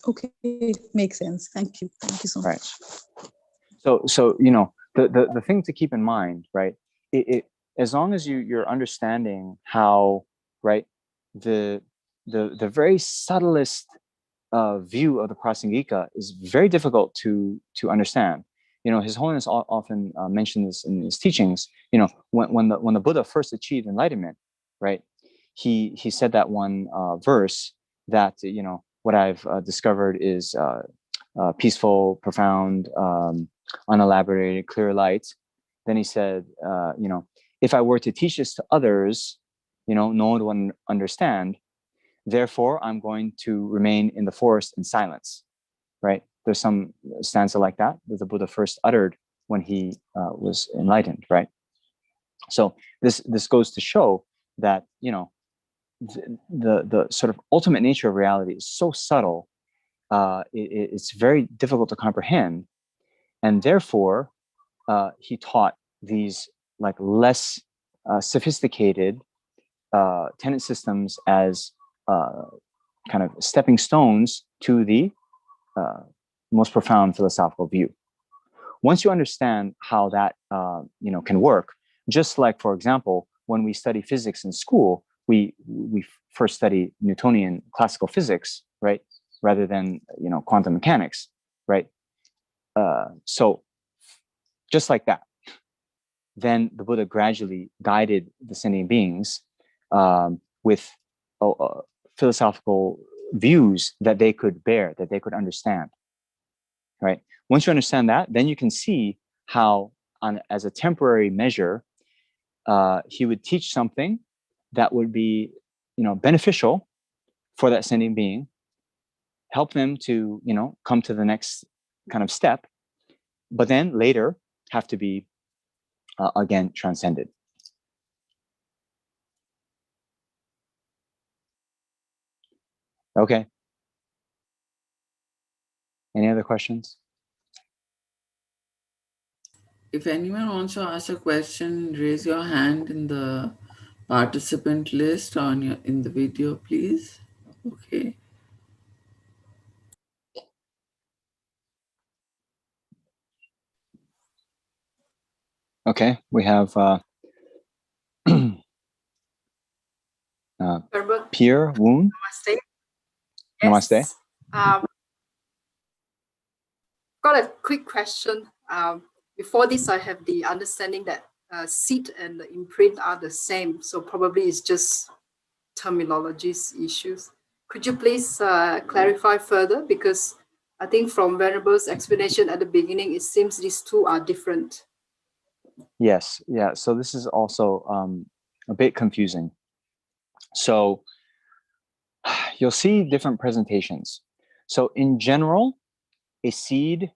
Okay, makes sense. Thank you so much.
Right. So the thing to keep in mind, right? It as long as you're understanding how, right, the very subtlest view of the Prasangika is very difficult to understand. His Holiness often mentioned this in his teachings. When the Buddha first achieved enlightenment, right? He said that one verse that what I've discovered is peaceful, profound, unelaborated, clear light. Then he said, if I were to teach this to others, no one would understand. Therefore, I'm going to remain in the forest in silence, right? There's some stanza like that the Buddha first uttered when he was enlightened, right? So this goes to show that, the sort of ultimate nature of reality is so subtle, it's very difficult to comprehend. And therefore, he taught these like less sophisticated tenet systems as kind of stepping stones to the most profound philosophical view. Once you understand how that can work, just like, for example, when we study physics in school, we first study Newtonian classical physics, right, rather than quantum mechanics, right? So just like that, then the Buddha gradually guided the sentient beings with philosophical views that they could bear, that they could understand, right? Once you understand that, then you can see how, as a temporary measure, he would teach something that would be, beneficial for that sentient being, help them to, come to the next kind of step, but then later have to be again transcended. Okay. Any other questions?
If anyone wants to ask a question, raise your hand in the participant list in the video, please. Okay.
Okay, we have Pierre Woon.
Namaste.
Namaste.
Yes. Got a quick question. Before this, I have the understanding that seed and the imprint are the same. So probably it's just terminologies issues. Could you please clarify further? Because I think from Venerable's explanation at the beginning, it seems these two are different.
Yes, yeah. So this is also a bit confusing. So you'll see different presentations. So in general, an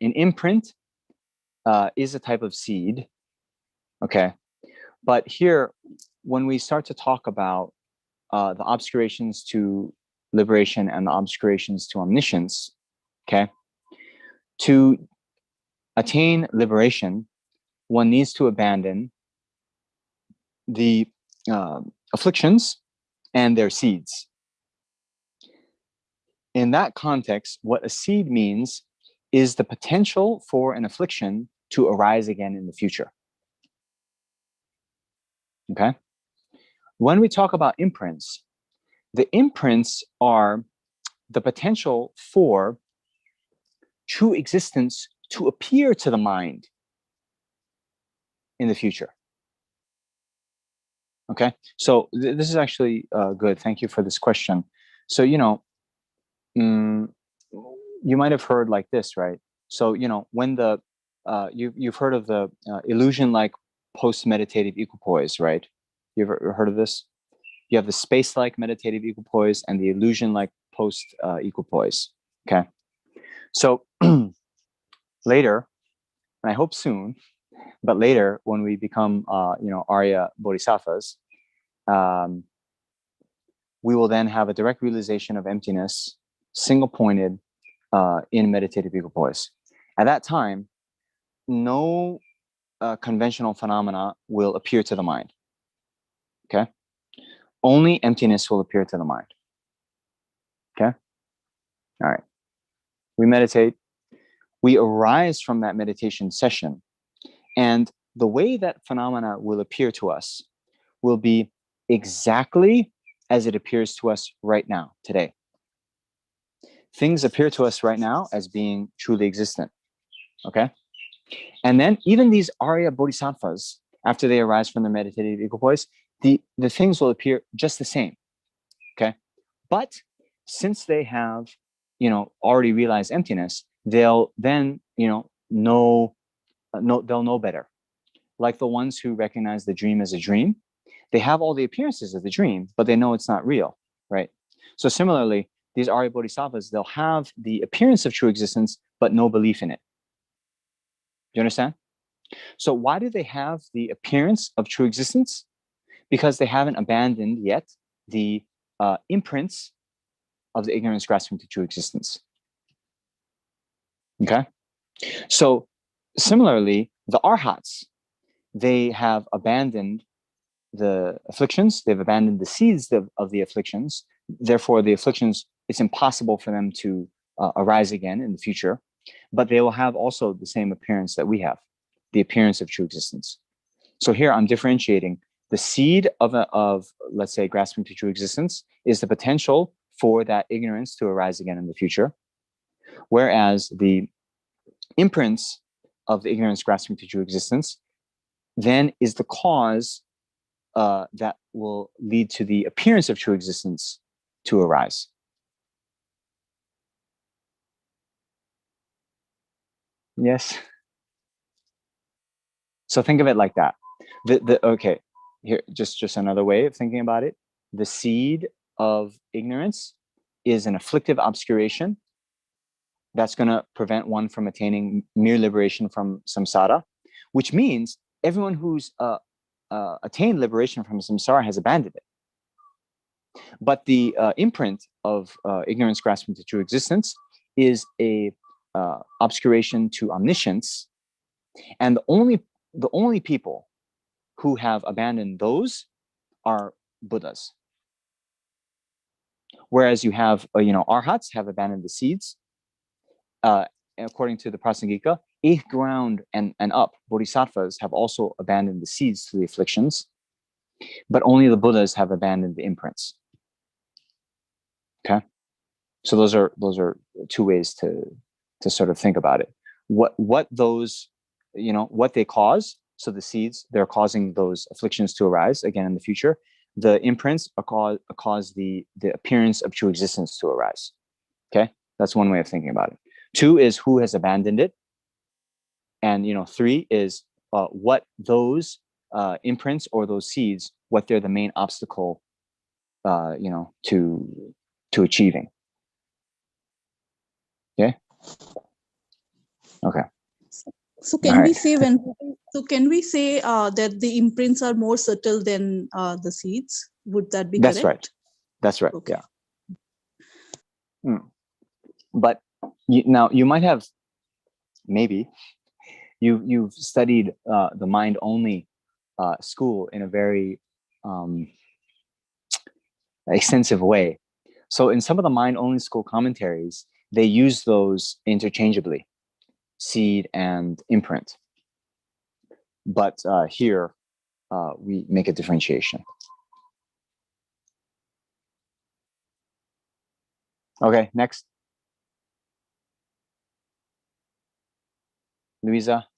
imprint is a type of seed. Okay. But here, when we start to talk about the obscurations to liberation and the obscurations to omniscience, okay, to attain liberation, one needs to abandon the afflictions and their seeds. In that context, what a seed means is the potential for an affliction to arise again in the future. Okay? When we talk about imprints, the imprints are the potential for true existence to appear to the mind in the future. Okay, so this is actually good. Thank you for this question. So, you might have heard like this, right? So, when you've heard of the illusion-like post-meditative equipoise, right? You've ever heard of this? You have the space-like meditative equipoise and the illusion-like post-equipoise. Okay, so later, and I hope soon, but later when we become, Arya Bodhisattvas, we will then have a direct realization of emptiness, single-pointed in meditative equipoise. At that time, no conventional phenomena will appear to the mind. Okay, only emptiness will appear to the mind. Okay, all right. We meditate. We arise from that meditation session, and the way that phenomena will appear to us will be exactly as it appears to us right now, today. Things appear to us right now as being truly existent. Okay, and then even these Arya Bodhisattvas, after they arise from their meditative equipoise, the things will appear just the same. Okay, but since they have, already realized emptiness, they'll then, they'll know better. Like the ones who recognize the dream as a dream, they have all the appearances of the dream, but they know it's not real, right? So similarly, these Arya Bodhisattvas, they'll have the appearance of true existence, but no belief in it. Do you understand? So why do they have the appearance of true existence? Because they haven't abandoned yet the imprints of the ignorance grasping to true existence. Okay? So similarly, the Arhats, they have abandoned the afflictions, they've abandoned the seeds of the afflictions. Therefore, the afflictions, it's impossible for them to arise again in the future, but they will have also the same appearance that we have, the appearance of true existence. So here I'm differentiating the seed of let's say, grasping to true existence is the potential for that ignorance to arise again in the future, whereas the imprints of the ignorance grasping to true existence then is the cause that will lead to the appearance of true existence to arise. Yes. So think of it like that. Okay, here, just another way of thinking about it. The seed of ignorance is an afflictive obscuration that's going to prevent one from attaining mere liberation from samsara, which means everyone who's attained liberation from samsara has abandoned it. But the imprint of ignorance grasping to true existence is a obscuration to omniscience, and the only people who have abandoned those are Buddhas. Whereas you have, arhats have abandoned the seeds. According to the Prasangika, 8th ground and up, bodhisattvas have also abandoned the seeds to the afflictions, but only the Buddhas have abandoned the imprints. Okay, so those are two ways to sort of think about it. What those, what they cause. So the seeds, they're causing those afflictions to arise again in the future. The imprints cause the appearance of true existence to arise. Okay, that's one way of thinking about it. 2 is who has abandoned it, and 3 is what those imprints or those seeds, what they're the main obstacle, to achieving. Okay.
So can we say that the imprints are more subtle than the seeds? Would that be correct?
That's right.
Okay.
Yeah. But now you might have, maybe you've studied the mind only school in a very extensive way. So in some of the mind only school commentaries, they use those interchangeably, seed and imprint. But here we make a differentiation. Okay, next. Louisa?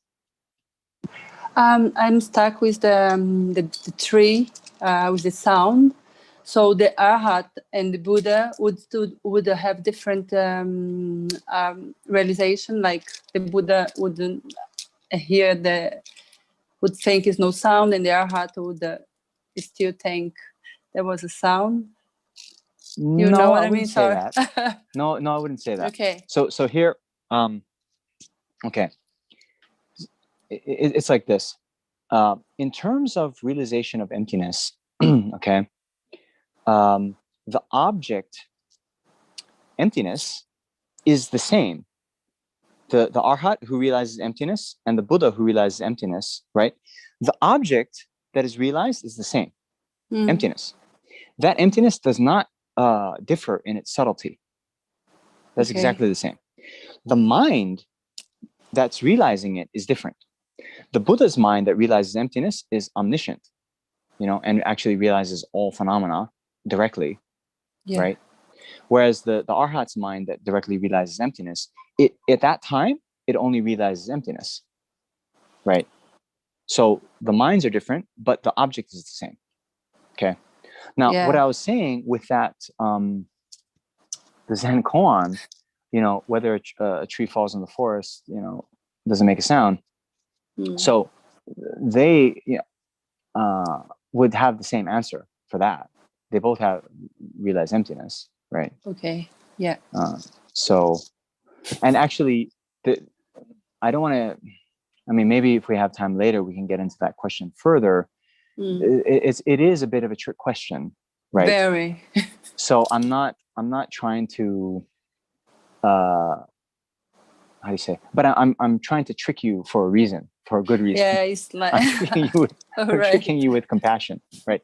I'm stuck with the tree, with the sound. So the Arhat and the Buddha would have different realization. Like the Buddha wouldn't would think is no sound, and the Arhat would still think there was a sound. You know what I mean?
Say that. No, I wouldn't say that.
Okay.
So here, okay. It's like this. In terms of realization of emptiness, okay, the object emptiness is the same. The Arhat who realizes emptiness and the Buddha who realizes emptiness, right? The object that is realized is the same, emptiness. That emptiness does not differ in its subtlety. That's exactly the same. The mind that's realizing it is different. The Buddha's mind that realizes emptiness is omniscient, and actually realizes all phenomena directly, right? Whereas the Arhat's mind that directly realizes emptiness, at that time, it only realizes emptiness, right? So the minds are different, but the object is the same. Okay. Now, what I was saying with that, the Zen koan, whether a tree falls in the forest, doesn't make a sound. So they would have the same answer for that. They both have realized emptiness, right?
Okay. Yeah.
So, and actually, I don't want to. I mean, maybe if we have time later, we can get into that question further. It is a bit of a trick question, right?
Very.
So I'm not trying to. How do you say? But I'm trying to trick you for a reason, for a good reason.
Yeah, it's like
I'm tricking you with compassion, right?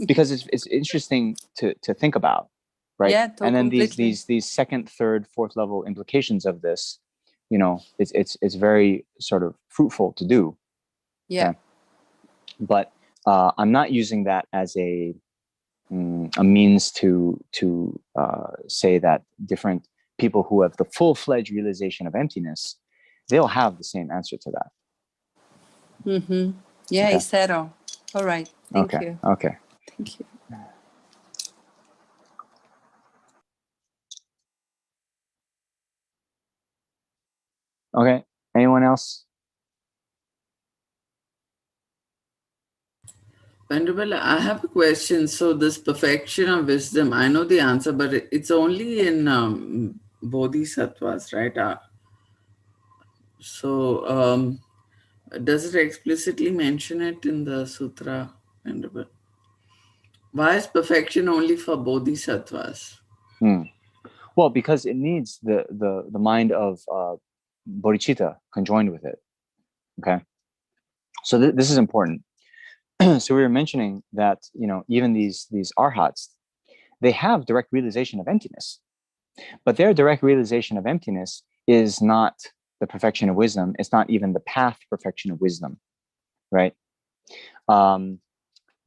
Because it's interesting to think about, right?
Yeah,
and then
completely.
these second, third, fourth level implications of this, it's very sort of fruitful to do.
Yeah.
Okay? But I'm not using that as a means to say that different people who have the full-fledged realization of emptiness, they'll have the same answer to that.
Yeah,
okay.
It's settled. All right. Thank you.
Okay.
Thank you.
Okay. Anyone else?
Venerable, I have a question. So this perfection of wisdom, I know the answer, but it's only in bodhisattvas, right? So does it explicitly mention it in the sutra, Venerable? Why is perfection only for bodhisattvas?
Well, because it needs the mind of bodhicitta conjoined with it. Okay, so this is important. So we were mentioning that, you know, even these arhats, they have direct realization of emptiness, but their direct realization of emptiness is not the perfection of wisdom. It's not even the path to perfection of wisdom, right?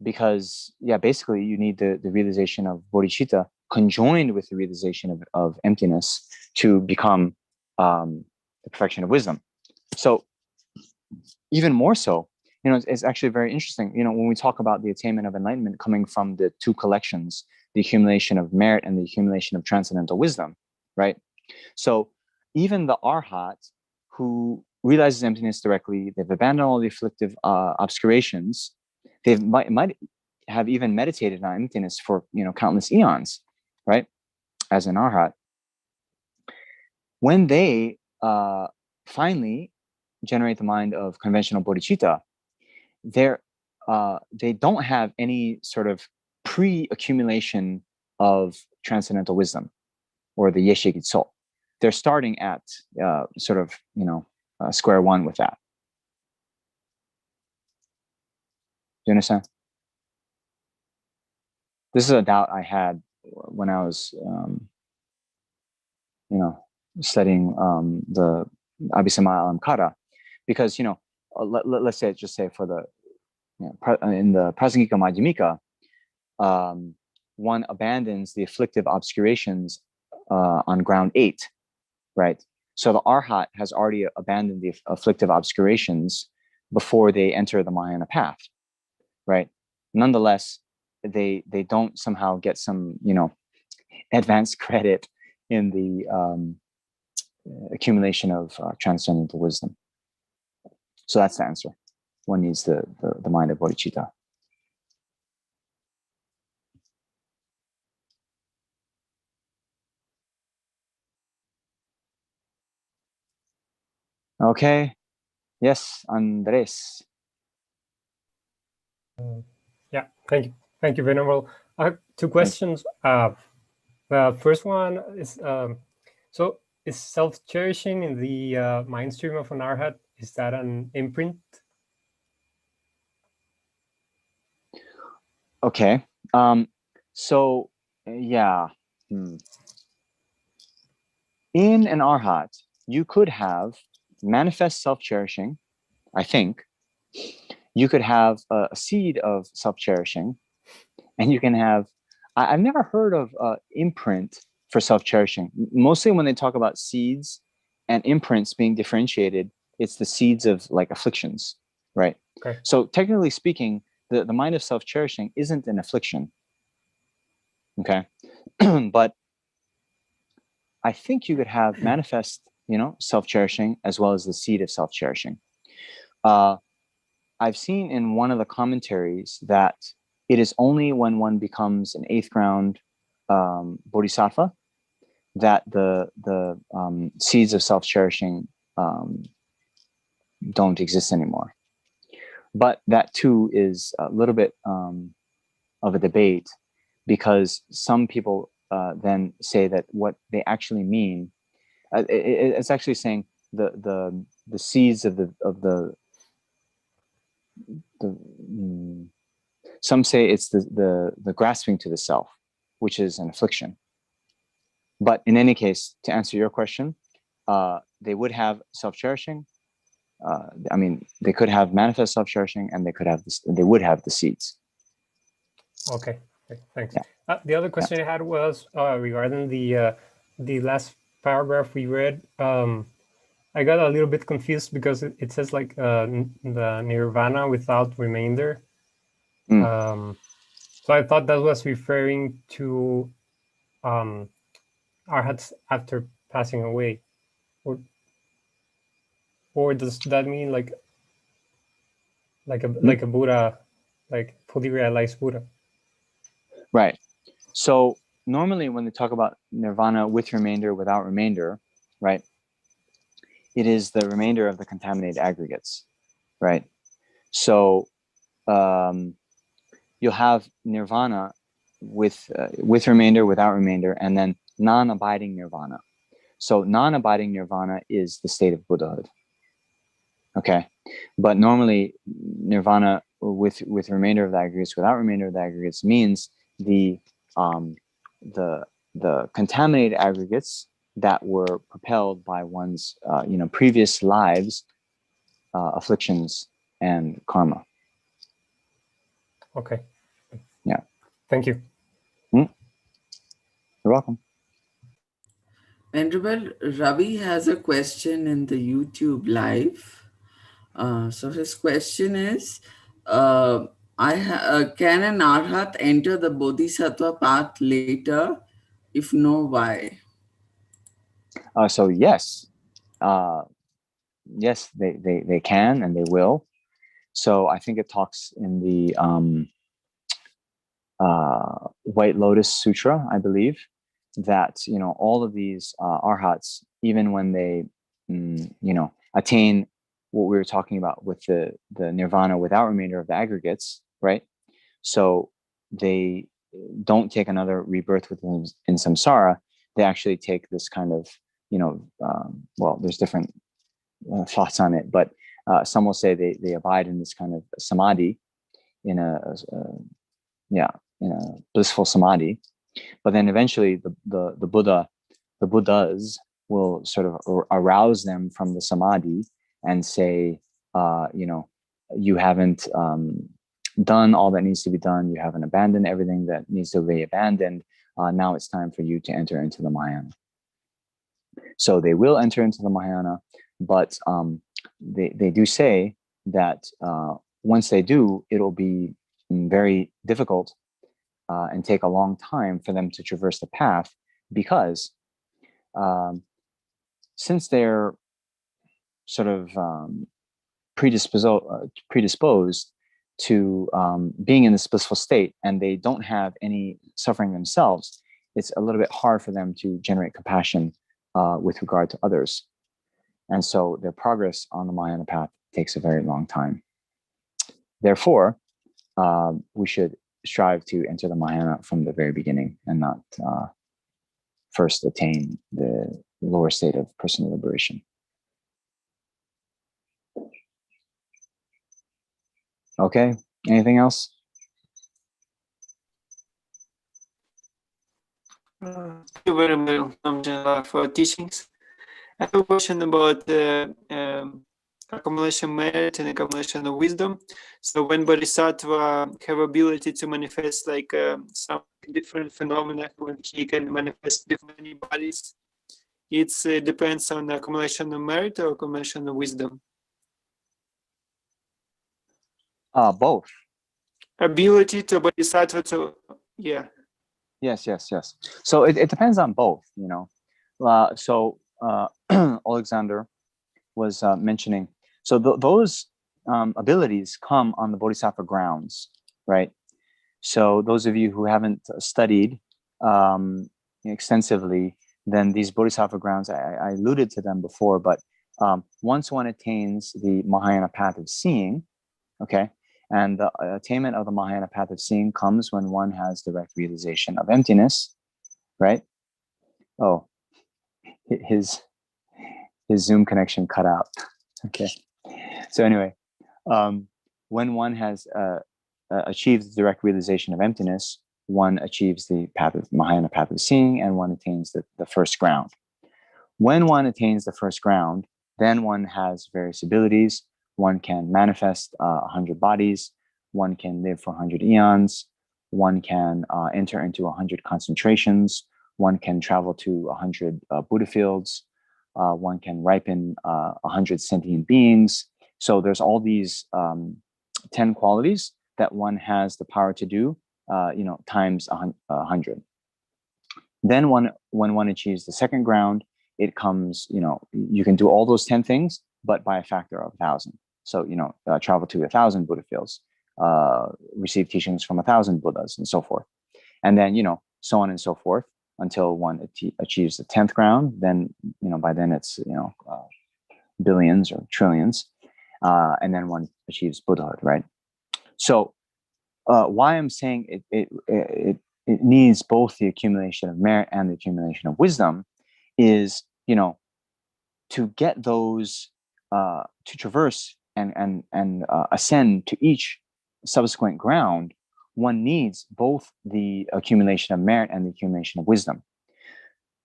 Because basically you need the realization of bodhicitta conjoined with the realization of emptiness to become the perfection of wisdom. So even more so, you know, it's actually very interesting, you know, when we talk about the attainment of enlightenment coming from the two collections, the accumulation of merit and the accumulation of transcendental wisdom, right? So even the arhat who realizes emptiness directly, they've abandoned all the afflictive obscurations, they might have even meditated on emptiness for, you know, countless eons, right? As an arhat. When they finally generate the mind of conventional bodhicitta, they don't have any sort of pre-accumulation of transcendental wisdom or the yeshe gitso. They're starting at sort of, you know, square one with that. Do you understand? This is a doubt I had when I was, you know, studying the Abhisamaya Alamkara, because, you know, let's say, just say for the, you know, in the Prasangika Madhyamika, one abandons the afflictive obscurations on ground 8, right? So the arhat has already abandoned the afflictive obscurations before they enter the Mahayana path, right? Nonetheless, they don't somehow get some, you know, advanced credit in the accumulation of transcendental wisdom. So that's the answer. One needs the mind of bodhicitta. Okay. Yes, Andres.
Yeah, thank you, Venerable. I have two questions. The first one is, so is self-cherishing in the mind stream of an arhat, is that an imprint?
Okay. So yeah. In an arhat, you could have manifest self-cherishing, I think. You could have a seed of self-cherishing, and you can have, I've never heard of imprint for self-cherishing. Mostly when they talk about seeds and imprints being differentiated, it's the seeds of like afflictions, right?
Okay.
So technically speaking, the mind of self-cherishing isn't an affliction, okay? But I think you could have manifest, you know, self-cherishing as well as the seed of self-cherishing. I've seen in one of the commentaries that it is only when one becomes an 8th ground bodhisattva that the seeds of self-cherishing don't exist anymore. But that too is a little bit of a debate, because some people then say that what they actually mean, it's actually saying the seeds of the some say it's the grasping to the self, which is an affliction. But in any case, to answer your question, they would have self-cherishing. I mean, they could have manifest self-cherishing, and they could have this, they would have the seeds.
Okay, thanks.
Yeah.
The other question I had was regarding the last paragraph we read. I got a little bit confused because it says like the nirvana without remainder. So I thought that was referring to arhats after passing away, or does that mean like a Buddha, like fully realized Buddha?
Right. So normally when they talk about nirvana with remainder, without remainder, right, it is the remainder of the contaminated aggregates, right? So you'll have nirvana with remainder, without remainder, and then non-abiding nirvana. So non-abiding nirvana is the state of Buddhahood. Okay, but normally nirvana with remainder of the aggregates, without remainder of the aggregates, means the contaminated aggregates that were propelled by one's previous lives, afflictions and karma.
Okay.
Yeah.
Thank you.
You're welcome.
Venerable Ravi has a question in the YouTube live. So his question is, can an arhat enter the bodhisattva path later? If no, why?
So yes, yes, they can and they will. So I think it talks in the White Lotus Sutra, I believe, that all of these arhats, even when they attain what we were talking about with the nirvana without remainder of the aggregates, right? So they don't take another rebirth within in samsara. They actually take this kind of well, there's different thoughts on it, but some will say they abide in this kind of samadhi, in a blissful samadhi. But then eventually the Buddhas will sort of arouse them from the samadhi and say, you haven't done all that needs to be done. You haven't abandoned everything that needs to be abandoned. Now it's time for you to enter into the Mahayana. So they will enter into the Mahayana, but they do say that once they do, it'll be very difficult and take a long time for them to traverse the path, because since they're sort of predisposed to being in this blissful state, and they don't have any suffering themselves, it's a little bit hard for them to generate compassion with regard to others. And so their progress on the Mahayana path takes a very long time. Therefore, we should strive to enter the Mahayana from the very beginning and not first attain the lower state of personal liberation. Okay, anything else?
Thank you very much, Namjong, for teachings. I have a question about accumulation merit and accumulation of wisdom. So when bodhisattva have ability to manifest like some different phenomena, when he can manifest different bodies, it depends on the accumulation of merit or accumulation of wisdom.
Both. Ability
to bodhisattva to, yeah.
Yes. So it depends on both, So Alexander was mentioning, so those abilities come on the bodhisattva grounds, right? So those of you who haven't studied extensively, then these bodhisattva grounds, I alluded to them before, but once one attains the Mahayana path of seeing, okay, and the attainment of the Mahayana path of seeing comes when one has direct realization of emptiness, right? Oh, his Zoom connection cut out. Okay. So anyway, when one has achieved direct realization of emptiness, one achieves the path of Mahayana path of seeing, and one attains the first ground. When one attains the first ground, then one has various abilities. One can manifest 100 bodies. One can live for 100 eons. One can enter into 100 concentrations. One can travel to 100 Buddha fields. One can ripen 100 sentient beings. So there's all these 10 qualities that one has the power to do, times 100. Then when one achieves the second ground, it comes, you can do all those 10 things, but by a factor of 1,000. So, travel to 1,000 Buddha fields, receive teachings from 1,000 Buddhas, and so forth. And then, so on and so forth until one achieves the 10th ground. Then, by then it's, billions or trillions. And then one achieves Buddhahood, right? So why I'm saying it it needs both the accumulation of merit and the accumulation of wisdom, is, to get those, to traverse and ascend to each subsequent ground, one needs both the accumulation of merit and the accumulation of wisdom,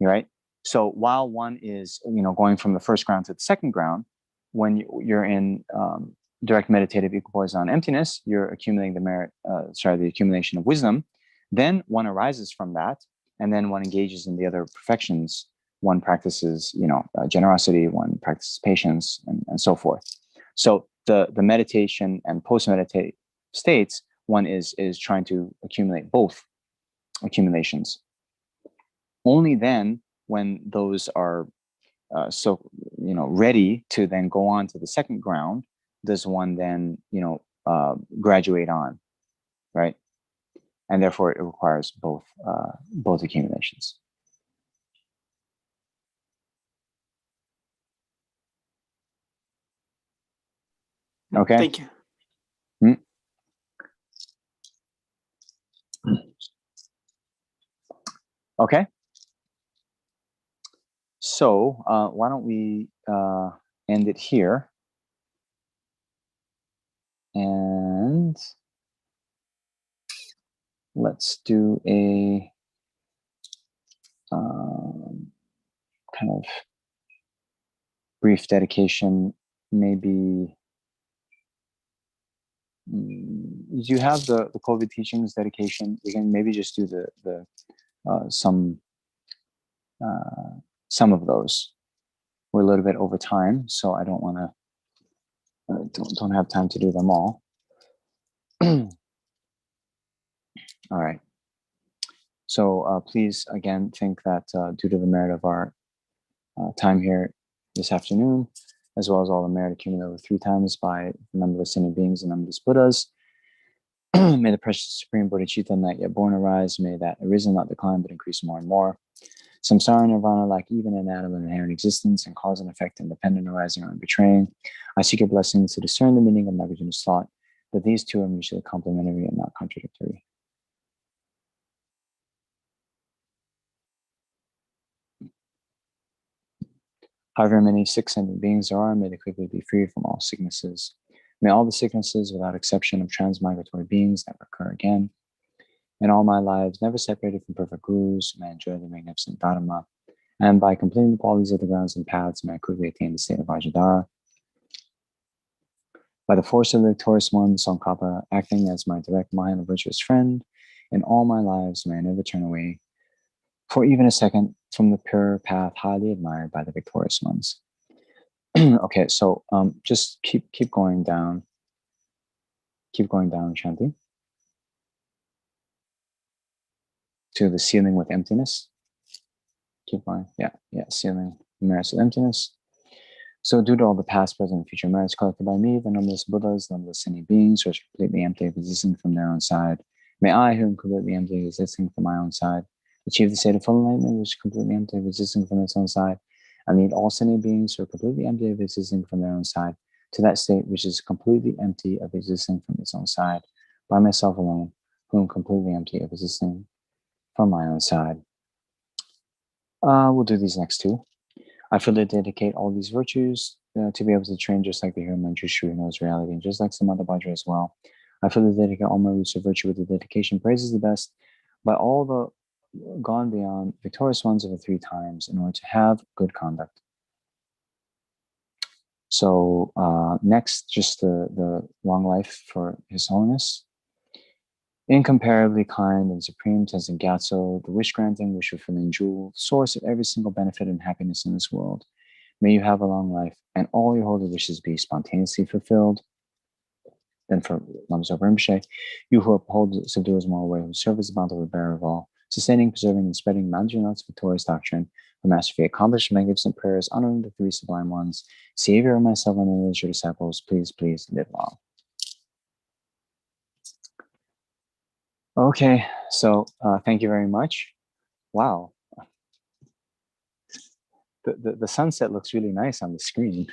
right? So while one is, going from the first ground to the second ground, when you're in direct meditative equipoise on emptiness, you're accumulating the accumulation of wisdom. Then one arises from that, and then one engages in the other perfections. One practices, generosity, one practices patience, and so forth. So the meditation and post-meditative states, one is trying to accumulate both accumulations. Only then, when those are ready to then go on to the second ground, does one then graduate on, right? And therefore it requires both accumulations. Okay.
Thank you.
Okay. So why don't we end it here? And let's do a kind of brief dedication. Maybe do you have the COVID teachings dedication? We can maybe just do the some of those. We're a little bit over time, so I don't want to don't have time to do them all. All right. So please again think that due to the merit of our time here this afternoon, as well as all the merit accumulated over 3 times by the numberless sentient beings and numberless Buddhas, may the precious Supreme Bodhicitta not yet born arise. May that arisen not decline but increase more and more. Samsara nirvana, like even an atom of inherent existence and cause and effect independent arising or betraying. I seek your blessings to discern the meaning of Nagarjuna's thought, that these two are mutually complementary and not contradictory. However many sick sentient beings there are, may they quickly be free from all sicknesses. May all the sicknesses, without exception, of transmigratory beings never occur again. In all my lives, never separated from perfect gurus, may I enjoy the magnificent Dharma. And by completing the qualities of the grounds and paths, may I quickly attain the state of Vajradhara. By the force of the victorious one, Tsongkhapa, acting as my direct mind and virtuous friend, in all my lives, may I never turn away for even a second from the pure path highly admired by the victorious ones. Okay, so just keep going down. Keep going down, Shanti. To the ceiling with emptiness. Keep going. Yeah, ceiling, merits of emptiness. So due to all the past, present, and future merits collected by me, the numberless Buddhas, numberless sentient beings, who are completely empty of existing from their own side, may I, who am completely empty of existing from my own side, achieve the state of full enlightenment, which is completely empty of existing from its own side, and lead all sentient beings who are completely empty of existing from their own side to that state which is completely empty of existing from its own side, by myself alone, who am completely empty of existing from my own side. We'll do these next 2. I fully dedicate all these virtues to be able to train just like the hero Manjushri who knows reality, and just like some other Vajra as well. I fully dedicate all my roots of virtue with the dedication praises the best by all the gone beyond victorious ones over 3 times in order to have good conduct. So next, just the long life for His Holiness. Incomparably kind and supreme Tenzin Gyatso, the wish-granting, wish-fulfilling jewel, source of every single benefit and happiness in this world. May you have a long life and all your holy wishes be spontaneously fulfilled. Then for Lama Zopa Rinpoche, you who uphold the subduer's moral way, who serve as the bountiful bearer of all, sustaining, preserving, and spreading Manjunath's victorious doctrine, who masterfully accomplished magnificent prayers, honoring the 3 sublime ones, Savior of myself and all your disciples, please live long. Okay, so thank you very much. Wow. The sunset looks really nice on the screen.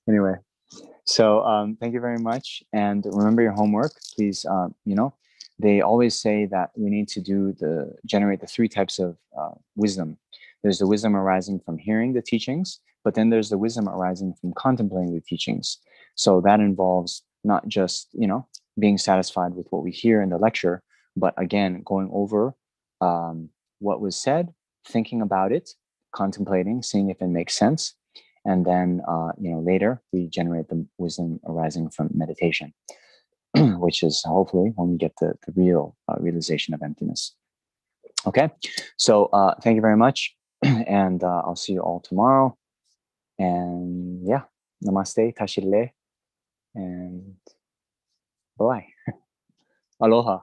Anyway, so thank you very much. And remember your homework, please, they always say that we need to generate the three types of wisdom. There's the wisdom arising from hearing the teachings, but then there's the wisdom arising from contemplating the teachings. So that involves not just, being satisfied with what we hear in the lecture, but again, going over what was said, thinking about it, contemplating, seeing if it makes sense. And then, later we generate the wisdom arising from meditation, which is hopefully when we get the real realization of emptiness. Okay, so thank you very much. And I'll see you all tomorrow. And yeah, namaste, tashile, and bye. Aloha.